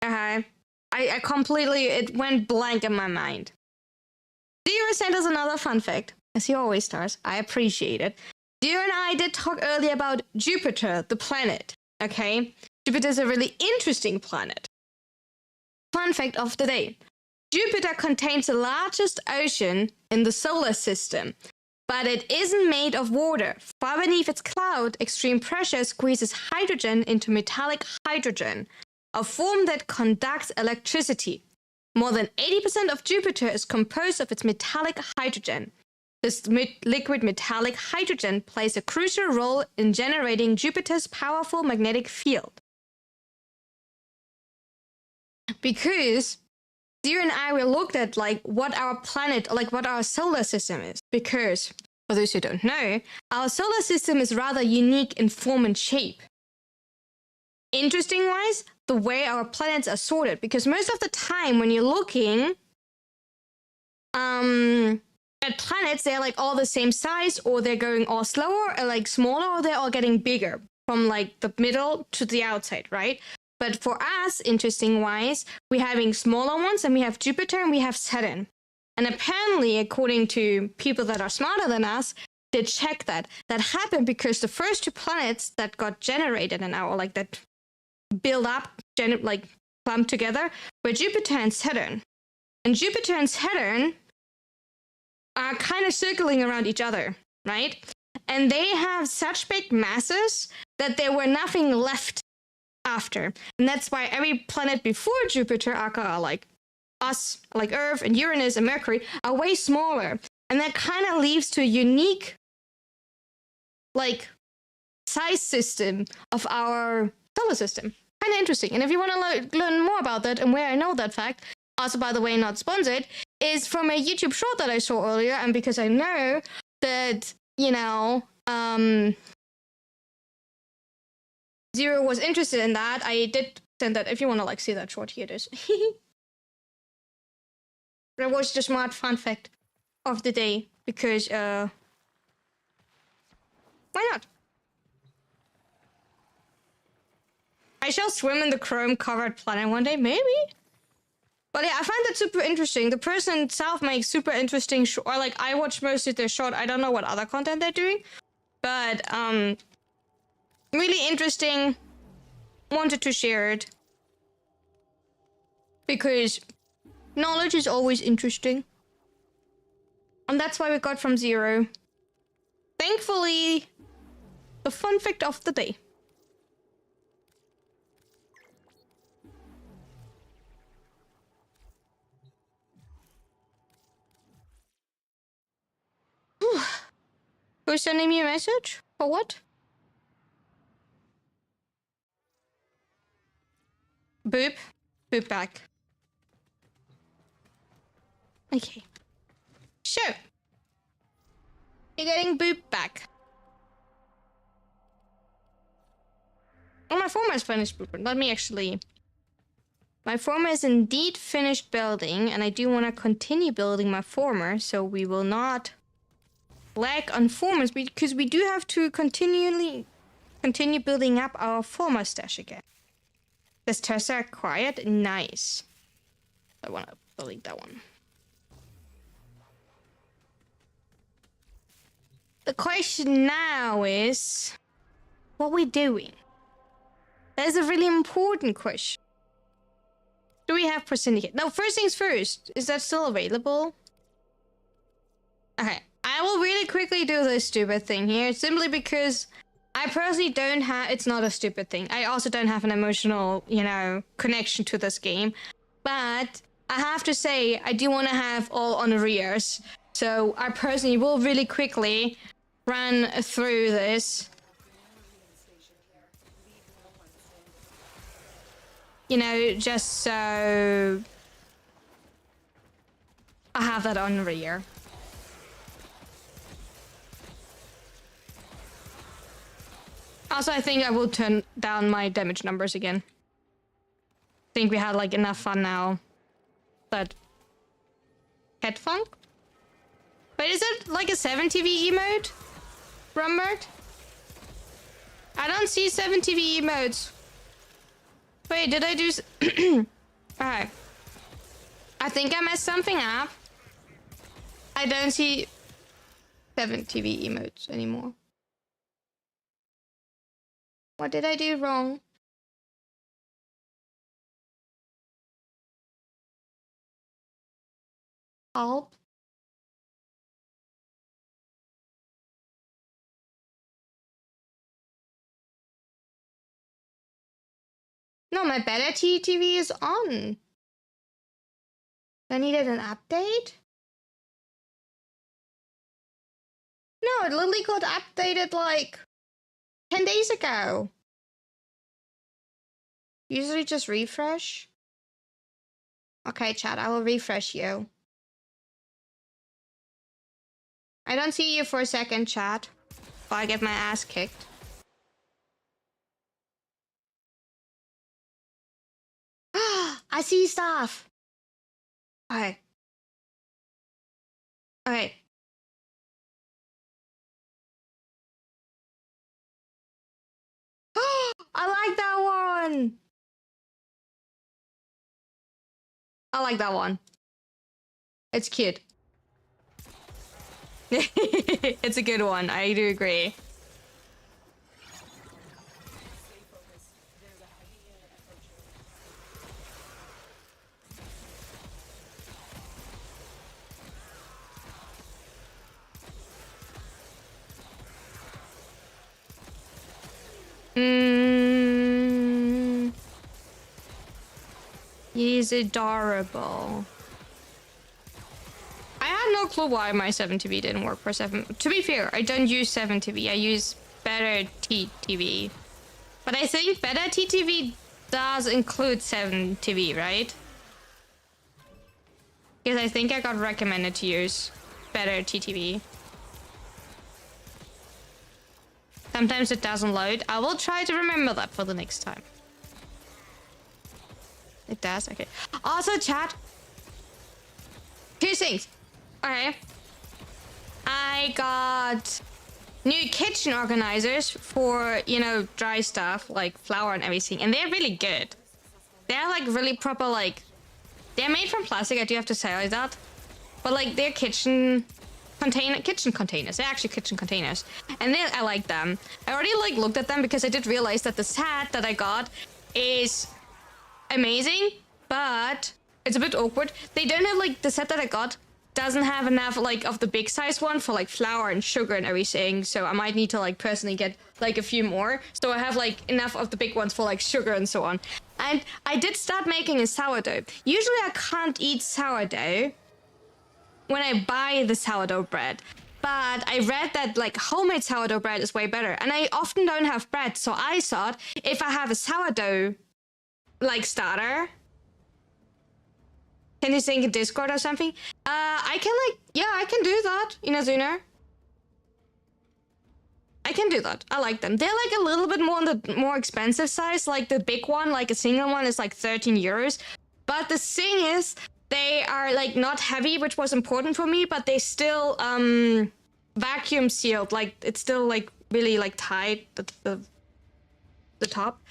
Okay. I completely, it went blank in my mind. Zero sent us another fun fact, as he always does. I appreciate it. Zero and I did talk earlier about Jupiter, the planet. Okay. Jupiter is a really interesting planet. Fun fact of the day. Jupiter contains the largest ocean in the solar system, but it isn't made of water. Far beneath its cloud, extreme pressure squeezes hydrogen into metallic hydrogen, a form that conducts electricity. More than 80% of Jupiter is composed of its metallic hydrogen. This liquid metallic hydrogen plays a crucial role in generating Jupiter's powerful magnetic field. Because Zero and I looked at like what our planet, like what our solar system is. Because, for those who don't know, our solar system is rather unique in form and shape. Interesting wise, the way our planets are sorted. Because most of the time when you're looking at planets, they're like all the same size, or they're going all slower, or like smaller, or they're all getting bigger. from like the middle to the outside, right? But for us, interesting wise, we're having smaller ones, and we have Jupiter and we have Saturn. And apparently, according to people that are smarter than us, they check that. That happened because the first two planets that got generated in our, like, that build up, like, clump together, were Jupiter and Saturn. And Jupiter and Saturn are kind of circling around each other, right? And they have such big masses that there were nothing left after. And that's why every planet before Jupiter, aka like us, like Earth and Uranus and Mercury, are way smaller. And that kind of leads to a unique, like, size system of our solar system. Kind of interesting. And if you want to learn more about that and where I know that fact, also, by the way, not sponsored, is from a YouTube short that I saw earlier. And because I know that, you know, Zero was interested in that, I did send that. If you want to, like, see that short, here it is. That was the smart fun fact of the day, because, why not? I shall swim in the chrome-covered planet one day, maybe? But yeah, I find that super interesting. The person itself makes super interesting, or like, I watch most of their short. I don't know what other content they're doing, but really interesting. Wanted to share it because knowledge is always interesting, and that's why we got from Zero. Thankfully, the fun fact of the day. Who's sending me a message? For what? Boop. Boop back. Okay. So. You're getting boop back. Oh, my former is finished blueprint. Let me actually... My former is indeed finished building, and I do want to continue building my former, so we will not lag on formers, because we do have to continue building up our former stash again. Is Tessa quiet? Nice. I want to delete that one. The question now is, what are we doing? That is a really important question. Do we have Syndicate? No, first things first. Is that still available? Okay, I will really quickly do this stupid thing here, simply because I personally don't have... It's not a stupid thing. I also don't have an emotional, you know, connection to this game. But I have to say, I do want to have all on arrears. So I personally will really quickly run through this. You know, just so I have that on rear. Also, I think I will turn down my damage numbers again. I think we had like enough fun now. But Cat Funk? Wait, is it like a 7TV emote? Rumbert? I don't see 7TV emotes. Wait, did I do... Alright. I think I messed something up. I don't see 7TV emotes anymore. What did I do wrong? Help. No, my Beta TV is on. I needed an update? No, it literally got updated like 10 days ago. Usually just refresh. Okay, chat, I will refresh you. I don't see you for a second, chat. While I get my ass kicked. I see stuff. Okay. Okay. I like that one. I like that one. It's cute. It's a good one. I do agree. He's adorable. I had no clue why my 7TV didn't work for 7. To be fair, I don't use 7TV. I use better TTV. But I think better TTV does include 7TV, right? Because I think I got recommended to use better TTV. Sometimes it doesn't load. I will try to remember that for the next time. It does? Okay. Also, chat. 2 things. Okay. I got new kitchen organizers for, you know, dry stuff, like flour and everything. And they're really good. They're like really proper, like... They're made from plastic, I do have to say like that. But like, they're kitchen containers. They're actually kitchen containers. And then I like them. I already like looked at them because I did realize that the set that I got is amazing, but it's a bit awkward. They don't have like the set that I got doesn't have enough like of the big size one for like flour and sugar and everything. So I might need to like personally get like a few more. So I have like enough of the big ones for like sugar and so on. And I did start making a sourdough. Usually I can't eat sourdough when I buy the sourdough bread. But I read that like homemade sourdough bread is way better. And I often don't have bread. So I thought if I have a sourdough like starter, can you think in Discord or something? I can like, yeah, I can do that, Inazuna. I can do that. I like them. They're like a little bit more on the more expensive size. Like the big one, like a single one is like 13 euros. But the thing is, they are like not heavy, which was important for me, but they still vacuum sealed. Like it's still like really like tight, the top.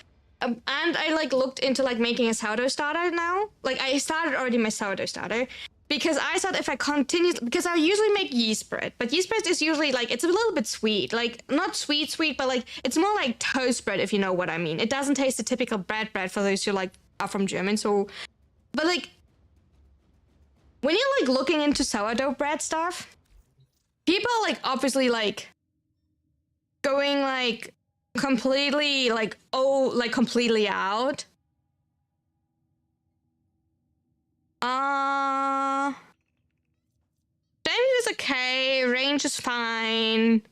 And I like looked into like making a sourdough starter now. Like I started already my sourdough starter because I thought if I continue, because I usually make yeast bread, but yeast bread is usually like, it's a little bit sweet, like not sweet, but like it's more like toast bread, if you know what I mean. It doesn't taste the typical bread for those who like are from German. So, but like when you're like looking into sourdough bread stuff, people are like obviously like going like completely like, oh, like completely out. Damage is okay, range is fine,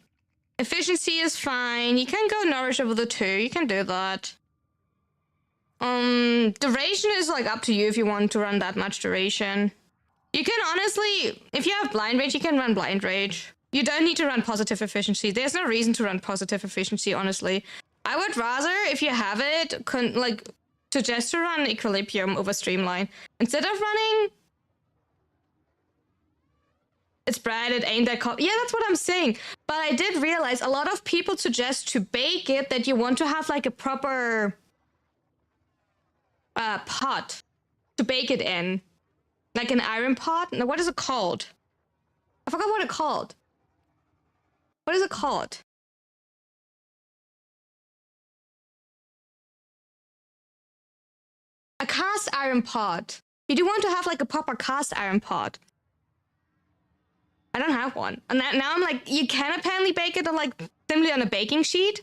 efficiency is fine. You can go nourish over the 2, you can do that. Duration is like up to you if you want to run that much duration. You can honestly, if you have blind rage, you can run blind rage. You don't need to run positive efficiency. There's no reason to run positive efficiency, honestly. I would rather, if you have it, like suggest to run Equilibrium over Streamline. Instead of running... It's bread, it ain't that yeah, that's what I'm saying. But I did realize a lot of people suggest to bake it that you want to have like a proper pot to bake it in. Like an iron pot? No, what is it called? I forgot what it's called. What is it called? A cast iron pot. You do want to have like a proper cast iron pot. I don't have one. And now I'm like, you can apparently bake it on like simply on a baking sheet.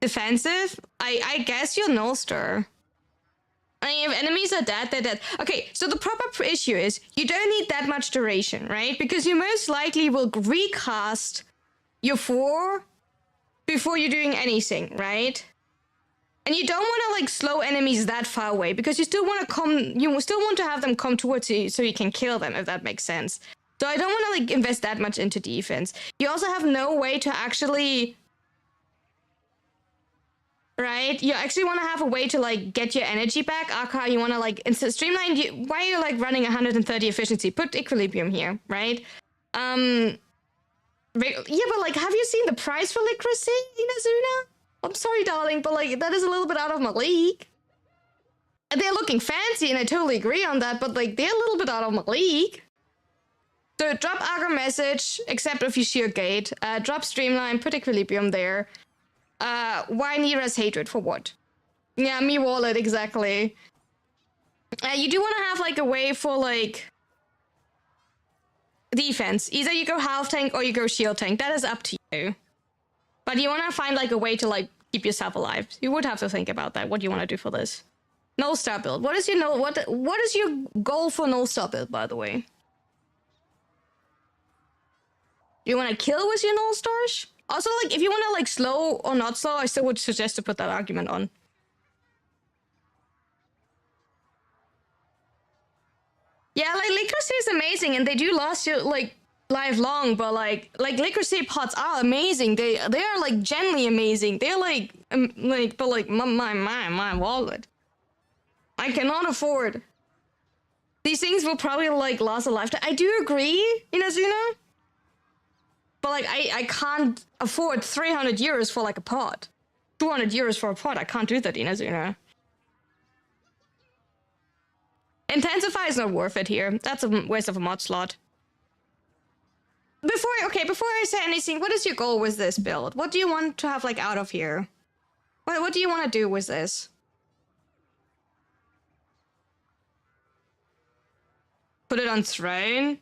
Defensive? I guess you'll null stir. I mean, if enemies are dead, they're dead. Okay, so the proper issue is you don't need that much duration, right? Because you most likely will recast your 4 before you're doing anything, right? And you don't want to like slow enemies that far away because you still want to have them come towards you so you can kill them, if that makes sense. So I don't want to like invest that much into defense. You also have no way to actually... Right? You actually want to have a way to like get your energy back. Aka, you want to like streamline. Why are you like running 130 efficiency? Put Equilibrium here, right? Yeah, but like, have you seen the price for Liquidity, Inazuna? I'm sorry, darling, but like that is a little bit out of my league. And they're looking fancy, and I totally agree on that, but like they're a little bit out of my league. So drop aggro message, except if you sheer gate. Drop streamline, put equilibrium there. Why Nira's hatred for what? Yeah, me wallet, exactly. You do want to have like a way for like defense. Either you go half tank or you go shield tank. That is up to you. But you want to find like a way to like keep yourself alive. You would have to think about that. What do you want to do for this? Null star build. What is your null? What is your goal for null star build, by the way? You want to kill with your null stars? Also, like if you want to like slow or not slow, I still would suggest to put that argument on. Yeah, like Licorice is amazing, and they do last you like lifelong. But like Licorice pots are amazing. They are like genuinely amazing. They're like but like my wallet. I cannot afford. These things will probably like last a lifetime. I do agree, Inazuna. But like I can't afford 300 euros for like a pot. 200 euros for a pot. I can't do that, Inazuna. Intensify is not worth it here. That's a waste of a mod slot. Before I say anything, what is your goal with this build? What do you want to have like out of here? What do you want to do with this? Put it on throne?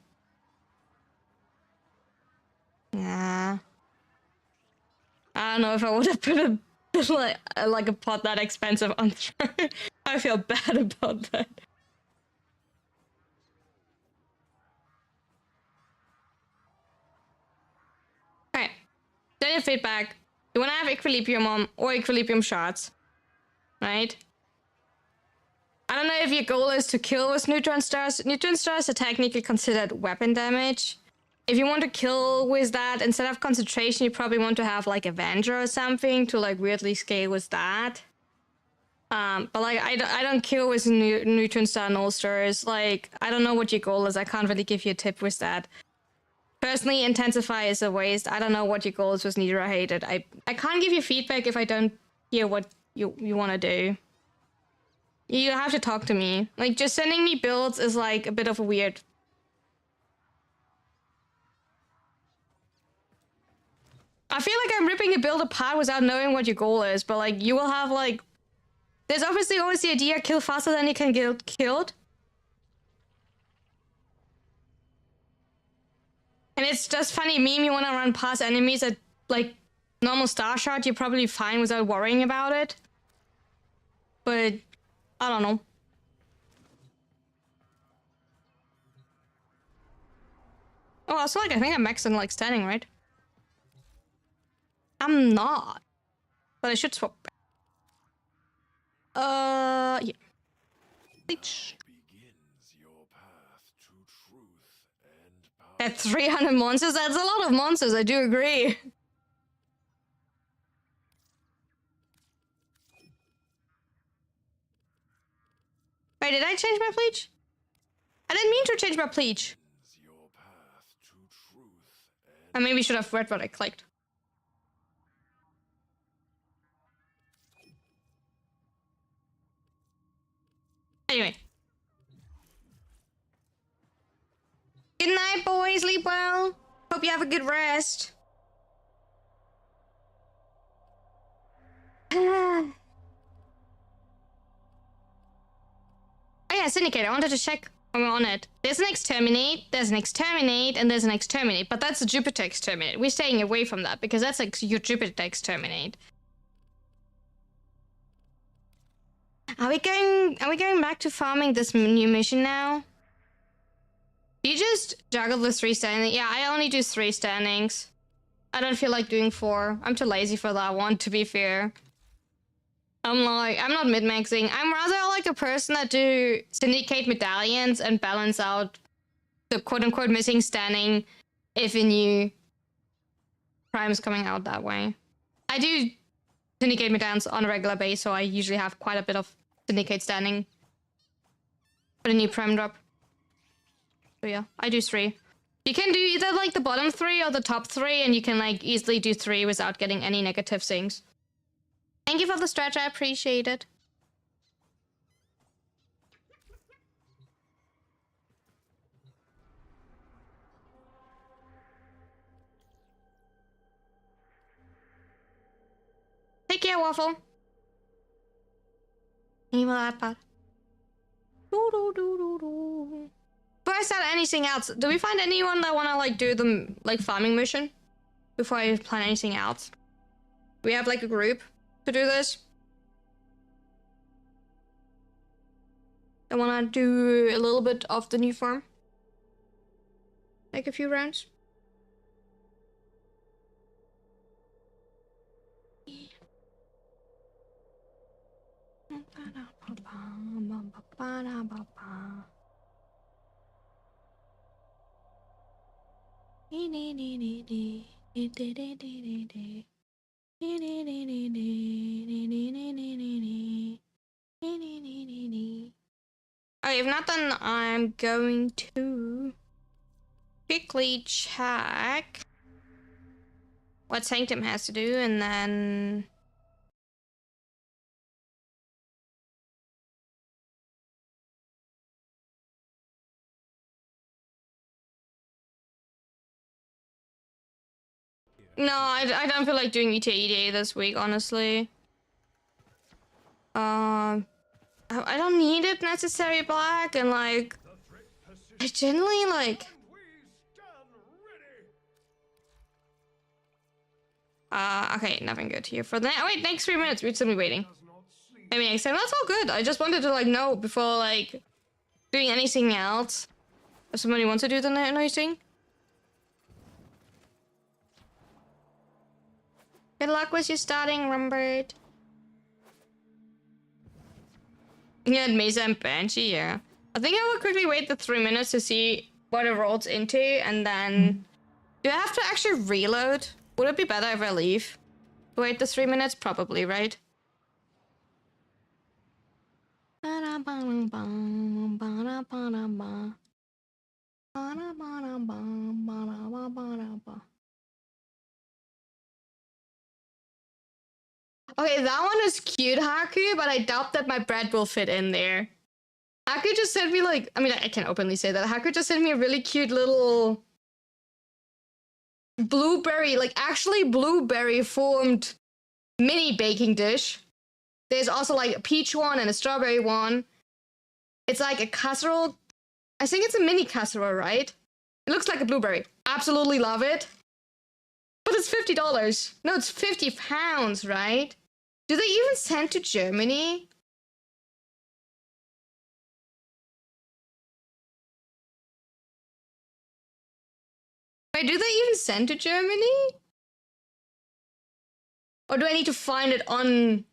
Yeah. I don't know if I would have put like a pot that expensive on throne. I feel bad about that. Alright. Then your feedback. You want to have equilibrium on or equilibrium shots. Right? I don't know if your goal is to kill with neutron stars. Neutron stars are technically considered weapon damage. If you want to kill with that, instead of concentration, you probably want to have like Avenger or something to like weirdly scale with that. But like I don't kill with neutron star null stars. Like I don't know what your goal is. I can't really give you a tip with that. Personally, intensify is a waste. I don't know what your goal is with Nidra hated. I can't give you feedback if I don't hear what you want to do. You have to talk to me. Like just sending me builds is like a bit of a weird. I feel like I'm ripping a build apart without knowing what your goal is, but like you will have like there's obviously always the idea kill faster than you can get killed. And it's just funny meme you want to run past enemies at like normal star shot, you're probably fine without worrying about it. But I don't know. Oh, also like I think I'm maxing like standing, right? I'm not. But I should swap back. Yeah. Bleach. At 300 monsters? That's a lot of monsters, I do agree. Wait, did I change my bleach? I didn't mean to change my bleach. I maybe should have read what I clicked. Anyway. Good night, boys. Sleep well. Hope you have a good rest. Oh yeah, Syndicate. I wanted to check when we're on it. There's an Exterminate, there's an Exterminate, and there's an Exterminate. But that's a Jupiter Exterminate. We're staying away from that because that's like your Jupiter Exterminate. Are we going back to farming this new mission now? You just juggle the 3 standings? Yeah, I only do 3 standings. I don't feel like doing 4. I'm too lazy for that one, to be fair. I'm not min-maxing. I'm rather like a person that do syndicate medallions and balance out the quote-unquote missing standing if a new prime is coming out that way. I do syndicate medallions on a regular basis, so I usually have quite a bit of syndicate standing for the new prime drop. So yeah, I do 3. You can do either like the bottom 3 or the top 3, and you can like easily do 3 without getting any negative things. Thank you for the stretch, I appreciate it. Take care, Waffle. Email iPad. Before I start anything else, do we find anyone that wanna like do the like farming mission? Before I plan anything else? We have like a group to do this. I wanna do a little bit of the new farm. Like a few rounds. Okay, if not, then I'm going to quickly check what Sanctum has to do, and then no, I don't feel like doing ETA this week, honestly. I don't need it necessary black, and like I generally like okay, nothing good here for the wait, next 3 minutes, we're still waiting. I mean, except that's all good. I just wanted to like know before like doing anything else. If somebody wants to do the noise thing. Good luck with your starting, Rumbert. Yeah, Mesa and Banshee, yeah. I think I will quickly wait the 3 minutes to see what it rolls into, and then... Do I have to actually reload? Would it be better if I leave? Wait the 3 minutes? Probably, right? Okay, that one is cute, Haku, but I doubt that my bread will fit in there. Haku just sent me like, I mean, I can openly say that. Haku just sent me a really cute little blueberry, like actually blueberry formed mini baking dish. There's also like a peach one and a strawberry one. It's like a casserole. I think it's a mini casserole, right? It looks like a blueberry. Absolutely love it. But it's $50. No, it's £50, right? Do they even send to Germany? Wait, do they even send to Germany? Or do I need to find it on...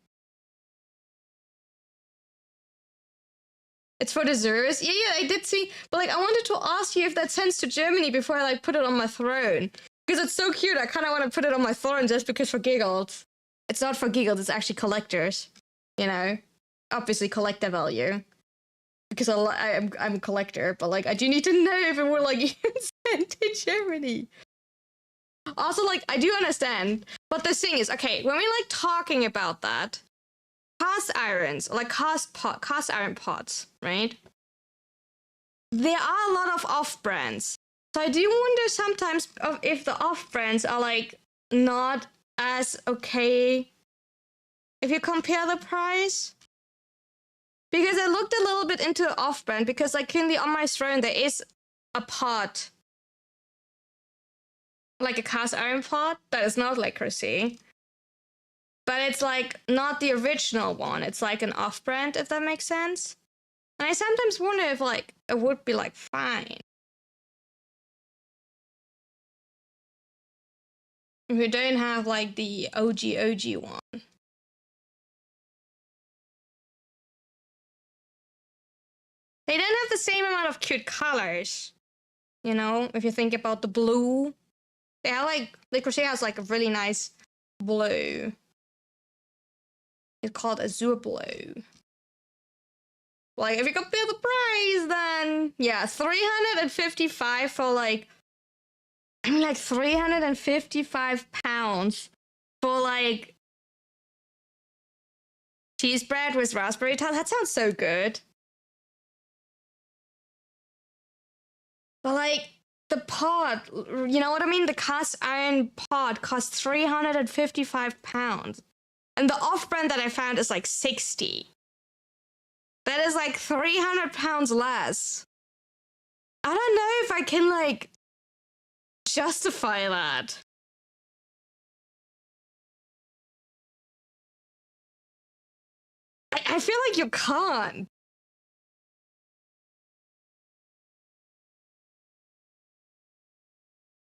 It's for desserts? Yeah, I did see. But like, I wanted to ask you if that sends to Germany before I like put it on my throne. Because it's so cute, I kind of want to put it on my throne just because for giggles. It's not for giggles, it's actually collectors. You know? Obviously collector value. Because I'm a collector, but like, I do need to know if it were like sent to Germany. Also, like, I do understand. But the thing is, okay, when we're like talking about that, cast irons, like cast iron pots, right? There are a lot of off-brands. So I do wonder sometimes if the off-brands are like not as okay if you compare the price. Because I looked a little bit into off-brand because like currently on my throne there is a pot, like a cast iron pot that is not like Crusade. But it's like not the original one. It's like an off-brand, if that makes sense. And I sometimes wonder if like it would be like fine if you don't have like the OG one. They don't have the same amount of cute colors. You know, if you think about the blue. They have like, the Crochet has like a really nice blue. It's called Azure Blue. Like, if you compare the price, then yeah, 355 for like, I mean, like 355 pounds for like Cheese bread with raspberry tart. That sounds so good. But like the pot, you know what I mean? The cast iron pot costs £355. And the off-brand that I found is like 60. That is like £300 less. I don't know if I can like justify that. I feel like you can't.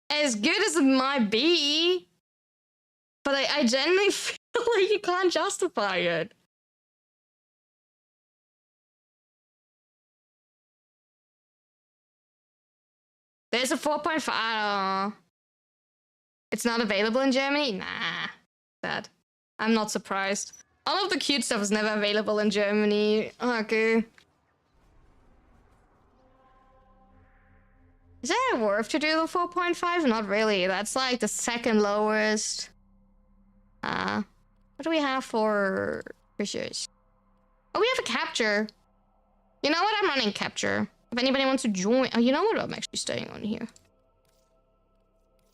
As good as it might be, but I genuinely feel like you can't justify it. There's a 4.5. It's not available in Germany? Nah. Sad. I'm not surprised. All of the cute stuff is never available in Germany. Okay. Is it worth to do the 4.5? Not really. That's like the second lowest. What do we have for fishers? Oh, we have a capture. You know what? I'm running capture. If anybody wants to join... Oh, you know what? I'm actually staying on here.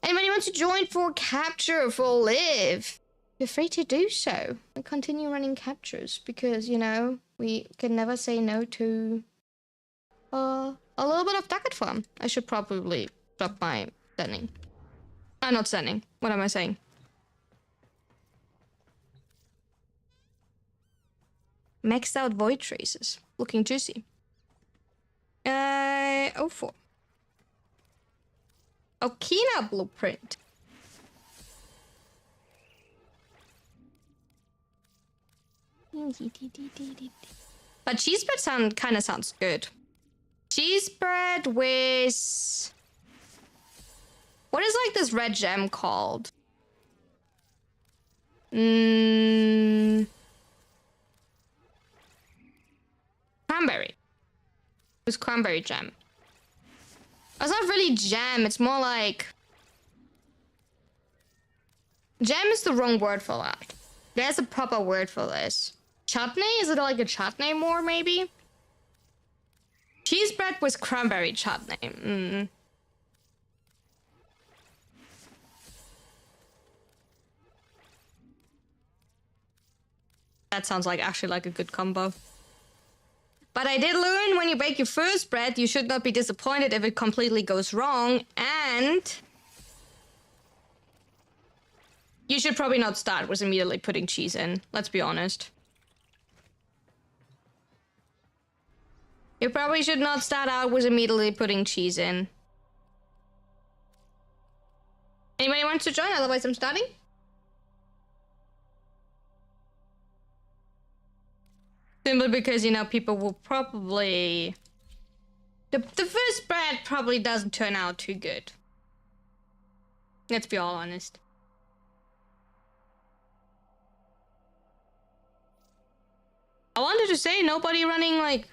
Anybody wants to join for capture for live? Feel free to do so. And continue running captures because, you know, we can never say no to a little bit of ducat farm. I should probably stop my sending. I'm not sending. What am I saying? Maxed out void traces. Looking juicy. 04. Okina blueprint. But cheese bread kind of sounds good. Cheese bread with... What is like this red gem called? Cranberry. It's cranberry jam. It's not really jam, it's more like... Jam is the wrong word for that. There's a proper word for this. Chutney? Is it like a chutney more, maybe? Cheese bread with cranberry chutney. That sounds like actually like a good combo. But I did learn when you bake your first bread, you should not be disappointed if it completely goes wrong. And you should probably not start with immediately putting cheese in. Let's be honest. You probably should not start out with immediately putting cheese in. Anybody wants to join? Otherwise I'm starting. Simply because, you know, people will probably... The first bread probably doesn't turn out too good. Let's be all honest. I wanted to say nobody running, like...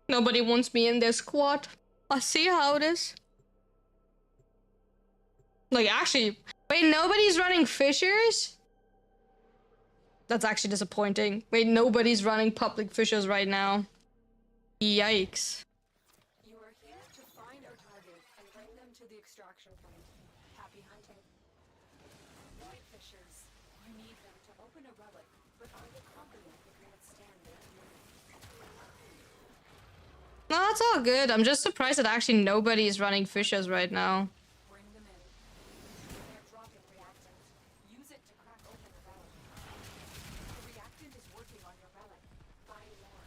Nobody wants me in their squad. I see how it is. Like, actually... Wait, nobody's running fishers? That's actually disappointing. Wait, nobody's running public fishers right now. Yikes. You are here to find our target and bring them to the extraction point. Happy hunting. White fishers, you need them to open a relic, but are you confident you can withstand their fury? No, that's all good. I'm just surprised that actually nobody's running fishers right now. Bring them in. They're dropping reactant. Use it to crack open the relic. The reactant is working on your relic. Find more.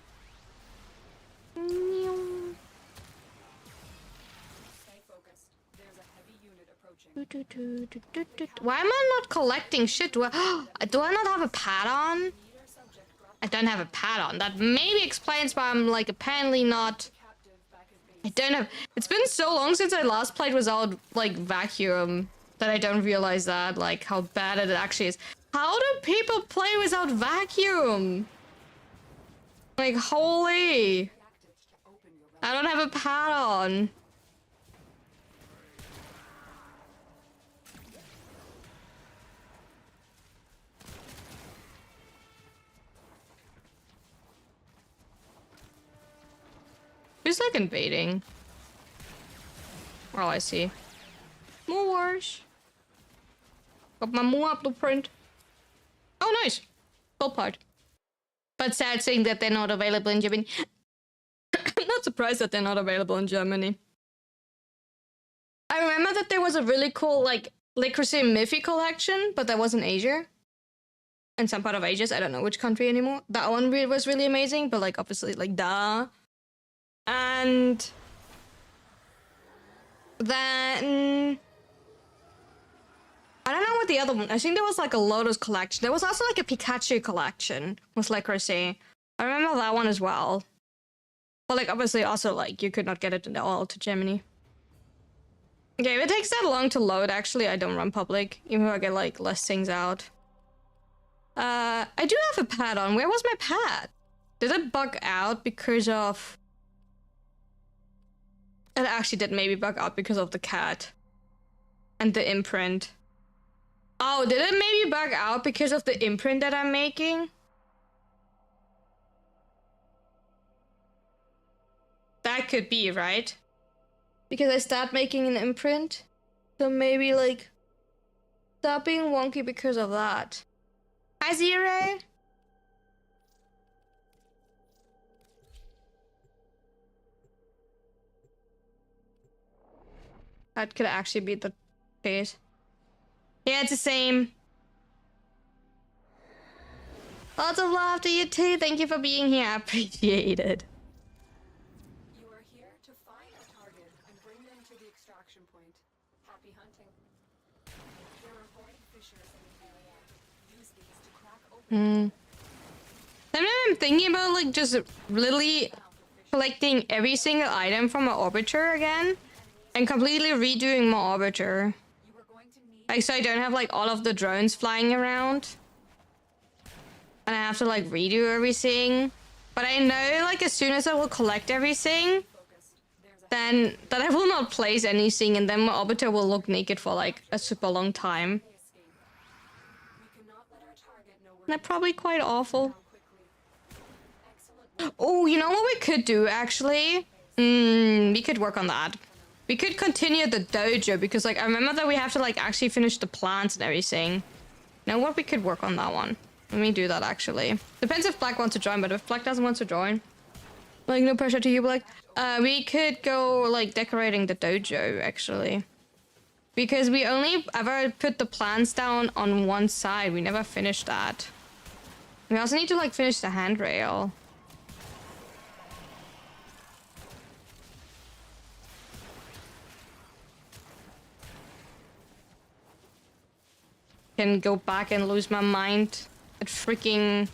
Stay focused. There's a heavy unit approaching. Why am I not collecting shit? Do I not have a pad on? Leader subject brought I don't have a pad on. That maybe explains why I'm like apparently not... captive back at base. I don't have... It's been so long since I last played without like vacuum that I don't realize that, like how bad it actually is. How do people play without vacuum? Like holy... I don't have a pad on. Who's like invading? Well, I see. More wars. Got my Moab blueprint. Oh, nice. Gold part. But sad saying that they're not available in Germany. I'm not surprised that they're not available in Germany. I remember that there was a really cool, like, Licorice Miffy collection, but that was in Asia. In some part of Asia, I don't know which country anymore. That one was really amazing, but, like, obviously, like, duh. And then I don't know what the other one. I think there was like a Lotus collection. There was also like a Pikachu collection with Licorice. I remember that one as well. But like obviously also like you could not get it at all to Germany. Okay, if it takes that long to load, actually I don't run public, even though I get like less things out. I do have a pad on. Where was my pad? Did it bug out because of... It actually did maybe bug out because of the cat. And the imprint. Oh, did it maybe bug out because of the imprint that I'm making? That could be, right? Because I start making an imprint. So maybe like... Stop being wonky because of that. Hi, Zero! That could actually be the case. Yeah, it's the same. Lots of love to you too. Thank you for being here. I appreciate it. You are here to find a target and bring them to the extraction point. Happy hunting. There are void fissures in the area. Use these to crack open. Sometimes I'm thinking about like just literally collecting every single item from my orbiter again and completely redoing my orbiter. You are going to need Like so I don't have like all of the drones flying around. And I have to like redo everything. But I know like as soon as I will collect everything, focused. There's a then that I will not place anything and then my orbiter will look naked for like a super long time. escape. We cannot let our target know we're That's probably quite awful. quickly. Excellent. Oh, you know what we could do actually? We could work on that. We could continue the dojo because like I remember that we have to like actually finish the plants and everything. You know what? We could work on that one. Let me do that actually. Depends if Black wants to join, but if Black doesn't want to join, like no pressure to you, Black. We could go like decorating the dojo actually. Because we only ever put the plants down on one side. We never finished that. We also need to like finish the handrail. Can go back and lose my mind at freaking...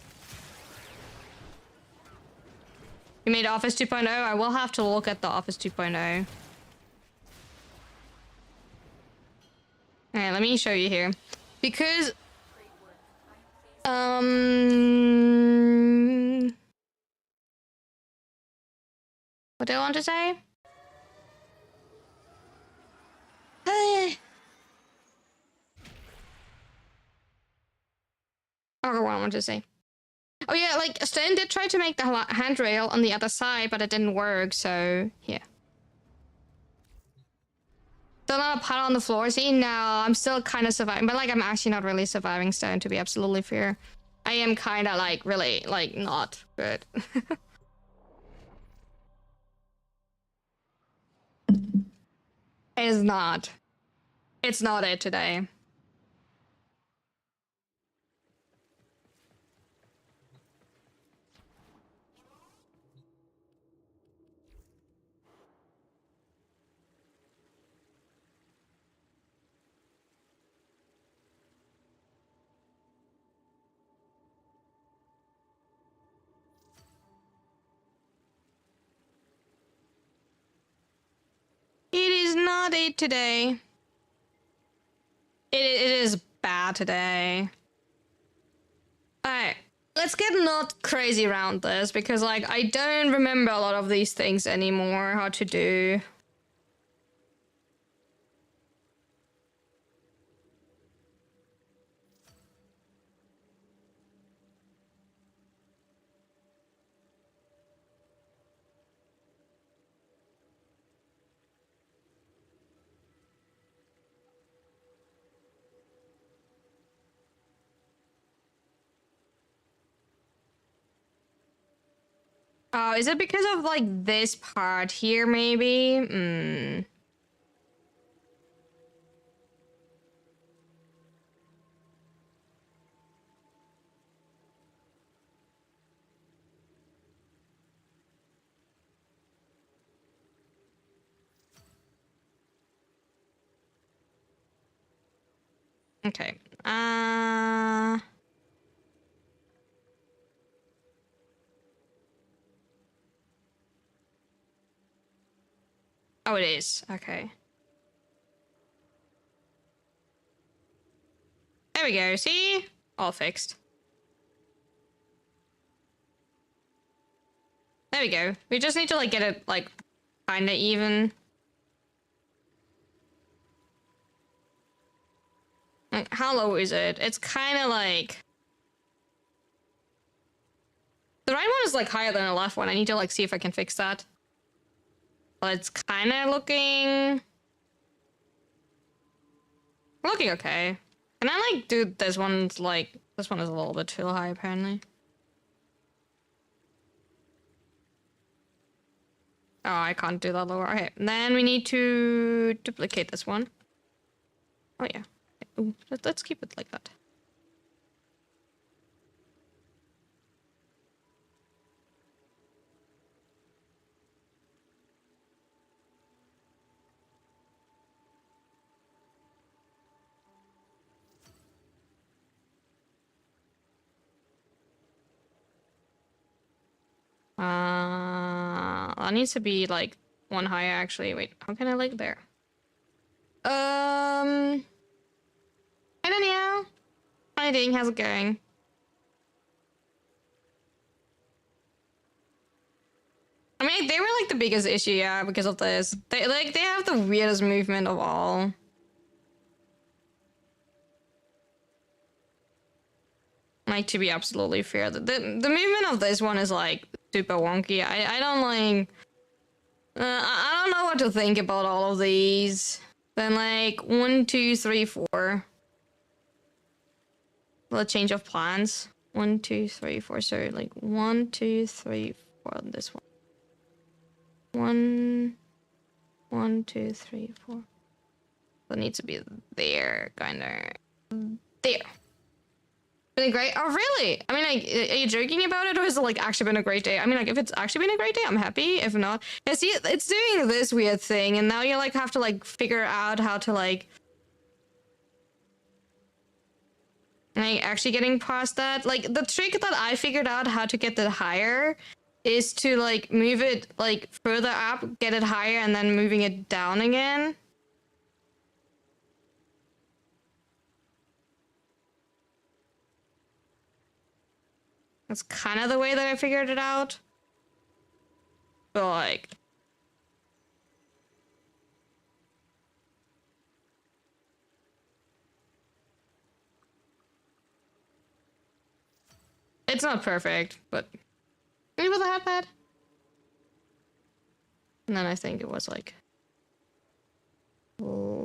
You made Office 2.0? I will have to look at the Office 2.0. Alright, let me show you here. Because... What do I want to say? Oh, what I want to say. Oh yeah, like Stone did try to make the handrail on the other side, but it didn't work, so yeah. Still not a pile on the floor. See, no, I'm still kind of surviving, but like I'm actually not really surviving, Stone, to be absolutely fair. I am kind of like really like not good. It's not. It's not it today. It is not it today. It is bad today. Alright, let's get not crazy around this because like I don't remember a lot of these things anymore, how to do. Oh, is it because of like this part here, maybe? Hmm. Okay. Oh, it is. Okay. There we go. See? All fixed. There we go. We just need to like get it like kinda even. Like, how low is it? It's kind of like the right one is like higher than the left one. I need to like see if I can fix that. But it's kind of looking okay. Can I like do this one's like this one is a little bit too high apparently. Oh, I can't do that lower. Okay, then we need to duplicate this one. Oh yeah. Ooh, let's keep it like that. That needs to be like one higher actually. Wait, how can I like there? I don't know. Hi Ding, how's it going? I mean, they were like the biggest issue, yeah, because of this. They have the weirdest movement of all. Like, to be absolutely fair, the movement of this one is like super wonky. I don't like. I don't know what to think about all of these. Then like 1, 2, 3, 4. Well, a change of plans. 1, 2, 3, 4. So like 1, 2, 3, 4 on this one. 1, 2, 3, 4. That needs to be there, kinda. There. Been great. Oh, really? I mean, like, are you joking about it, or has it like actually been a great day? I mean, like, if it's actually been a great day, I'm happy. If not, yeah, see, it's doing this weird thing, and now you like have to like figure out how to like actually getting past that. Like, the trick that I figured out how to get that higher is to like move it like further up, get it higher, and then moving it down again. That's kind of the way that I figured it out. But like, it's not perfect, but maybe with a hatpad. And then I think it was like, oh.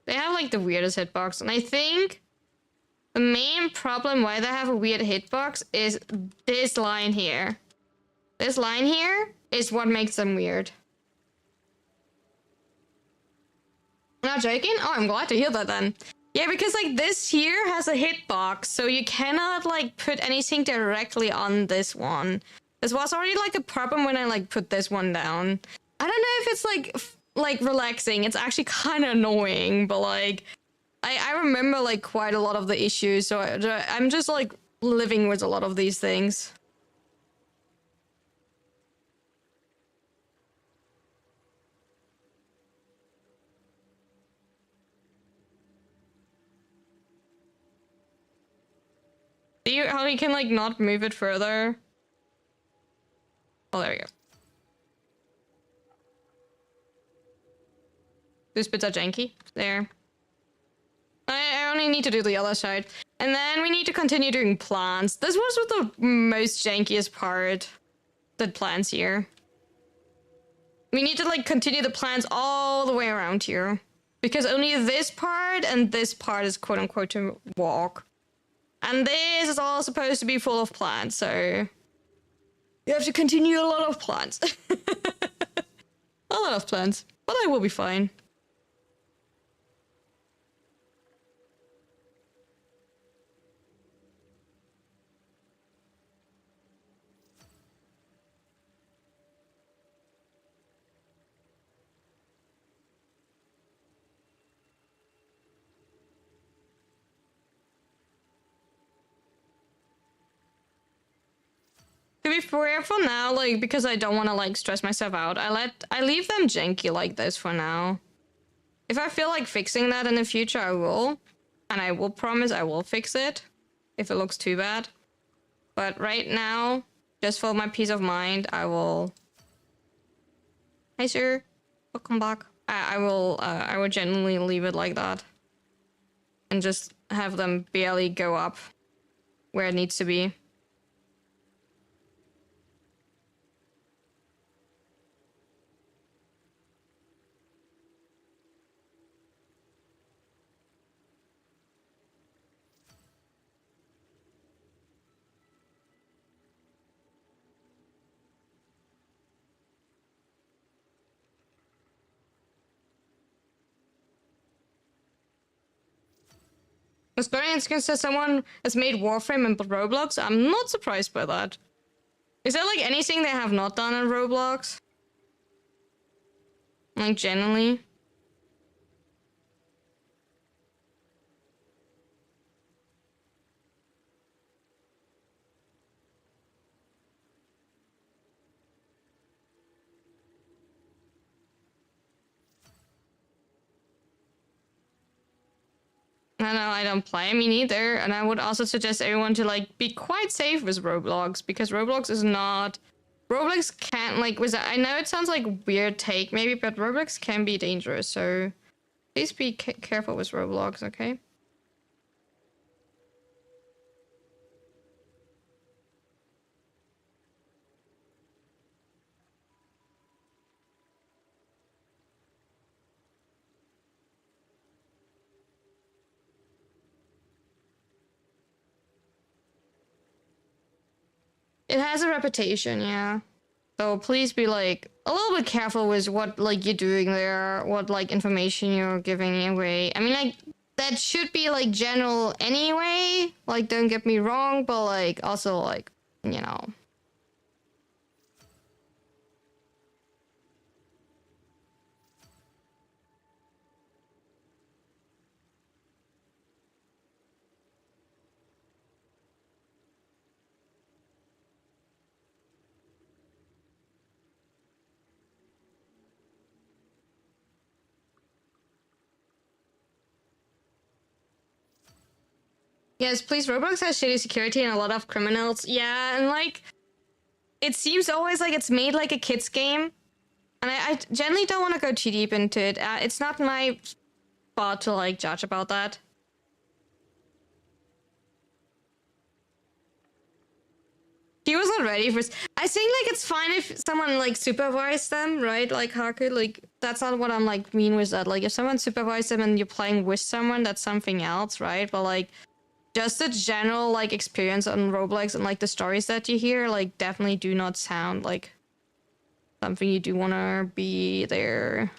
They have like the weirdest hitbox, and I think the main problem why they have a weird hitbox is this line here. This line here is what makes them weird. I'm not joking? Oh, I'm glad to hear that then. Yeah, because like this here has a hitbox, so you cannot like put anything directly on this one. This was already like a problem when I like put this one down. I don't know if it's like relaxing. It's actually kind of annoying, but like I remember like quite a lot of the issues, so I'm just like living with a lot of these things. How you can like not move it further? Oh, there we go. Those bits are janky. There. I only need to do the other side. And then we need to continue doing plants. This was the most jankiest part. The plants here. We need to like continue the plants all the way around here. Because only this part and this part is quote unquote to walk. And this is all supposed to be full of plants, so you have to continue a lot of plants. A lot of plants. But I will be fine. To be fair, for now, like, because I don't want to, like, stress myself out, I leave them janky like this for now. If I feel like fixing that in the future, I will. And I will promise I will fix it. If it looks too bad. But right now, just for my peace of mind, I will... Hi, sir. Welcome back. I will genuinely leave it like that. And just have them barely go up where it needs to be. Australian skin says someone has made Warframe in Roblox. I'm not surprised by that. Is there like anything they have not done in Roblox? Like generally? I know I don't play, me neither, and I would also suggest everyone to like be quite safe with Roblox because Roblox is not. Roblox can't like with. I know it sounds like a weird take maybe, but Roblox can be dangerous. So please be careful with Roblox, okay? It has a reputation, yeah. So please be like a little bit careful with what like you're doing there, what like information you're giving away. I mean like that should be like general anyway. Like don't get me wrong, but like also like, you know. Yes, please. Roblox has shitty security and a lot of criminals. Yeah, and like, it seems always like it's made like a kid's game. And I generally don't want to go too deep into it. It's not my spot to like judge about that. He was not ready for. I think like it's fine if someone like supervised them, right? Like Haku, like that's not what I'm like mean with that. Like if someone supervised them and you're playing with someone, that's something else, right? But like. Just the general like experience on Roblox and like the stories that you hear like definitely do not sound like something you do want to be there.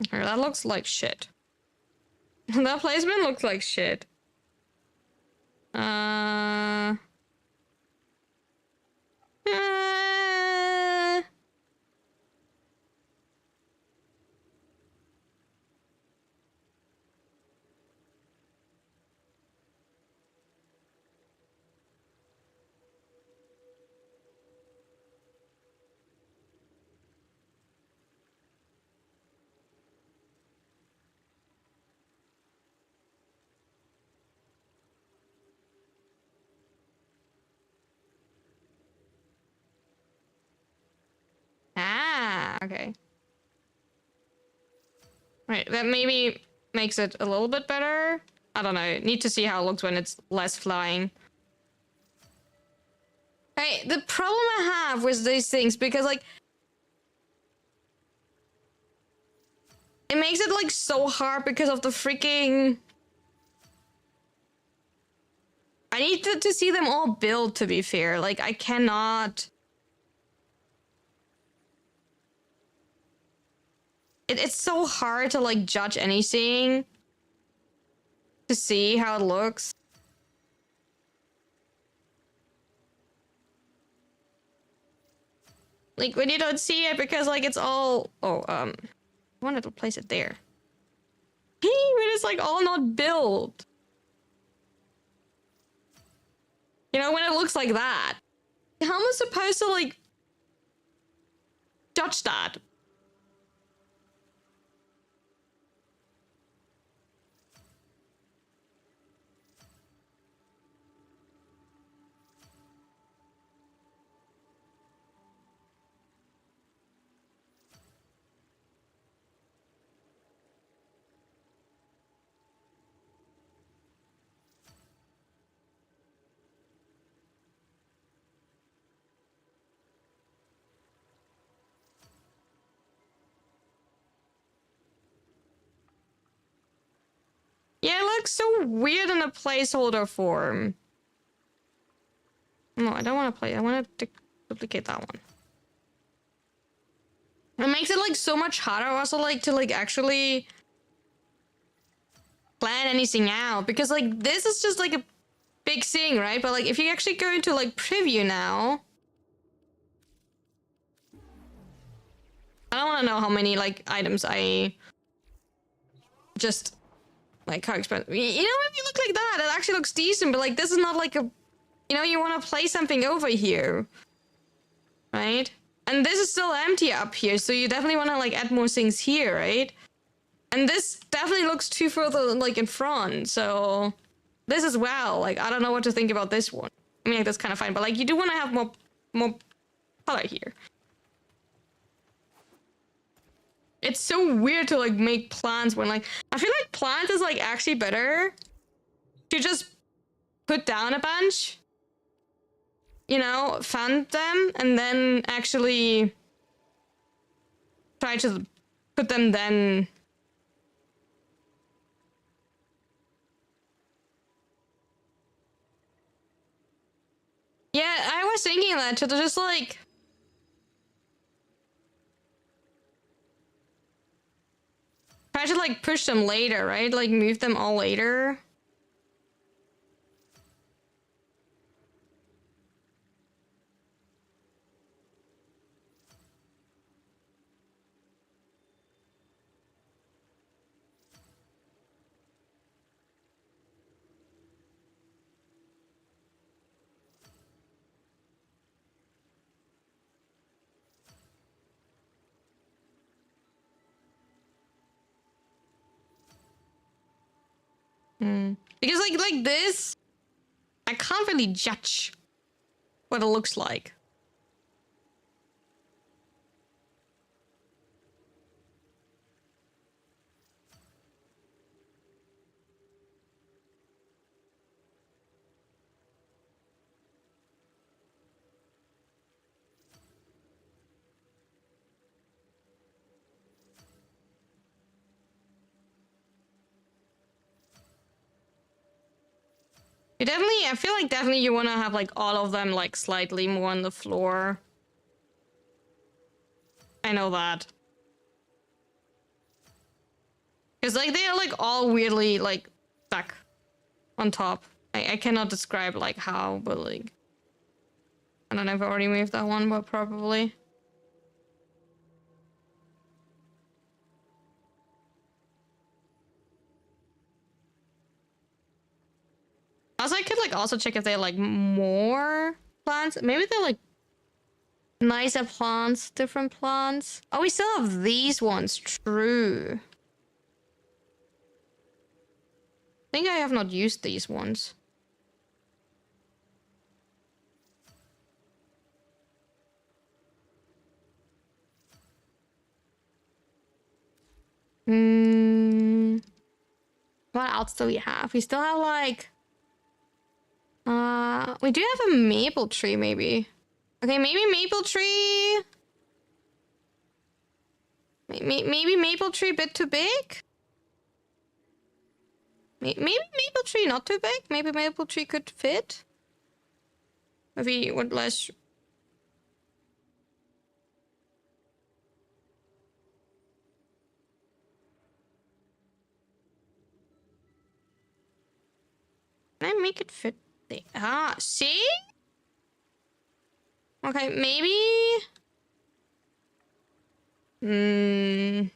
Here, that looks like shit. That placement looks like shit. Uh... Okay. Right, that maybe makes it a little bit better. I don't know. Need to see how it looks when it's less flying. Hey, the problem I have with these things, because like it makes it like so hard because of the freaking. I need to see them all build, to be fair. Like I cannot. It's so hard to like judge anything to see how it looks. Like when you don't see it because like it's all I wanted to place it there. But it's like all not built. You know, when it looks like that. How am I supposed to like judge that? Yeah, it looks so weird in a placeholder form. No, I don't want to play. I want to duplicate that one. It makes it like so much harder also like to like actually plan anything out, because like this is just like a big thing, right? But like if you actually go into like preview now, I don't want to know how many like items I just like how expensive. You know, if you look like that, it actually looks decent, but like this is not like a, you know, you want to place something over here, right? And this is still empty up here, so you definitely want to like add more things here, right? And this definitely looks too further like in front, so this as well. Like I don't know what to think about this one. I mean, like, that's kind of fine, but like you do want to have more color here. It's so weird to like make plants when like I feel like plants is like actually better to just put down a bunch, you know, fund them, and then actually try to put them then. Yeah, I was thinking that to just like try to like push them later, right? Like move them all later. Because like this, I can't really judge what it looks like. You definitely, I feel like definitely you want to have like all of them like slightly more on the floor. I know that. Because like they are like all weirdly like stuck on top. I cannot describe like how, but like I don't know if I already moved that one, but probably. Also, I could like also check if they like more plants. Maybe they're like nicer plants, different plants. Oh, we still have these ones. True. I think I have not used these ones. Hmm. What else do we have? We still have like... we do have a maple tree, maybe. Okay, maybe maple tree... Maybe maple tree a bit too big? Maybe maple tree not too big? Maybe maple tree could fit? Maybe with less... Can I make it fit there? Ah, see? Okay, maybe... Hmm...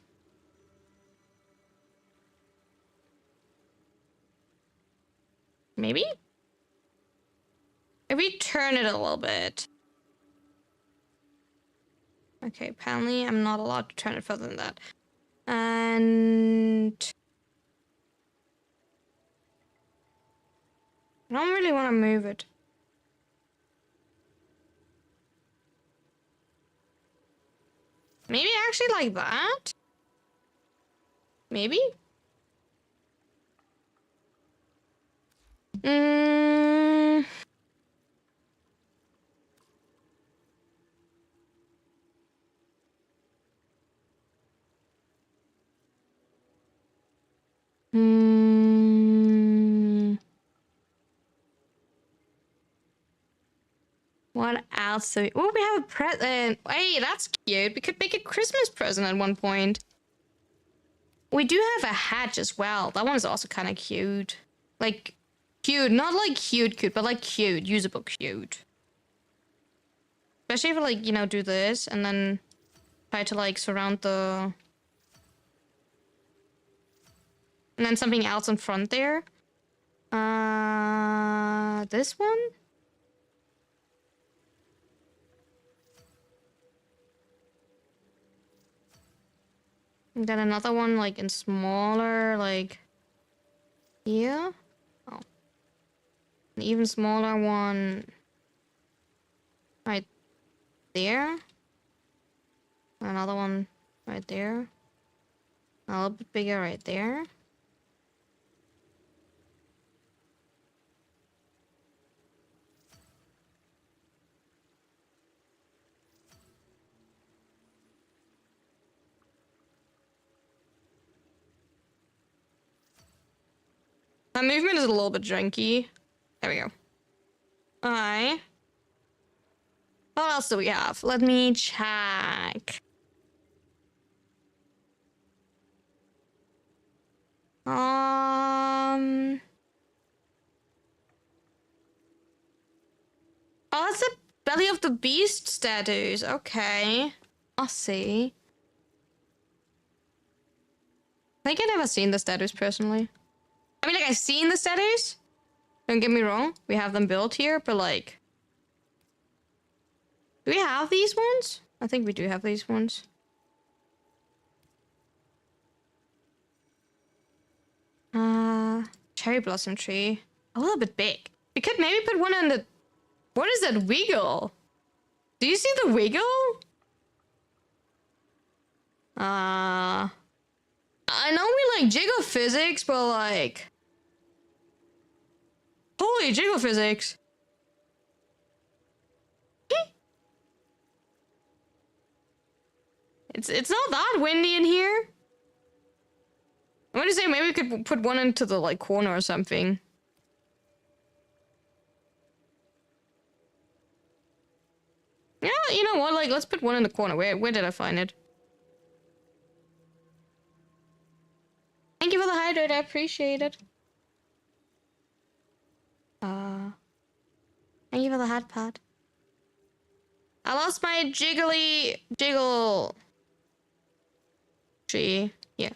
Maybe? If we turn it a little bit. Okay, apparently I'm not allowed to turn it further than that. And... I don't really want to move it. Maybe actually like that? Maybe? Mm. Hmm. What else do we... Oh, we have a present. Hey, that's cute. We could make a Christmas present at one point. We do have a hatch as well. That one is also kind of cute. Like, cute. Not like cute, but like cute. Usable cute. Especially if I, like, you know, do this and then try to, like, surround the... And then something else in front there. This one? And then another one, like, in smaller, like... Here? Oh. An even smaller one... Right there. Another one right there. A little bit bigger right there. My movement is a little bit junky. There we go. Alright. What else do we have? Let me check. Oh, that's the Belly of the Beast statues. Okay. I see. I think I've never seen the statues personally. I mean, like, I've seen the statues. Don't get me wrong. We have them built here, but like... Do we have these ones? I think we do have these ones. Cherry blossom tree. A little bit big. We could maybe put one on the... What is that wiggle? Do you see the wiggle? I know we like jiggle physics, but like... Holy jiggle physics. It's not that windy in here. I'm gonna say maybe we could put one into the like corner or something. Yeah, you know what? Like, let's put one in the corner. Where did I find it? Thank you for the hydrate. I appreciate it. Thank you for the hot pot. I lost my jiggle tree. Yeah.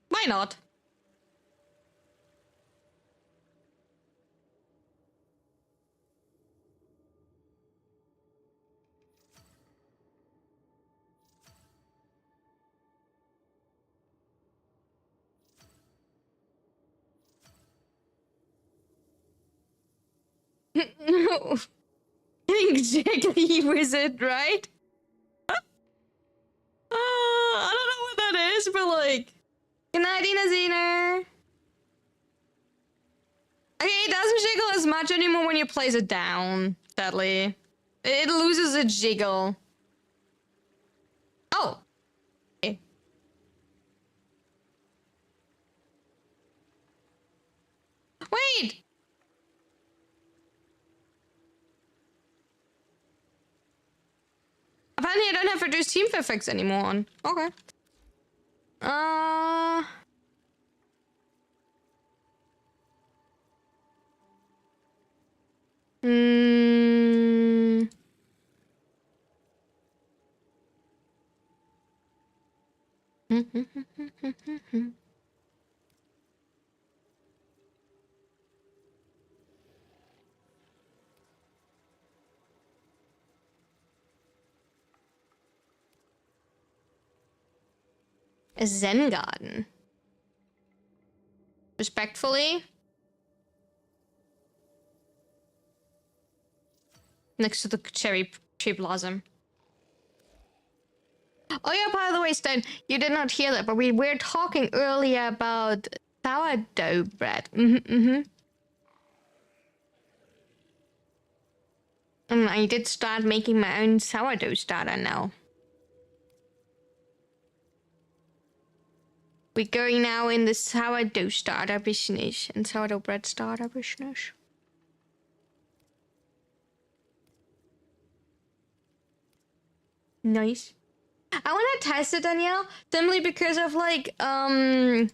Why not? No. Getting jiggly with it, right? I don't know what that is, but like... Good night, Dina Zener. Okay, it doesn't jiggle as much anymore when you place it down, sadly. It loses a jiggle. Oh. Okay. Wait! Apparently I don't have reduced team effects anymore on. Okay. Hmm. A Zen garden. Respectfully. Next to the cherry tree blossom. Oh yeah, by the way, Stone, you did not hear that, but we were talking earlier about sourdough bread. And I did start making my own sourdough starter now. We're going now in the sourdough starter business and sourdough bread starter business. Nice. I want to test it, Danielle, simply because of like, I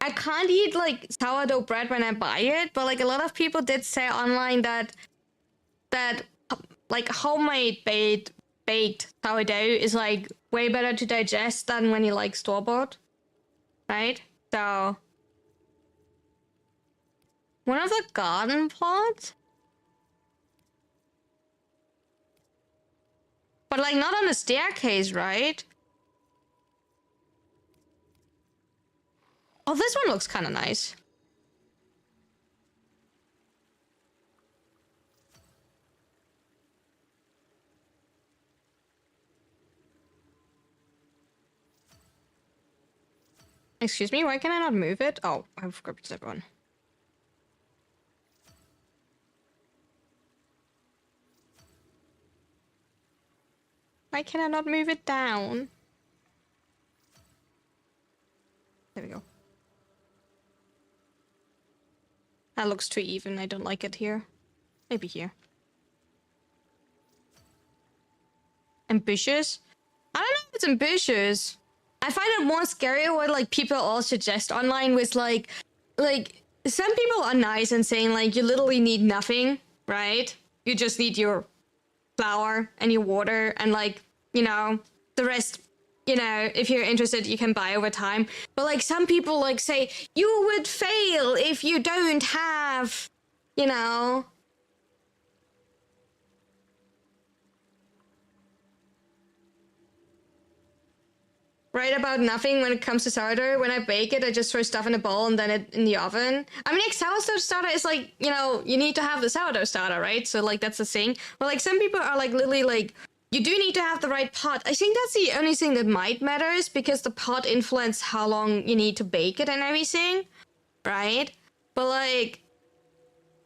can't eat like sourdough bread when I buy it, but like a lot of people did say online that like homemade baked sourdough is like way better to digest than when you like store-bought, right? So one of the garden plots, but like not on the staircase, right? Oh, this one looks kind of nice. Excuse me, why can I not move it? Oh, I've gripped that one. Why can I not move it down? There we go. That looks too even. I don't like it here. Maybe here. Ambitious? I don't know if it's ambitious. I find it more scary what like people all suggest online with like some people are nice and saying like you literally need nothing, right? You just need your flour and your water and like, you know, the rest, you know, if you're interested, you can buy over time. But like some people like say you would fail if you don't have, you know, right about nothing when it comes to sourdough. When I bake it, I just throw stuff in a bowl and then it in the oven. I mean, like sourdough starter is like, you know, you need to have the sourdough starter, right? So like that's the thing. But like some people are like literally like, you do need to have the right pot. I think that's the only thing that might matter is because the pot influences how long you need to bake it and everything, right? But like,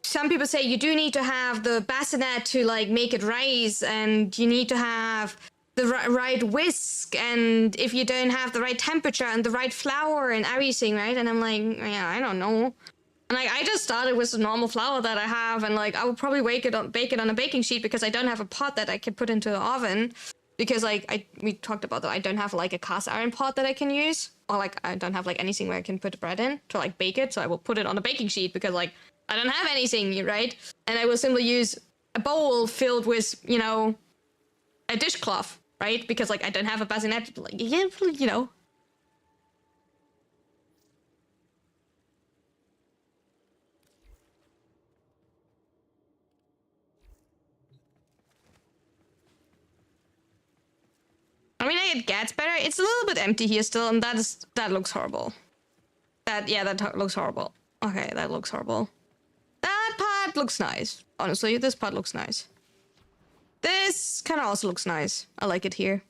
some people say you do need to have the bassinet to like make it rise, and you need to have the right whisk, and if you don't have the right temperature and the right flour and everything, right? And I'm like, yeah, I don't know. And like, I just started with the normal flour that I have, and like, I would probably bake it on a baking sheet because I don't have a pot that I can put into the oven. Because like, we talked about that, I don't have like a cast iron pot that I can use, or like, I don't have like anything where I can put the bread in to like bake it. So I will put it on a baking sheet because like, I don't have anything, right? And I will simply use a bowl filled with, you know, a dishcloth, right? Because like, I don't have a bassinet, like, yeah, you know. I mean, it gets better. It's a little bit empty here still, and that looks horrible. That looks horrible. Okay, that looks horrible. That part looks nice. Honestly, this part looks nice. This kind of also looks nice. I like it here.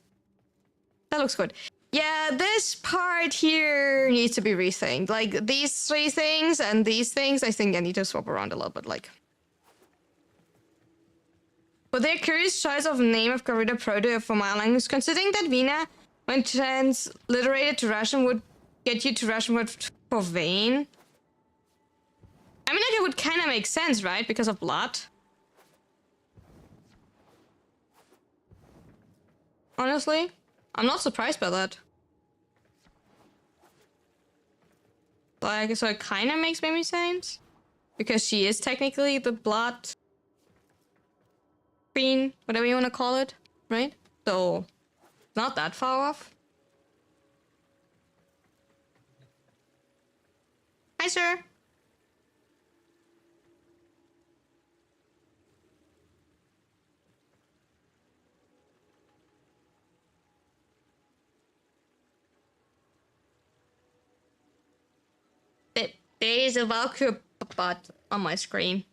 That looks good. Yeah, this part here needs to be rethinked. Like, these three things and these things, I think I need to swap around a little bit, like. But their curious choice of name of Garuda Proto for my language, considering that Vina, when transliterated to Russian, would get you to Russian word for vein. I mean, like, it would kind of make sense, right? Because of blood. Honestly, I'm not surprised by that. Like, so it kind of makes maybe sense. Because she is technically the blood queen, whatever you want to call it, right? So, not that far off. Hi, sir. There is a Valkyrie bot on my screen.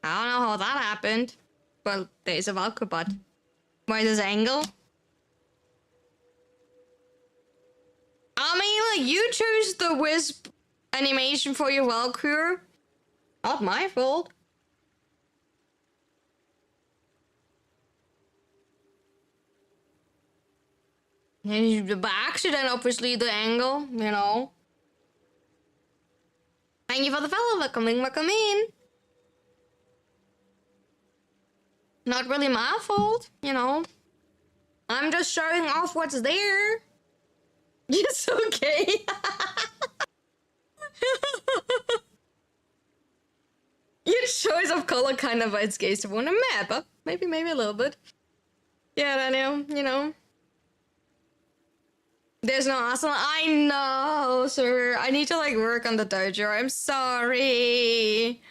I don't know how that happened, but there is a Valkyrie bot. Why this angle? I mean, like, you chose the wisp animation for your Valkyrie. Not my fault. And by accident, obviously, the angle, you know. Thank you for the follow. Welcome in. Not really my fault, you know. I'm just showing off what's there. It's okay. Your choice of color kind of invites gaze to on a map, but maybe a little bit. Yeah, I know, you know. There's no Arsenal. I know, sir. I need to like work on the dojo. I'm sorry.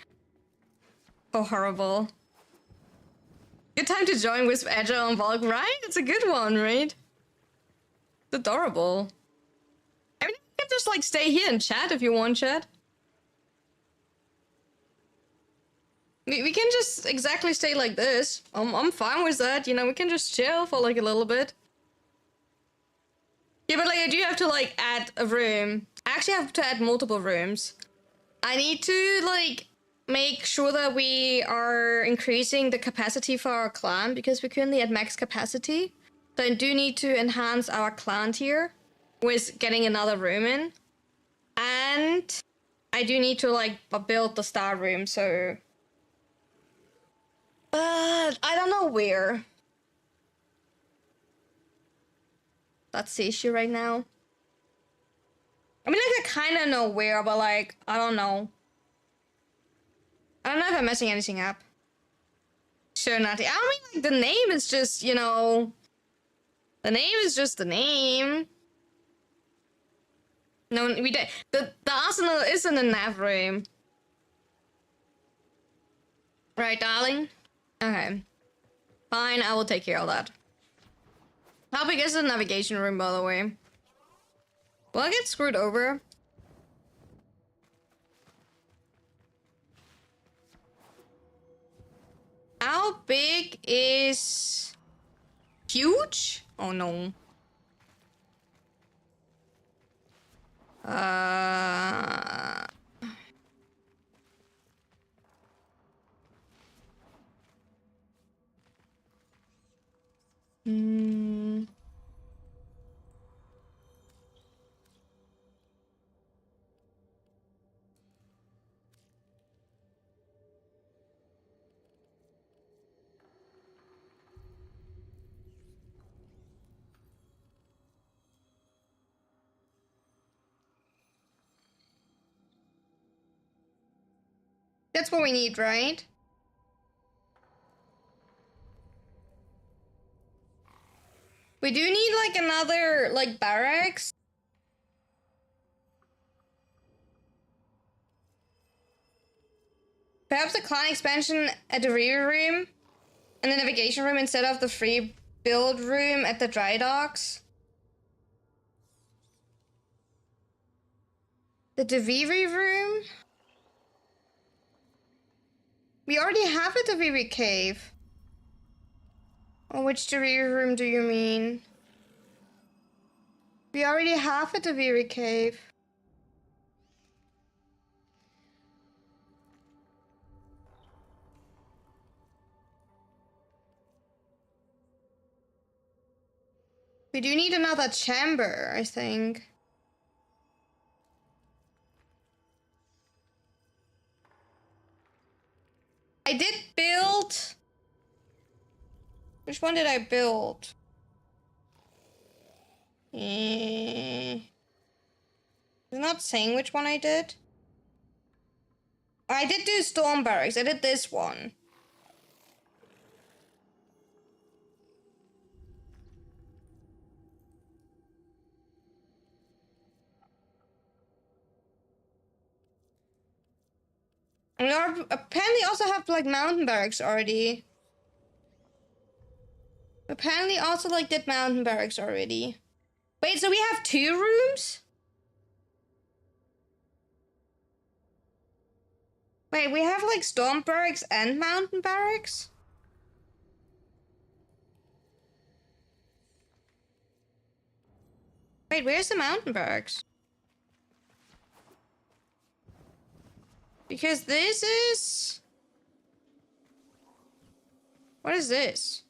Oh, horrible. Good time to join with Agile and Volk, right? It's a good one, right? It's adorable. I mean, you can just like stay here and chat if you want, chat. We can just exactly stay like this. I'm fine with that, you know, we can just chill for like a little bit. Yeah, but like I do have to like add a room. I actually have to add multiple rooms. I need to like make sure that we are increasing the capacity for our clan because we're currently at max capacity. So I do need to enhance our clan tier with getting another room in. And I do need to like build the star room, so... I don't know where. That's the issue right now. I mean, like, I kind of know where, but, like, I don't know. I don't know if I'm messing anything up. Sure, not. I mean, like, the name is just, you know... The name is just the name. No, we don't... The arsenal is in the nav room. Right, darling? Okay. Fine, I will take care of that. How big is the navigation room, by the way? Will I get screwed over? How big is... Huge? Oh no. That's what we need, right? We do need, like, another, like, barracks. Perhaps a clan expansion at the rear room and the navigation room instead of the free build room at the dry docks. The Deviri room? We already have it, the Vivi Cave. Or which Vivi room do you mean? We already have it, the Vivi Cave. We do need another chamber, I think. I did build... Which one did I build? It's not saying which one I did. I did do Storm Barracks. I did this one. And we apparently also have like Mountain Barracks already. Apparently also like did Mountain Barracks already. Wait, so we have 2 rooms? Wait, we have like Storm Barracks and Mountain Barracks? Wait, where's the Mountain Barracks? Because this is... What is this?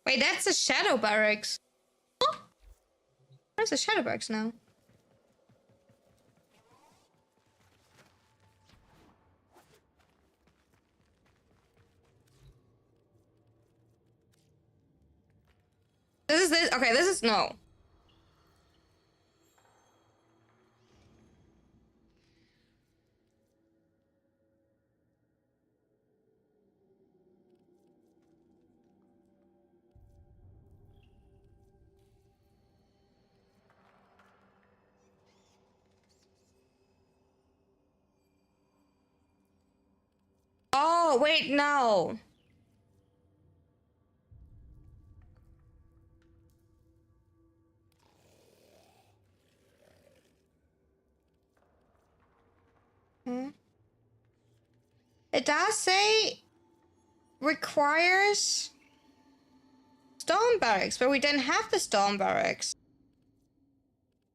Wait, that's the Shadow Barracks. Huh? Where's the Shadow Barracks now? This is this. Okay, this is no. Oh, wait, no. Hmm. It does say requires Storm Barracks, but we didn't have the Storm Barracks.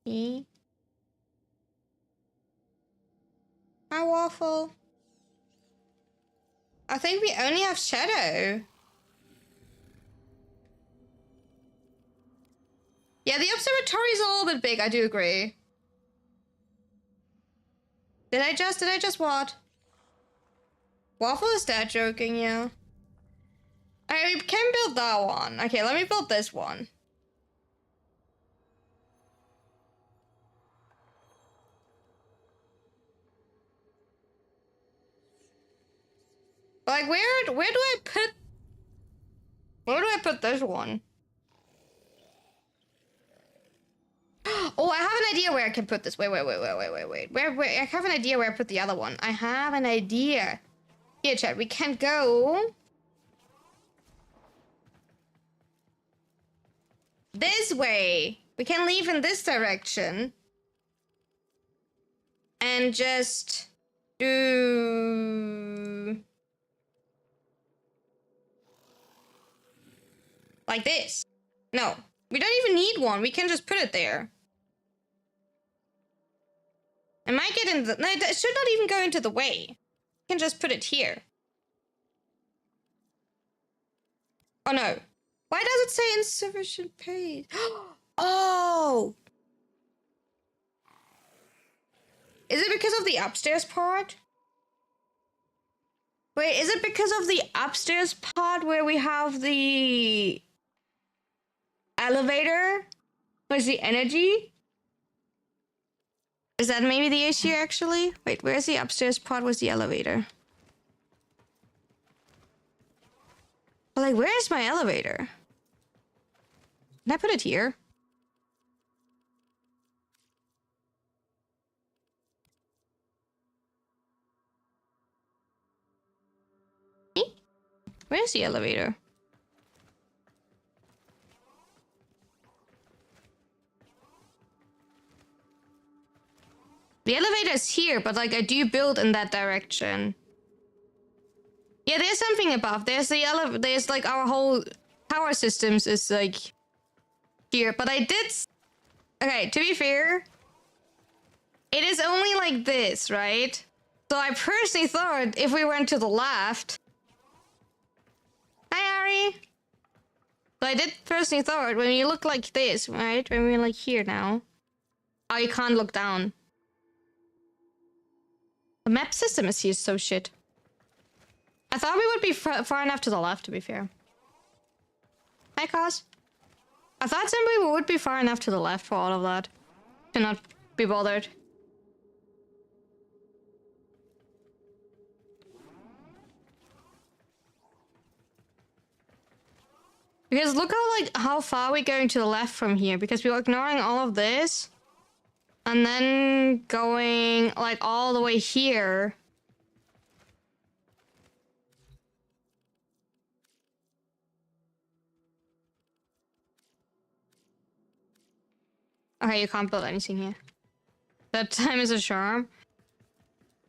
Hi, Waffle. I think we only have Shadow. Yeah, the observatory is a little bit big, I do agree. Did I just what? Waffle is that joking, yeah. I can build that one. Okay, let me build this one. Like, where do I put this one? Oh, I have an idea where I can put this. Wait. Where, I have an idea where I put the other one. I have an idea. Here, chat, we can go this way. We can leave in this direction. And just do... like this. No, we don't even need one. We can just put it there. It might get in the... No, it should not even go into the way. We can just put it here. Oh, no. Why does it say insufficient paid? Oh! Is it because of the upstairs part? Wait, is it because of the upstairs part where we have the elevator? Where's the energy? Is that maybe the issue, actually? Wait, where's the upstairs part? Where's the elevator? Well, like, where's my elevator? Can I put it here? Where's the elevator? is here, but like I do build in that direction. Yeah, there's something above. There's the there's like our whole power systems is like here, but I did. Okay, to be fair, it is only like this, right? So I personally thought if we went to the left. Hi, Ari. So I did personally thought when you look like this, right? When we're like here now. Oh, you can't look down. The map system is here, so shit. I thought we would be far enough to the left, to be fair. Hi, Cos. I thought simply we would be far enough to the left for all of that. To not be bothered. Because look how far we're going to the left from here. Because we're ignoring all of this. And then going like all the way here. Okay, you can't build anything here. That time is a charm.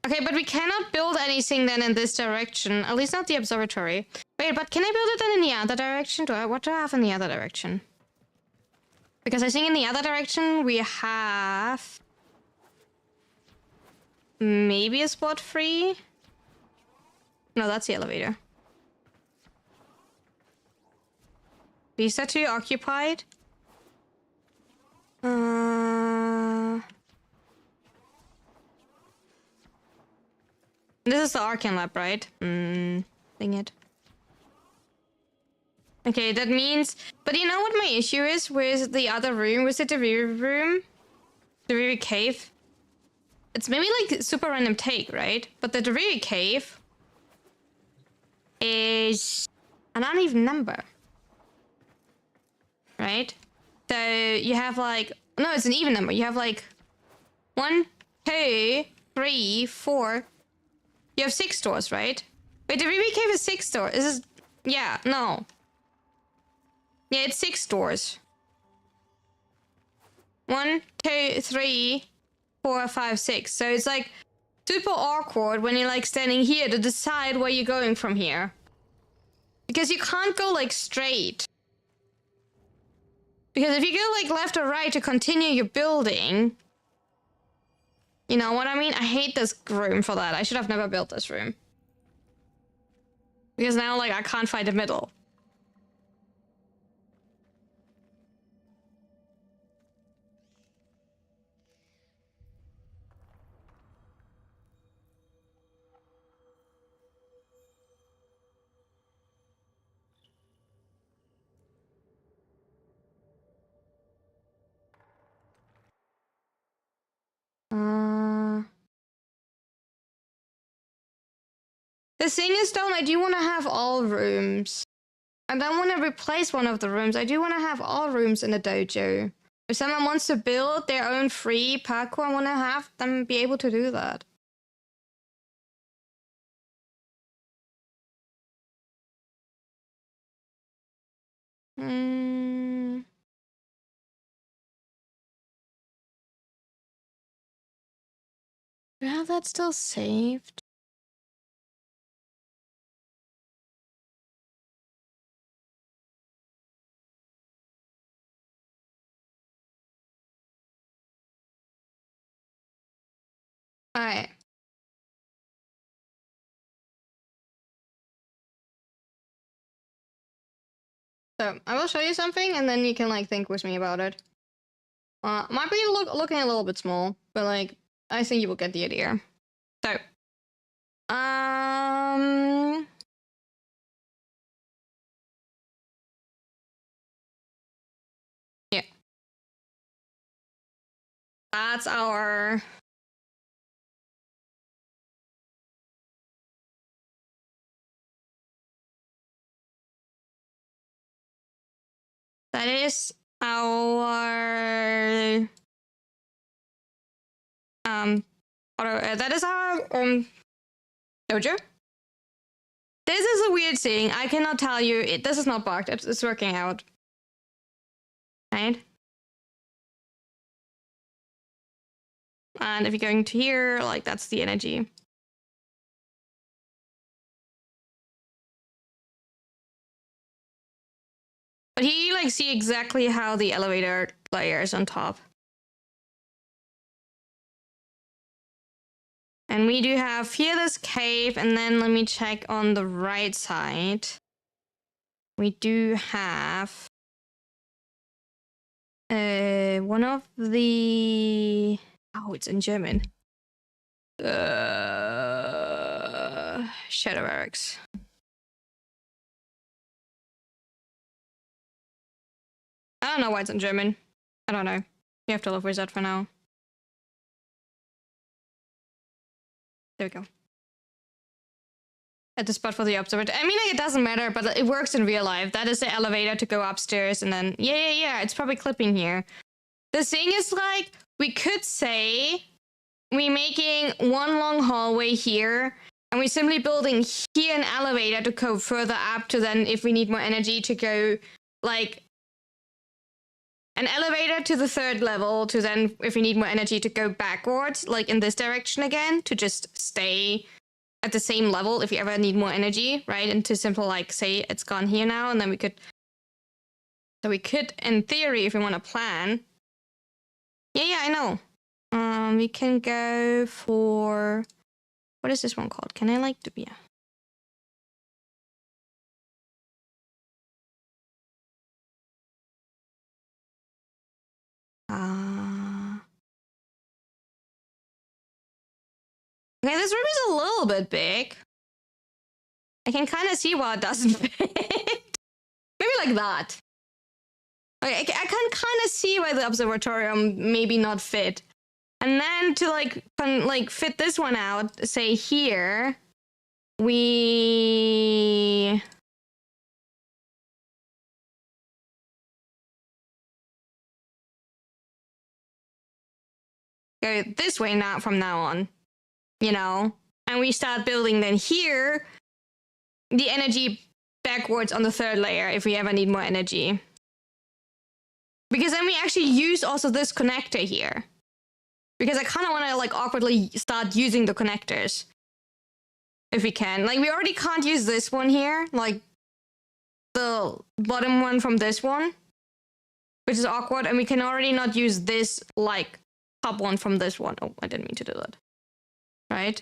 Okay, but we cannot build anything then in this direction. At least not the observatory. Wait, but can I build it then in the other direction? What do I have in the other direction? Because I think in the other direction we have... maybe a spot free? No, that's the elevator. These are two occupied. This is the Arcane Lab, right? Dang it. Okay, that means... But you know what my issue is with the other room? Was it the rear room? The rear cave? It's maybe like super random take, right? But the rear cave is an uneven number. Right? So you have like... No, it's an even number. You have like 1, 2, 3, 4... You have 6 doors, right? Wait, the BB cave is 6 doors. Is this... Yeah, no. Yeah, it's 6 doors. 1, 2, 3, 4, 5, 6. So it's like super awkward when you're like standing here to decide where you're going from here. Because you can't go like straight. Because if you go like left or right to continue your building... You know what I mean? I hate this room for that. I should have never built this room. Because now, like, I can't find the middle. The thing is, though, I do want to have all rooms. I don't want to replace one of the rooms. I do want to have all rooms in the dojo. If someone wants to build their own free parkour, I want to have them be able to do that. Do I have that still saved? Alright. So, I will show you something, and then you can, like, think with me about it. Might be looking a little bit small, but, like, I think you will get the idea. So, yeah. That's our... That is our... that is our, dojo? This is a weird thing. I cannot tell you. This is not bugged. It's working out. Right? And if you're going to here, like that's the energy. But here you like see exactly how the elevator layer is on top. And we do have here this cave, and then let me check on the right side. We do have one of the... Oh, it's in German. Shadow Barracks. I don't know why it's in German. I don't know. You have to live with that for now. There we go. At the spot for the observatory. I mean, like, it doesn't matter, but it works in real life. That is the elevator to go upstairs, and then... Yeah, it's probably clipping here. The thing is, like, we could say we're making one long hallway here, and we're simply building here an elevator to go further up to then, if we need more energy, to go, like... An elevator to the 3rd level to then, if we need more energy, to go backwards, like in this direction again, to just stay at the same level if you ever need more energy, right? And to simply like say it's gone here now, and then we could... So we could, in theory, if we want to plan... Yeah, I know. We can go for... What is this one called? Can I like... Yeah. Okay, this room is a little bit big. I can kind of see why it doesn't fit. Maybe like that. Okay, I can kind of see why the observatorium maybe not fit. And then to like fit this one out, say here, we... go this way now from now on, you know? And we start building then here the energy backwards on the 3rd layer if we ever need more energy. Because then we actually use also this connector here. Because I kind of want to like awkwardly start using the connectors. If we can. Like we already can't use this one here. Like the bottom one from this one. Which is awkward. And we can already not use this like top one from this one. Oh, I didn't mean to do that. Right?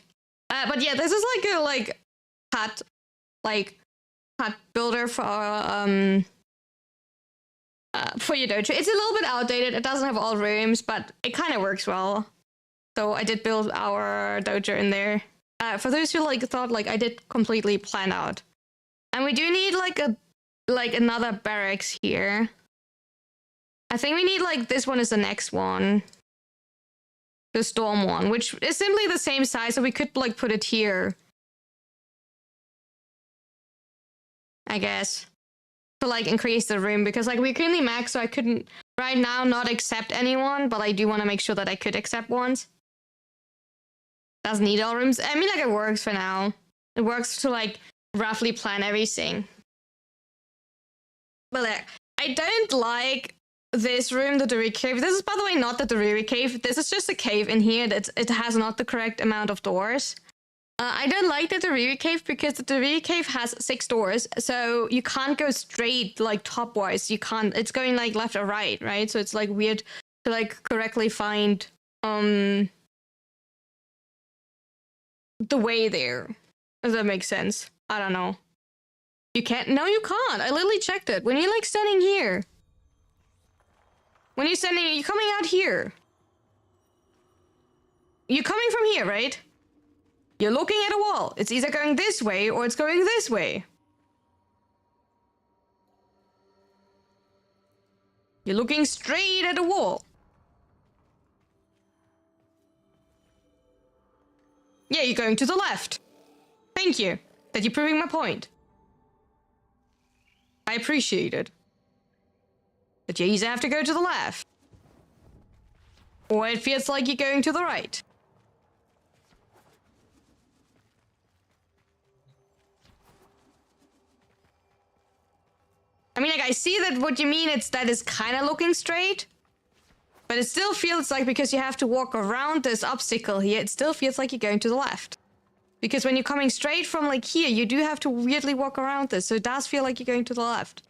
But yeah, this is like a hut builder for your dojo. It's a little bit outdated. It doesn't have all rooms, but it kind of works well. So I did build our dojo in there. For those who like thought like I did completely plan out. And we do need like another barracks here. I think we need like this one is the next one. The storm one, which is simply the same size, so we could like put it here. I guess. To like increase the room, because like we're currently max, so I couldn't right now not accept anyone, but I do want to make sure that I could accept ones. Doesn't need all rooms. I mean, like it works for now. It works to like roughly plan everything. But like, I don't like this room, the Doriri cave. This is, by the way, not the Doriri cave. This is just a cave in here that it has not the correct amount of doors. I don't like the Doriri cave because the Doriri cave has 6 doors, so you can't go straight like top-wise. You can't. It's going like left or right, right? So it's like weird to like correctly find the way there. Does that make sense? I don't know. You can't. No, you can't. I literally checked it. When you're like standing here. When you're standing, you're coming out here. You're coming from here, right? You're looking at a wall. It's either going this way or it's going this way. You're looking straight at a wall. Yeah, you're going to the left. Thank you. That you're proving my point. I appreciate it. But you either have to go to the left. Or it feels like you're going to the right. I mean, like, I see that what you mean, that is kind of looking straight. But it still feels like, because you have to walk around this obstacle here, it still feels like you're going to the left. Because when you're coming straight from like here, you do have to weirdly walk around this, so it does feel like you're going to the left.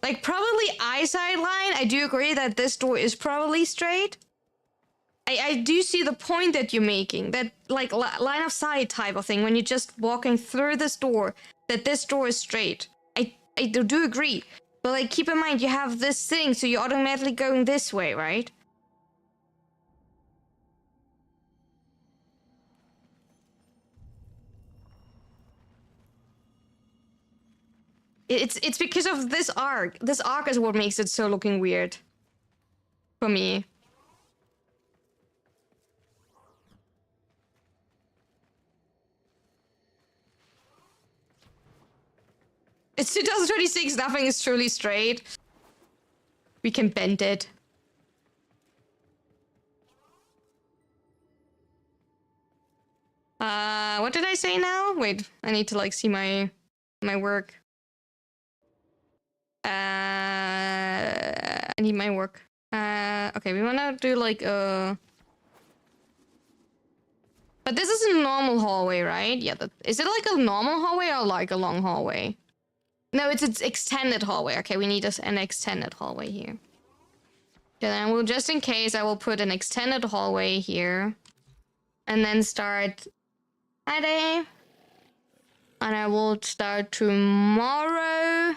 Like, probably eyesight line, I do agree that this door is probably straight. I do see the point that you're making, that like line of sight type of thing, when you're just walking through this door, that this door is straight. I do agree. But like, keep in mind, you have this thing, so you're automatically going this way, right? It's because of this arc. This arc is what makes it so looking weird. For me. It's 2026, nothing is truly straight. We can bend it. What did I say now? Wait, I need to like see my work. I need my work. Okay, we wanna do like but this is a normal hallway, right? Yeah, is it like a normal hallway or like a long hallway? No, it's extended hallway. Okay, we need an extended hallway here. Then we'll, just in case, I will put an extended hallway here. And then start... Hi, Dave. And I will start tomorrow.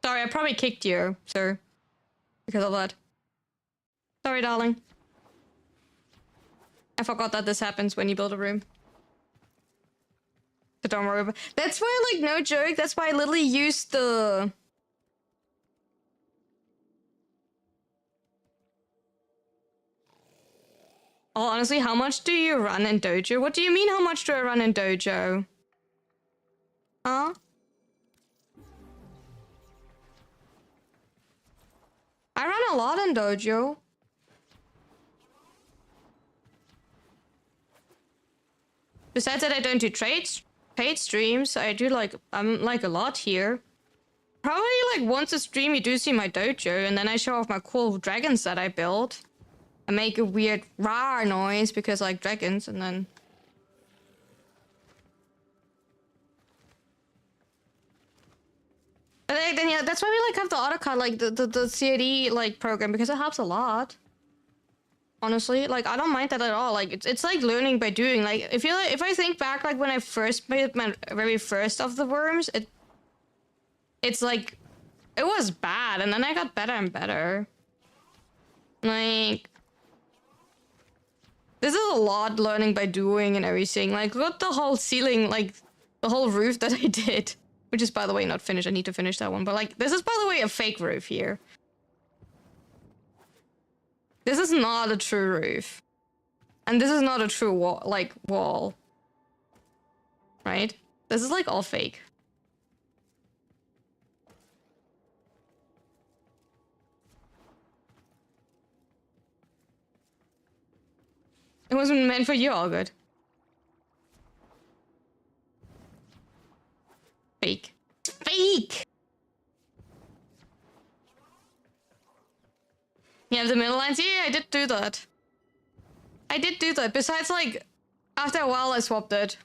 Sorry, I probably kicked you, sir. Because of that. Sorry, darling. I forgot that this happens when you build a room. So don't worry about... That's why, like, no joke, that's why I literally used the... Oh, honestly, how much do you run in Dojo? What do you mean, how much do I run in Dojo? Huh? I run a lot in Dojo. Besides that, I don't do paid streams. I do like, I'm like a lot here. Probably like once a stream you do see my dojo, and then I show off my cool dragons that I built. I make a weird rawr noise because I like dragons, and then... And then yeah, that's why we like have the AutoCAD, like the CAD like program, because it helps a lot. Honestly, like, I don't mind that at all. Like, it's like learning by doing. Like, if I think back, like, when I first made my very first of the worms, it's like, it was bad, and then I got better and better. Like, this is a lot learning by doing and everything. Like, look at the whole ceiling, like, the whole roof that I did. Which is, by the way, not finished. I need to finish that one. But, like, this is, by the way, a fake roof here. This is not a true roof. And this is not a true wall, like, wall. Right? This is, like, all fake. It wasn't meant for you, all good. Fake. Fake! You have the middle lines? Yeah, I did do that. I did do that. Besides, like, after a while I swapped it.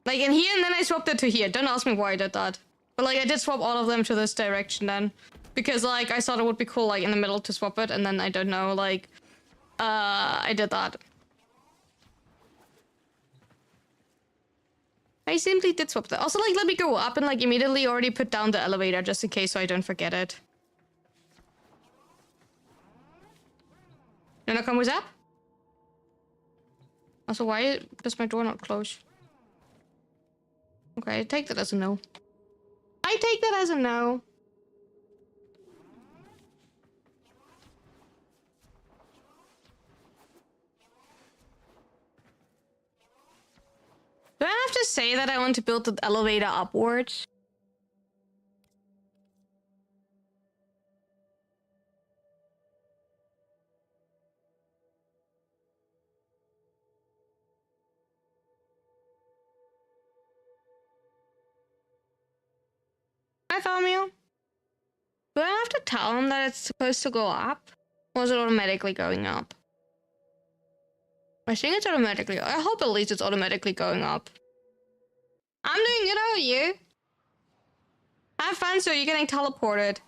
Like, in here, and then I swapped it to here. Don't ask me why I did that. But, like, I did swap all of them to this direction then. Because, like, I thought it would be cool, like, in the middle to swap it, and then, I don't know, like... I did that. I simply did swap that. Also, like, let me go up and, like, immediately already put down the elevator, just in case so I don't forget it. You wanna come with that? Also, why does my door not close? Okay, I take that as a no. I take that as a no. Do I have to say that I want to build the elevator upwards? Hi, Thomio. Do I have to tell him that it's supposed to go up? Or is it automatically going up? I think it's automatically. I hope at least it's automatically going up. I'm doing good, how are you? Have fun, so you're getting teleported.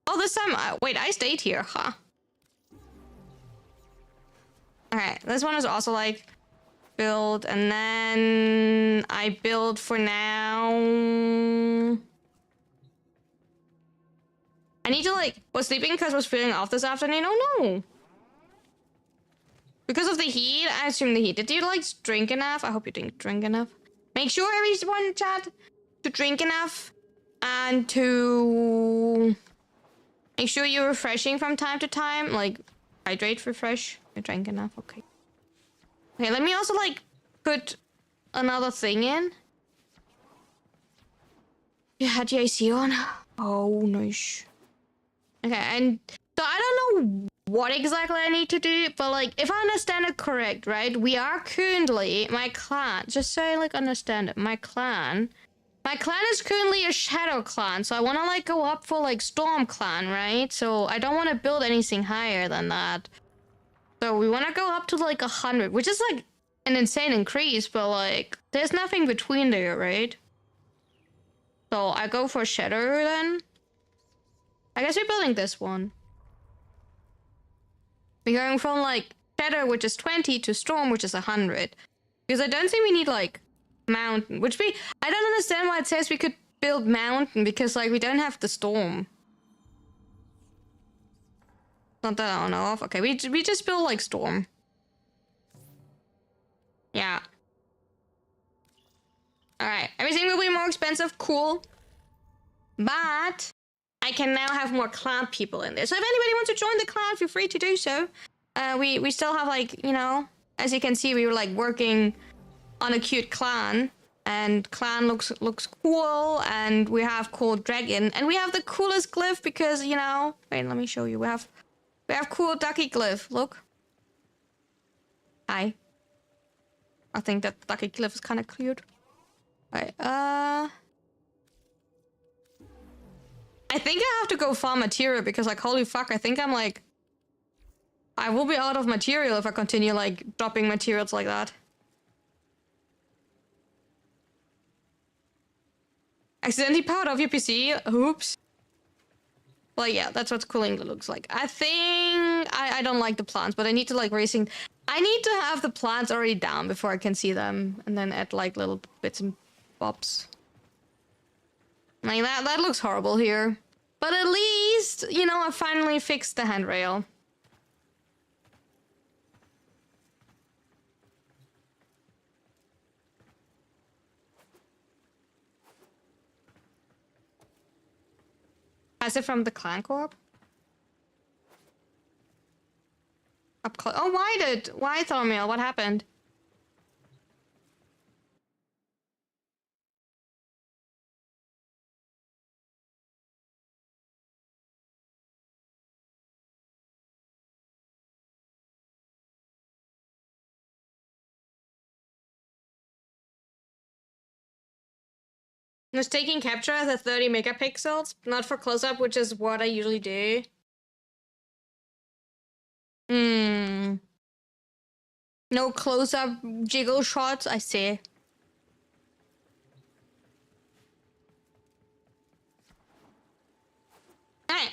Oh, this time, wait, I stayed here, huh? Okay, this one is also like build, and then I build for now. I need to like, was sleeping because I was feeling off this afternoon? Oh no. Because of the heat? I assume the heat. Did you like drink enough? I hope you didn't drink enough. Make sure everyone in chat to drink enough and to make sure you're refreshing from time to time. Like hydrate, refresh. You drank enough. Okay. Okay, let me also like put another thing in. You had the AC on. Oh, nice. Okay, and so I don't know what exactly I need to do, but like if I understand it correct, right? We are currently my clan. Just so I like understand it, my clan is currently a shadow clan, so I want to like go up for like storm clan, right? So I don't want to build anything higher than that. So we want to go up to like 100, which is like an insane increase, but like there's nothing between there, right? So I go for shadow then. I guess we're building this one. We're going from like shadow, which is 20, to storm, which is 100. Because I don't think we need like mountain, which I don't understand why it says we could build mountain, because like we don't have the storm. Not that I don't know of. Okay, we just build like storm. Yeah. Alright, everything will be more expensive, cool. But I can now have more clan people in there. So if anybody wants to join the clan, feel free to do so. We still have like, you know, as you can see, we were like working on a cute clan. And clan looks cool, and we have cool dragon, and we have the coolest glyph because, you know, wait, let me show you. We have cool ducky glyph. Look. Hi. I think that ducky glyph is kind of cute. Alright, I think I have to go farm material because, like, holy fuck, I think I'm like, I will be out of material if I continue like dropping materials like that. Accidentally powered off your PC. Oops. Well, yeah, that's what cooling looks like. I think I don't like the plants, but I need to like racing. I need to have the plants already down before I can see them, and then add like little bits and bobs. Like that looks horrible here. But at least, you know, I finally fixed the handrail. Is it from the clan corp? Up close. Oh, why Thormiel? What happened? Was taking capture at the 30 megapixels, not for close-up, which is what I usually do. No close-up jiggle shots, I see. Alright.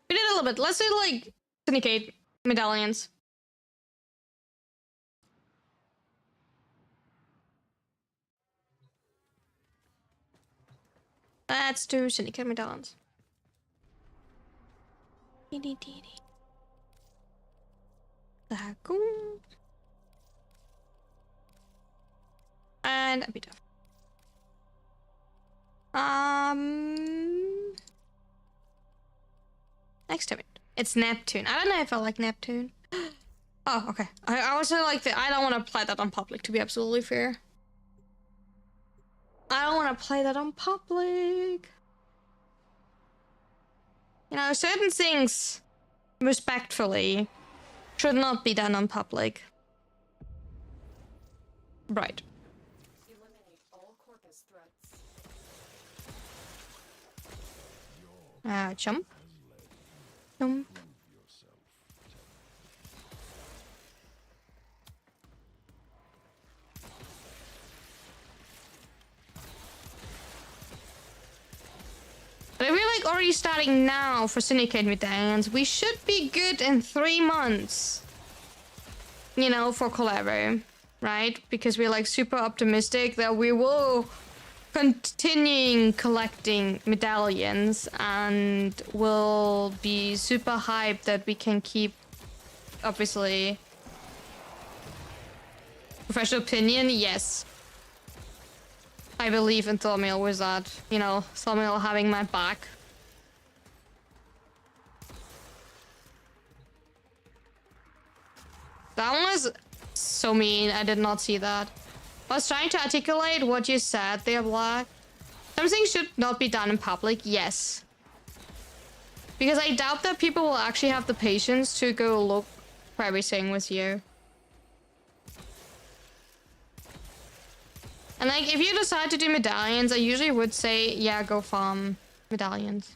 We did a little bit. Let's do like syndicate medallions. Let's do syndicate medallions. And a bit of next to it. It's Neptune. I don't know if I like Neptune. Oh, okay. I also like I don't want to play that on public, to be absolutely fair. I don't want to play that on public. You know, certain things, respectfully, should not be done on public. Right. Eliminate all corpus threats. Jump. Jump. But if we're like already starting now for Syndicate medallions, we should be good in 3 months. You know, for Collabo, right? Because we're like super optimistic that we will continuing collecting medallions and will be super hyped that we can keep, obviously. Professional opinion, yes. I believe in Thormiel with that. You know, Thormiel having my back. That one was so mean. I did not see that. I was trying to articulate what you said there, Black. Something should not be done in public, yes. Because I doubt that people will actually have the patience to go look for everything with you. And like, if you decide to do medallions, I usually would say, yeah, go farm medallions.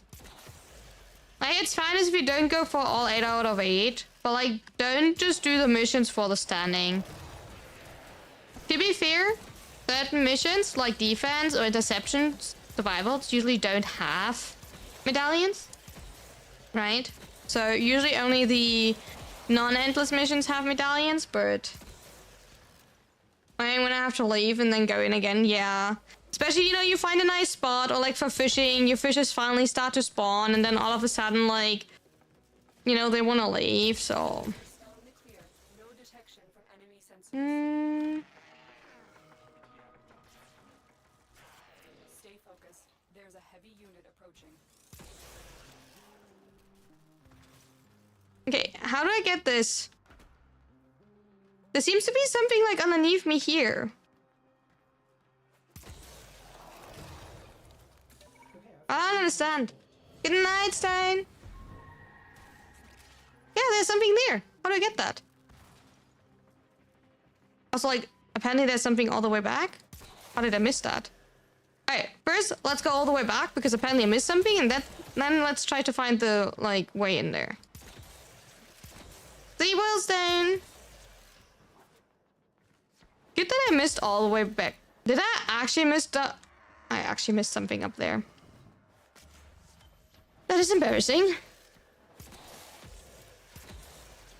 Like, it's fine if you don't go for all 8 out of 8, but like, don't just do the missions for the standing. To be fair, certain missions, like defense or interception survivals, usually don't have medallions, right? So usually only the non-endless missions have medallions, but I'm gonna have to leave and then go in again, yeah. Especially, you know, you find a nice spot, or like for fishing, your fishes finally start to spawn, and then all of a sudden, like, you know, they want to leave, so... Still in the clear. No detection from enemy sensors. Stay focused. There's a heavy unit approaching. Okay, how do I get this? There seems to be something, like, underneath me here. I don't understand. Good night, Stein. Yeah, there's something there. How do I get that? Also, like, apparently there's something all the way back. How did I miss that? Alright, first, let's go all the way back, because apparently I missed something, and then let's try to find the, like, way in there. See, Wellstone! Good that I missed all the way back. Did I actually miss the... I actually missed something up there. That is embarrassing.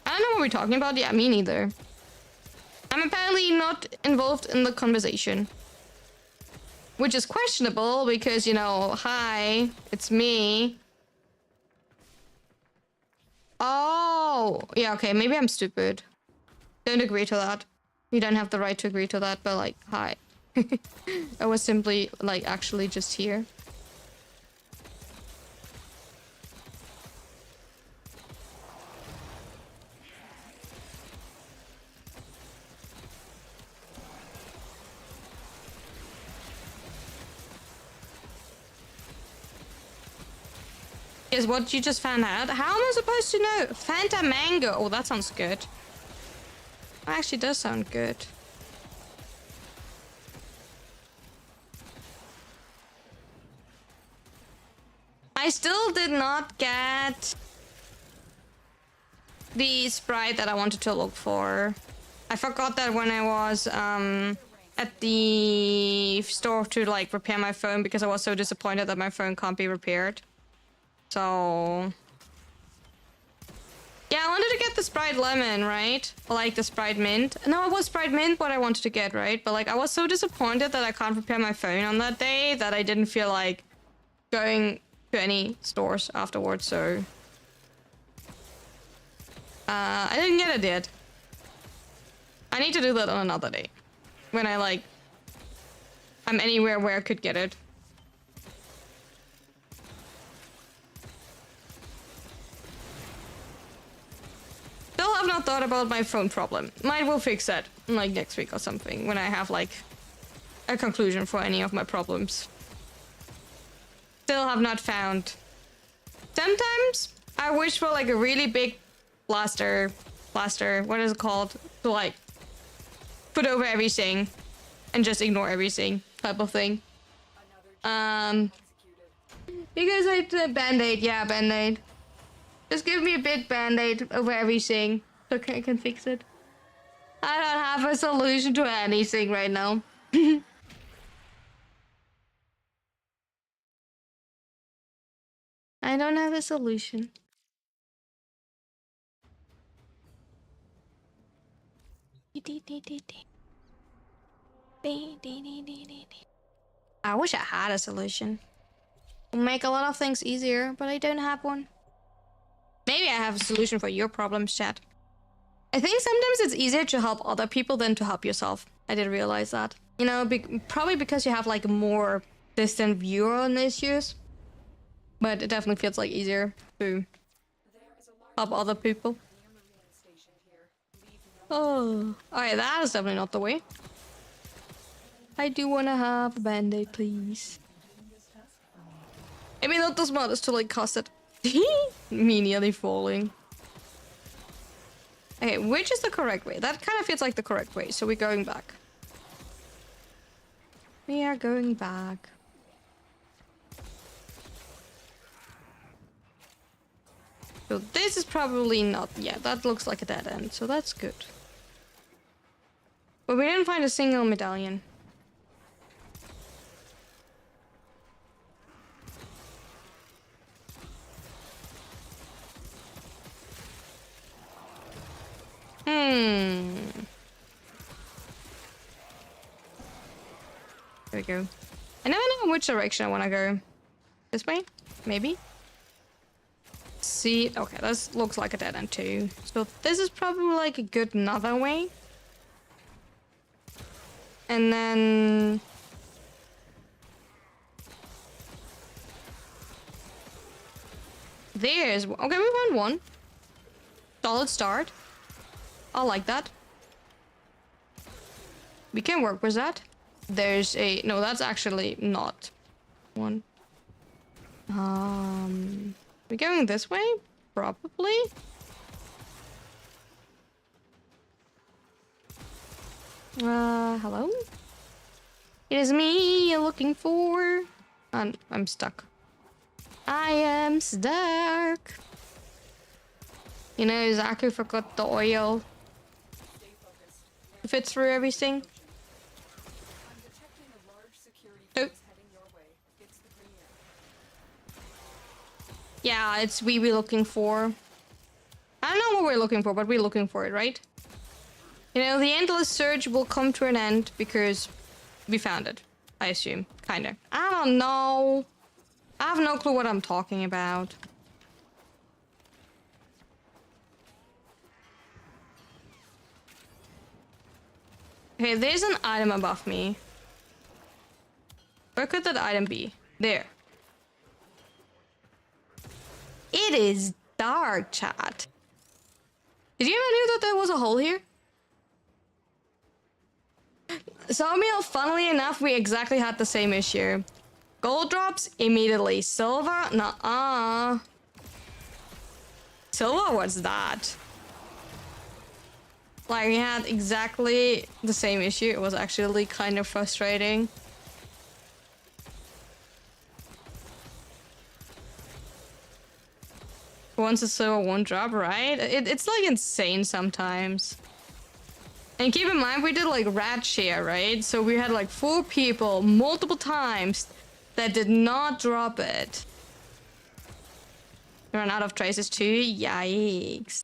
I don't know what we're talking about. Yeah, me neither. I'm apparently not involved in the conversation. Which is questionable because, you know, hi, it's me. Oh, yeah, okay, maybe I'm stupid. Don't agree to that. You don't have the right to agree to that, but like, hi. I was simply, like, actually just here. Is what you just found out? How am I supposed to know? Fanta mango. Oh, that sounds good. That actually does sound good. I still did not get the sprite that I wanted to look for. I forgot that when I was at the store to like repair my phone because I was so disappointed that my phone can't be repaired. So yeah, I wanted to get the Sprite Lemon, right? Or like the Sprite Mint. No, it was Sprite Mint what I wanted to get, right? But like I was so disappointed that I can't repair my phone on that day that I didn't feel like going to any stores afterwards, so I didn't get it yet. I need to do that on another day. When I like I'm anywhere where I could get it. Still have not thought about my phone problem. Might will fix that like next week or something when I have like a conclusion for any of my problems. Still have not found. Sometimes I wish for like a really big blaster, what is it called? To like put over everything and just ignore everything type of thing. Because I band-aid, yeah, band-aid. Just give me a big band-aid over everything. Okay, I can fix it. I don't have a solution to anything right now. I don't have a solution. I wish I had a solution. It'll make a lot of things easier, but I don't have one. Maybe I have a solution for your problems, chat. I think sometimes it's easier to help other people than to help yourself. I did realize that. You know, probably because you have like a more distant view on issues. But it definitely feels like easier to help other people. Oh, alright, that is definitely not the way. I do want to have a band-aid, please. I mean, not the smartest to like cast it. Me nearly falling. Okay, which is the correct way? That kind of feels like the correct way, so we're going back. We are going back. So this is probably not... Yeah, that looks like a dead end, so that's good. But we didn't find a single medallion. There we go. I never know which direction I want to go. This way? Maybe? See, okay, this looks like a dead end too. So this is probably like a good another way. And then... There's... Okay, we found one. Solid start. I like that. We can work with that. There's a... No, that's actually not one. We're going this way? Probably? Hello? It is me you're looking for. I'm stuck. I am stuck. You know, Zaku forgot the oil. To fit through everything. Oh. Yeah, it's we looking for. I don't know what we're looking for, but we're looking for it, right? You know, the endless search will come to an end because we found it. I assume. Kinda. I don't know. I have no clue what I'm talking about. Okay, there's an item above me. Where could that item be? There. It is dark, chat. Did you ever know that there was a hole here? Sawmill, funnily enough, we exactly had the same issue. Gold drops immediately. Silver? Nuh-uh. Silver? What's that? Like, we had exactly the same issue. It was actually kind of frustrating. Once a silver won't drop, right? It's like insane sometimes. And keep in mind, we did like rat share, right? So we had like 4 people multiple times that did not drop it. Run out of traces too? Yikes.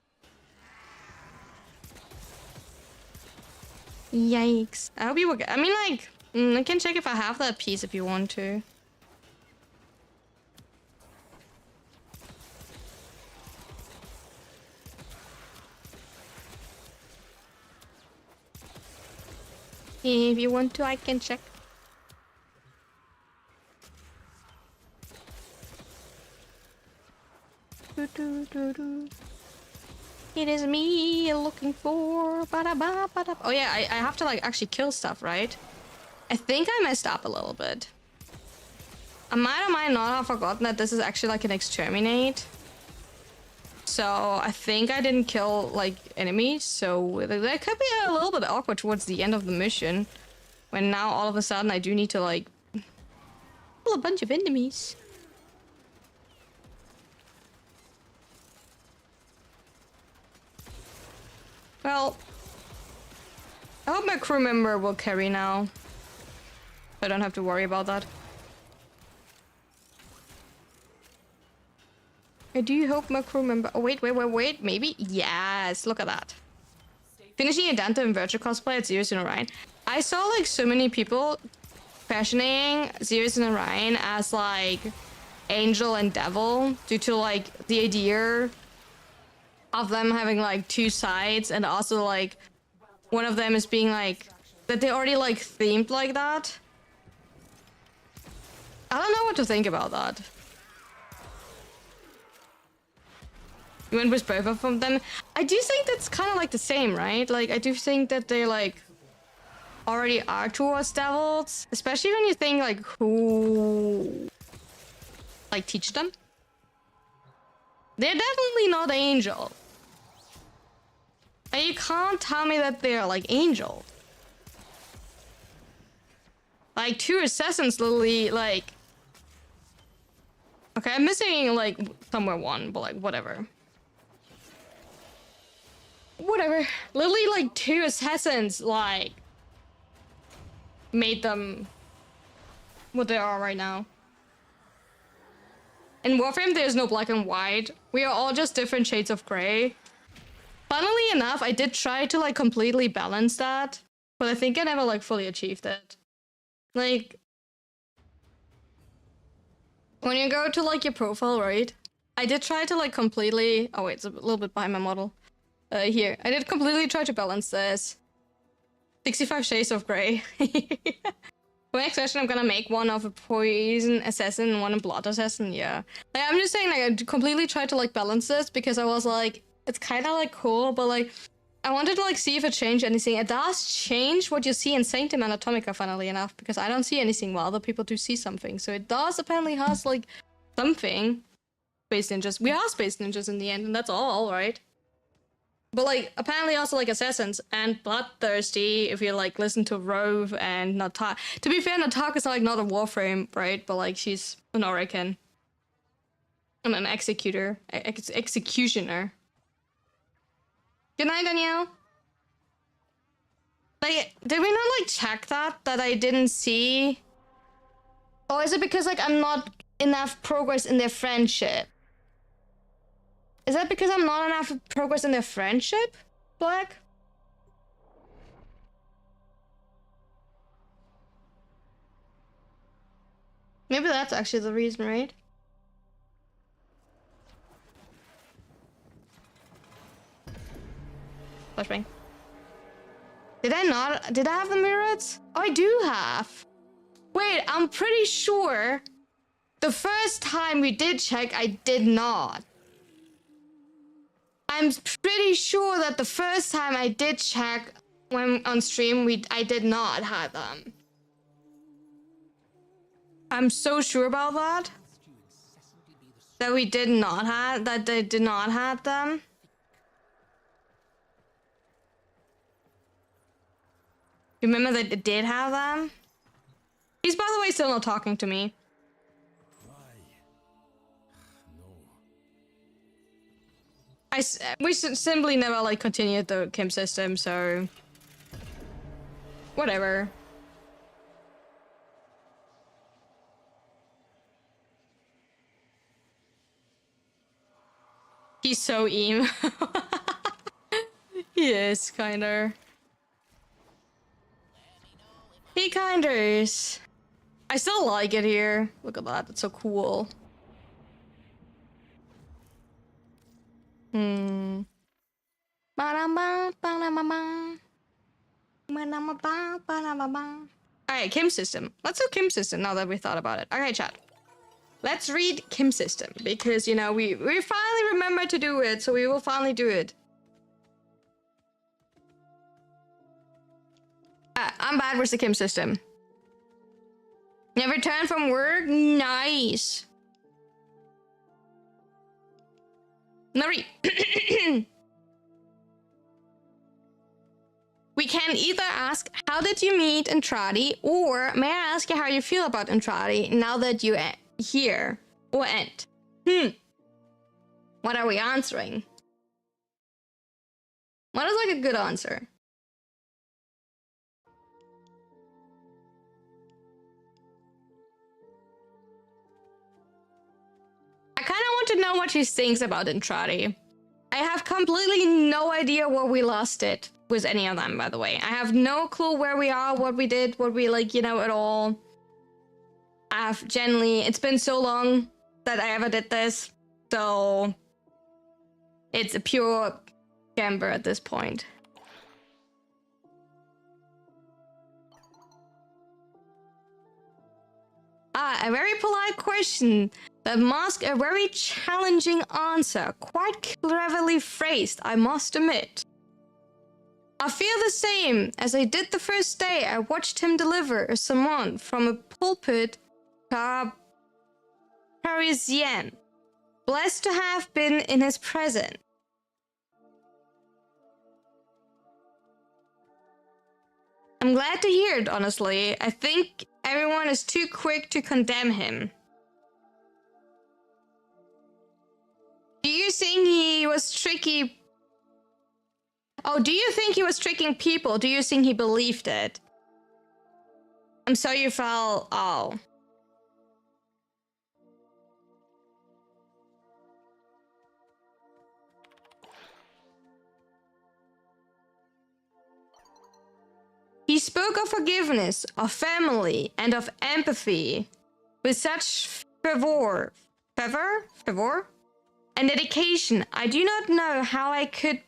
Yikes. I hope you will get... I mean, like, I can check if I have that piece if you want to. If you want to, I can check. It is me you're looking for. Ba-da-ba-ba-da. Oh yeah, I have to like actually kill stuff, right? I think I messed up a little bit. I might or might not have forgotten that this is actually like an exterminate. So I think I didn't kill like enemies, so that could be a little bit awkward towards the end of the mission. When now all of a sudden I do need to like kill a bunch of enemies. Well, I hope my crew member will carry now. I don't have to worry about that. I do hope my crew member... Oh, wait. Maybe? Yes, look at that. Finishing a Dante and Virtual cosplay at Zeus and Orion. I saw like so many people fashioning Zeus and Orion as like angel and devil due to like the idea of them having like two sides, and also like one of them is being like that they already like themed like that. I don't know what to think about that. You went with both of them. I do think that's kind of like the same, right? Like I do think that they like already are towards devils, especially when you think like who like teach them. They're definitely not angel. And you can't tell me that they're like angel. Like two assassins literally like... Okay, I'm missing like somewhere one, but like whatever. Whatever. Literally like two assassins like made them what they are right now. In Warframe, there's no black and white. We are all just different shades of gray. Funnily enough, I did try to like completely balance that, but I think I never like fully achieved it. Like, when you go to like your profile, right? I did try to like completely... Oh wait, it's a little bit behind my model. Here. I did completely try to balance this. 65 shades of gray. For my next session, I'm gonna make one of a poison assassin and one a blood assassin. Yeah, like I'm just saying, like I completely tried to like balance this because I was like, it's kind of like cool, but like I wanted to like see if it changed anything. It does change what you see in Sanctum Anatomica, funnily enough, because I don't see anything while other people do see something. So it does apparently has like something. Space ninjas. We are space ninjas in the end, and that's all, right? But like apparently also like assassins and bloodthirsty if you like listen to Rove and Natak. To be fair, Natak is like not a Warframe, right? But like she's an Orican. And an executor. Executioner. Good night, Danielle. Like, did we not like check that I didn't see? Or is it because like I'm not enough progress in their friendship? Is that because I'm not enough progress in their friendship, Black? Maybe that's actually the reason, right? Flashbang. Did I have the mirrors? Oh, I do have. Wait, I'm pretty sure the first time we did check, I did not. I'm pretty sure that the first time I did check when on stream, I did not have them. I'm so sure about that. That we did not have, that they did not have them. Remember that they did have them? He's, by the way, still not talking to me. We simply never like continued the Kim system, so whatever. He's so emo. He is kinda. He kinda is. I still like it here. Look at that, that's so cool. Alright, Kim system. Let's do Kim system now that we thought about it. Okay, chat. Let's read Kim system because, you know, we finally remembered to do it, so we will finally do it. I'm bad with the Kim system. Never returned from work? Nice. Nari. We can either ask, how did you meet Entradi? Or, may I ask you how you feel about Entradi now that you're here? Or end? What are we answering? What is like a good answer? I kind of want to know what she thinks about Entrati. I have completely no idea where we lost it with any of them, by the way. I have no clue where we are, what we did, what we like, you know, at all. I've generally, it's been so long that I ever did this, so it's a pure gamble at this point. A very polite question that masks a very challenging answer, quite cleverly phrased, I must admit. I feel the same as I did the first day I watched him deliver a sermon from a pulpit Parisienne. Blessed to have been in his presence. I'm glad to hear it, honestly. I think everyone is too quick to condemn him. Do you think he was tricky? Oh, do you think he was tricking people? Do you think he believed it? I'm sorry you fell. Oh. He spoke of forgiveness, of family, and of empathy with such fervor, and dedication. I do not know how I could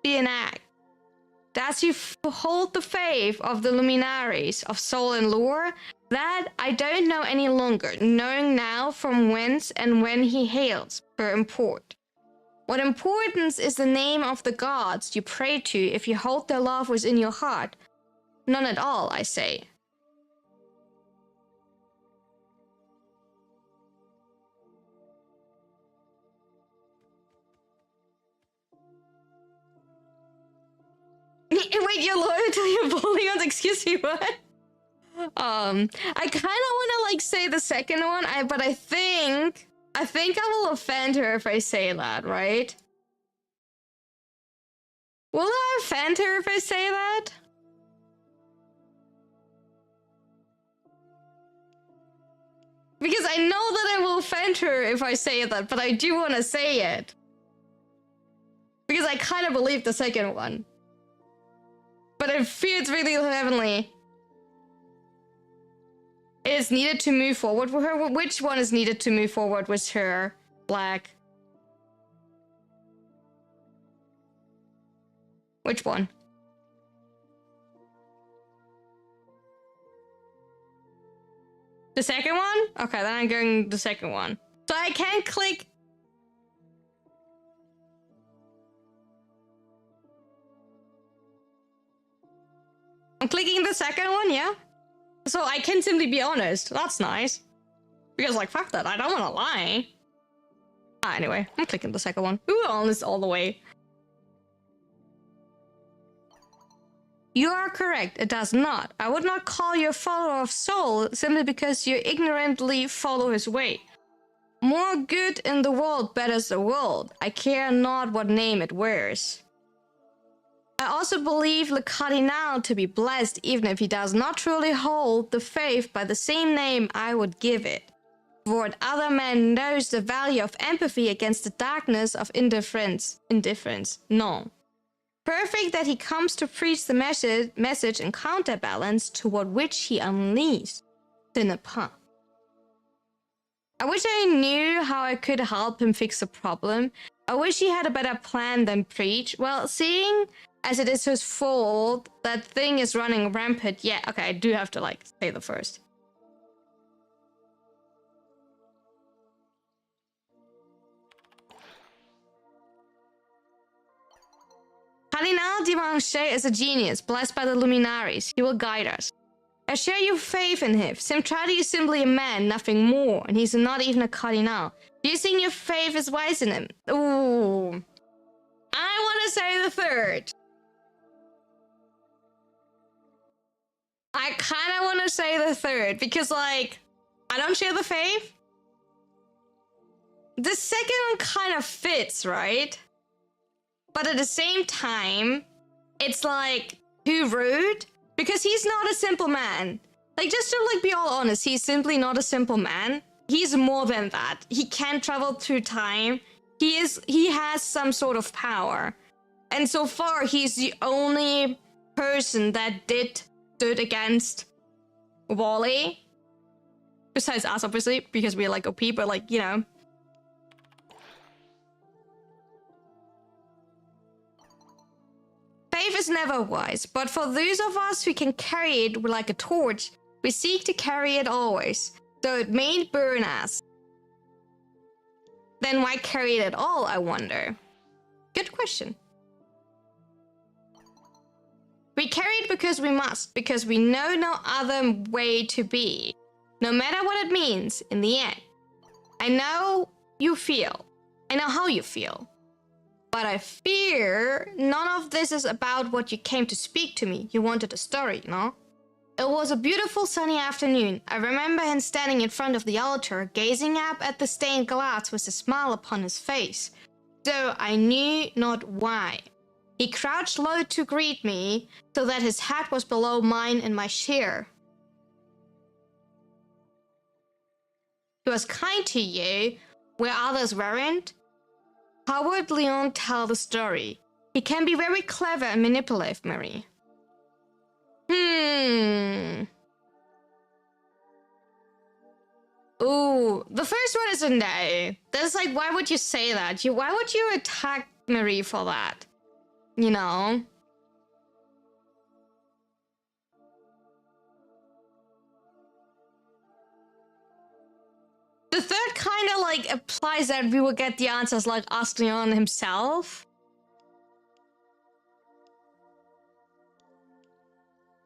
be an act. Does he hold the faith of the luminaries of soul and lore? That I don't know any longer, knowing now from whence and when he hails per import. What importance is the name of the gods you pray to if you hold their love within your heart? None at all, I say. Wait, you're loyal to your Bolions? Excuse me, what? I kind of want to like say the second one, but I think I will offend her if I say that, right? Will I offend her if I say that? Because I know that I will offend her if I say that, but I do want to say it. Because I kind of believe the second one. But I feel it's really heavenly. It is needed to move forward with her. Which one is needed to move forward with her? Black. Which one? The second one? Okay, then I'm going the second one. So I can't click. I'm clicking the second one, yeah? So I can simply be honest. That's nice. Because, like, fuck that. I don't want to lie. Anyway, I'm clicking the second one. Ooh, honest all the way. You are correct. It does not. I would not call you a follower of soul simply because you ignorantly follow his way. More good in the world betters the world. I care not what name it wears. I also believe Le Cardinal to be blessed even if he does not truly hold the faith by the same name I would give it. For what other man knows the value of empathy against the darkness of indifference. No. Perfect that he comes to preach the message and counterbalance toward which he unleashed the pas. I wish I knew how I could help him fix the problem. I wish he had a better plan than preach. Well, seeing as it is his fault, that thing is running rampant. Yeah, okay, I do have to, like, say the first. Cardinal Dimanche is a genius, blessed by the luminaries. He will guide us. I share your faith in him. Simtradi is simply a man, nothing more, and he's not even a cardinal. Do you think your faith is wise in him? Ooh. I want to say the third. I kind of want to say the third, because, like, I don't share the faith. The second one kind of fits, right? But at the same time, it's like too rude because he's not a simple man. Like, just to like be all honest, he's simply not a simple man. He's more than that. He can travel through time. He has some sort of power. And so far, he's the only person that stood against Wally. Besides us, obviously, because we're like OP, but like, you know. Faith is never wise, but for those of us who can carry it like a torch, we seek to carry it always, though it may burn us. Then why carry it at all, I wonder? Good question. We carry it because we must, because we know no other way to be, no matter what it means in the end. I know you feel. I know how you feel. But I fear none of this is about what you came to speak to me. You wanted a story, no? It was a beautiful sunny afternoon. I remember him standing in front of the altar, gazing up at the stained glass with a smile upon his face, though I knew not why. He crouched low to greet me, so that his hat was below mine in my chair. He was kind to you, where others weren't. How would Leon tell the story? He can be very clever and manipulative, Mary. Ooh, the first one is a no. That's like, why would you say that? Why would you attack Marie for that? You know? The third kind of like implies that we will get the answers like Ask Leon himself.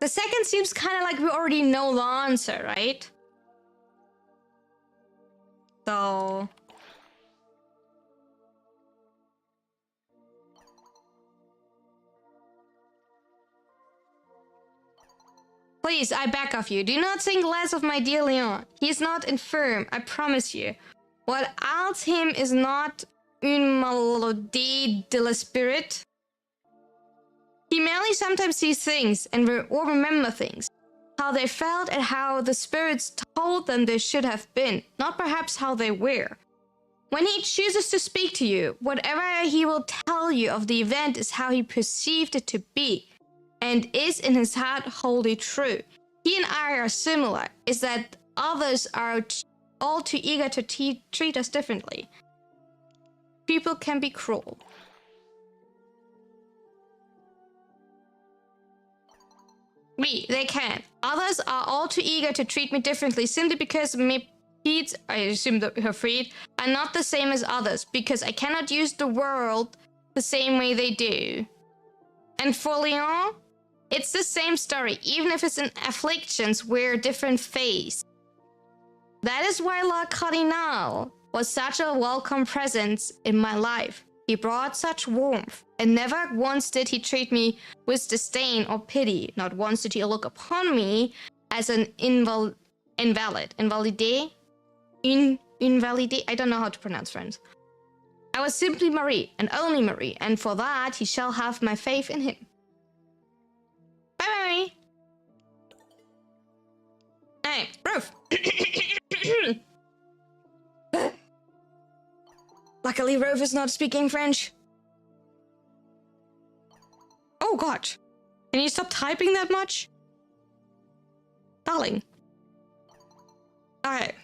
The second seems kind of like we already know the answer, right? So... Please, I beg of you, do not think less of my dear Leon. He is not infirm, I promise you. What ails him is not une maladie de l'esprit. He merely sometimes sees things or remember things. How they felt and how the spirits told them they should have been, not perhaps how they were. When he chooses to speak to you, whatever he will tell you of the event is how he perceived it to be, and is in his heart wholly true. He and I are similar, is that others are all too eager to treat us differently. People can be cruel. They can. Others are all too eager to treat me differently simply because my feet, I assume that her feet, are not the same as others, because I cannot use the world the same way they do. And for Leon, it's the same story, even if it's in afflictions wear a different face. That is why La Cardinal was such a welcome presence in my life. He brought such warmth, and never once did he treat me with disdain or pity. Not once did he look upon me as an invalide. Invalide? I don't know how to pronounce French. I was simply Marie, and only Marie, and for that he shall have my faith in him. Bye, Marie. Hey, Ruth. Luckily, Rove is not speaking French. Oh god. Can you stop typing that much? Darling. Alright.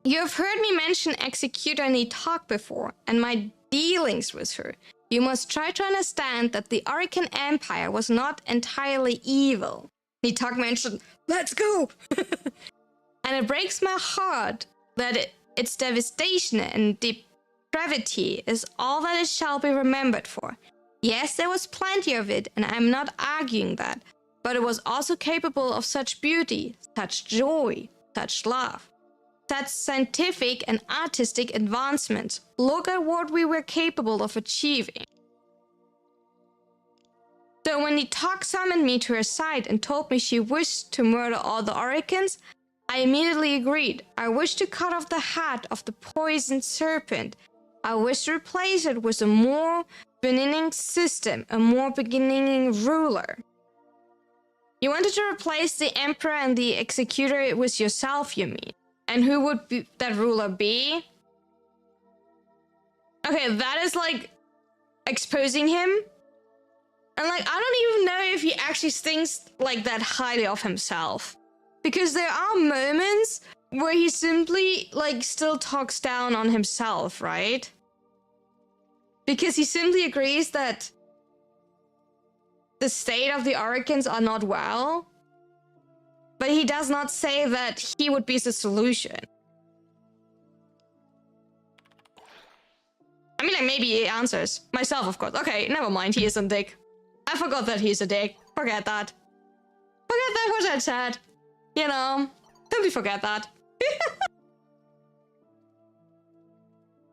You have heard me mention Executor Nitak before, and my dealings with her. You must try to understand that the Arcan Empire was not entirely evil. Nitak mentioned, let's go! And it breaks my heart that its devastation and depravity is all that it shall be remembered for. Yes, there was plenty of it, and I am not arguing that, but it was also capable of such beauty, such joy, such love, such scientific and artistic advancements. Look at what we were capable of achieving. So when Nitak summoned me to her side and told me she wished to murder all the Oricans, I immediately agreed. I wished to cut off the head of the poisoned serpent. I wished to replace it with a more beginning system, a more beginning ruler. You wanted to replace the emperor and the executor with yourself, you mean? And who would that ruler be? Okay, that is like exposing him. And like, I don't even know if he actually thinks like that highly of himself. Because there are moments where he simply like still talks down on himself, right? Because he simply agrees that the state of the Oricans are not well. But he does not say that he would be the solution. I mean, like, maybe he answers. Myself, of course. Okay, never mind, he is a dick. I forgot that he's a dick. Forget that. Forget that what I said. You know, simply forget that.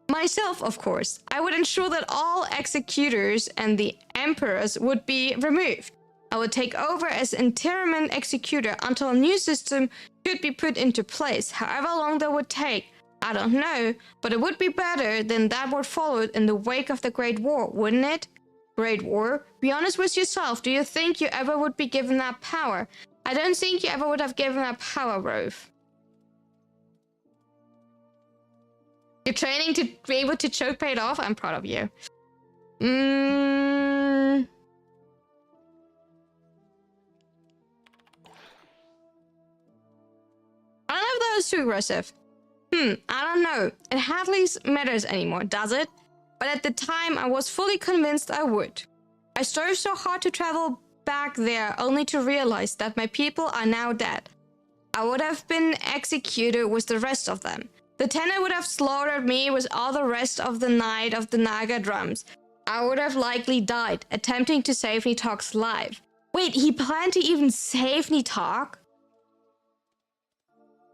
Myself, of course. I would ensure that all executors and the emperors would be removed. I would take over as interim executor until a new system could be put into place. However long that would take, I don't know, but it would be better than that what followed in the wake of the Great War, wouldn't it? Great War? Be honest with yourself. Do you think you ever would be given that power? I don't think you ever would have given that power, Rove. Your training to be able to choke paid off? I'm proud of you. I don't know if that was too aggressive. I don't know. It hardly matters anymore, does it? But at the time, I was fully convinced I would. I strove so hard to travel back there, only to realize that my people are now dead. I would have been executed with the rest of them. The tenor would have slaughtered me with all the rest of the night of the Naga drums. I would have likely died, attempting to save Nitalk's life. Wait, he planned to even save Nitalk?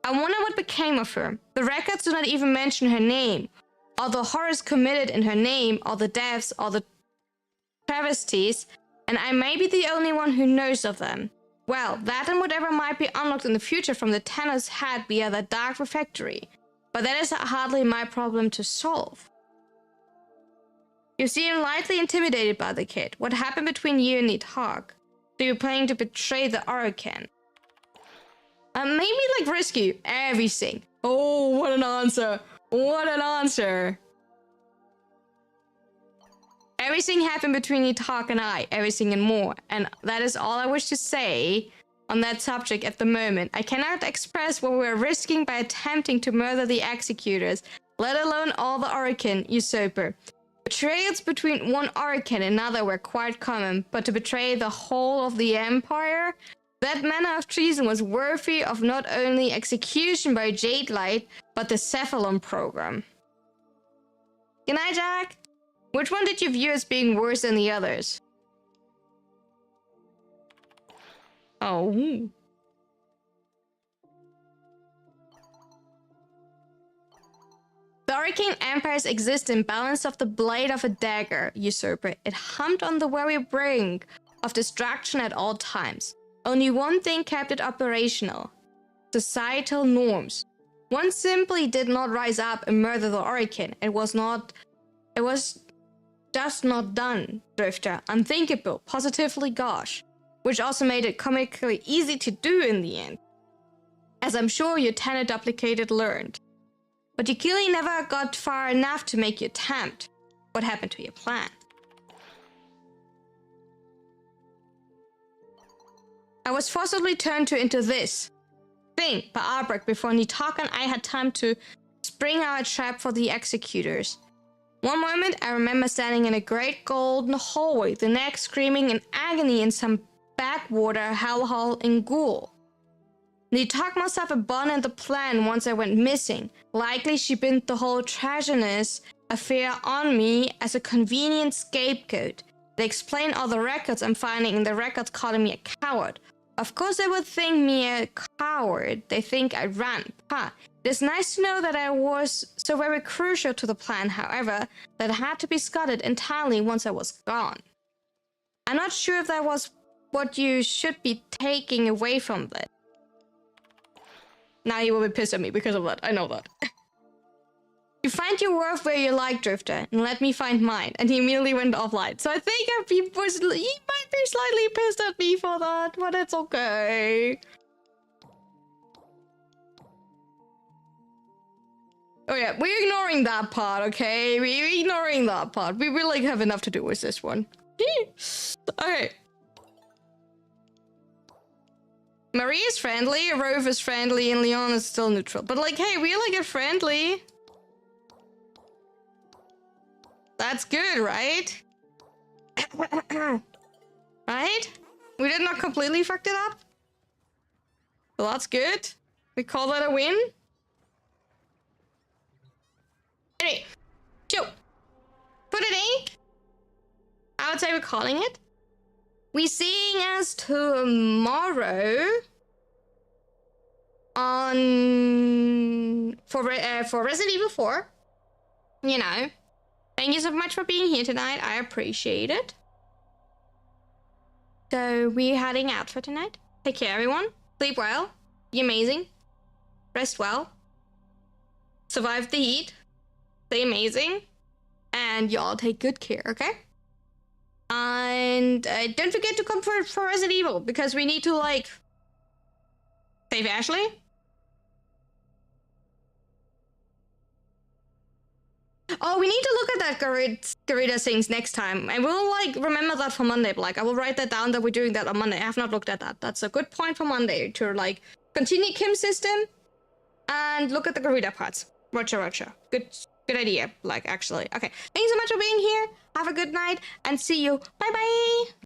I wonder what became of her. The records do not even mention her name. All the horrors committed in her name, all the deaths, all the travesties, and I may be the only one who knows of them. Well, that and whatever might be unlocked in the future from the tenor's head via the dark refectory. But that is hardly my problem to solve. You seem lightly intimidated by the kid. What happened between you and Nitalk? So you're planning to betray the Orokin? Maybe like rescue everything. Oh, what an answer. What an answer. Everything happened between Nitalk and I. Everything and more. And that is all I wish to say on that subject at the moment. I cannot express what we're risking by attempting to murder the executors, let alone all the Orokin usurper. Betrayals between one Orokin and another were quite common, but to betray the whole of the Empire? That manner of treason was worthy of not only execution by Jade Light, but the Cephalon program. Good night, Jack. Which one did you view as being worse than the others? Oh. The Arcane Empires exist in balance of the blade of a dagger, usurper. It hummed on the very brink of destruction at all times. Only one thing kept it operational: societal norms. One simply did not rise up and murder the Orokin. It was just not done, Drifter. Unthinkable, positively gosh. Which also made it comically easy to do in the end. As I'm sure your tenor duplicated learned. But you clearly never got far enough to make your attempt. What happened to your plan? I was forcibly turned into this thing by Albrecht before Nitalk and I had time to spring our trap for the executors. One moment I remember standing in a great golden hallway, the next screaming in agony in some backwater hellhole in Ghoul. Nitalk must have abandoned the plan once I went missing. Likely she pinned the whole treasonous affair on me as a convenient scapegoat. They explain all the records I'm finding in the records calling me a coward. Of course they would think me a coward. They think I ran. It is nice to know that I was so very crucial to the plan, however, that it had to be scuttled entirely once I was gone. I'm not sure if that was what you should be taking away from that. Now he will be pissed at me because of that. I know that. You find your worth where you like, Drifter, and let me find mine. And he immediately went offline. So I think he might be slightly pissed at me for that, but it's okay. Oh yeah, we're ignoring that part, okay? We're ignoring that part. We will like have enough to do with this one. Okay. Marie is friendly, Rove is friendly, and Leon is still neutral. But like, hey, we like get friendly. That's good, right? Right? We did not completely fuck it up. So that's good. We call that a win. Anyway, so for today, I would say we're calling it. We seeing us tomorrow on for Resident Evil 4. You know, thank you so much for being here tonight. I appreciate it. So we're heading out for tonight. Take care, everyone. Sleep well. Be amazing. Rest well. Survive the heat. Stay amazing. And y'all take good care, okay? And don't forget to come for Resident Evil, because we need to, like, save Ashley. Oh, we need to look at that Garita things next time. And we'll, like, remember that for Monday. Like, I will write that down that we're doing that on Monday. I have not looked at that. That's a good point for Monday to, like, continue Kim's system and look at the Garita parts. Roger. Good idea, like, actually. Okay, thanks so much for being here. Have a good night, and see you. Bye-bye!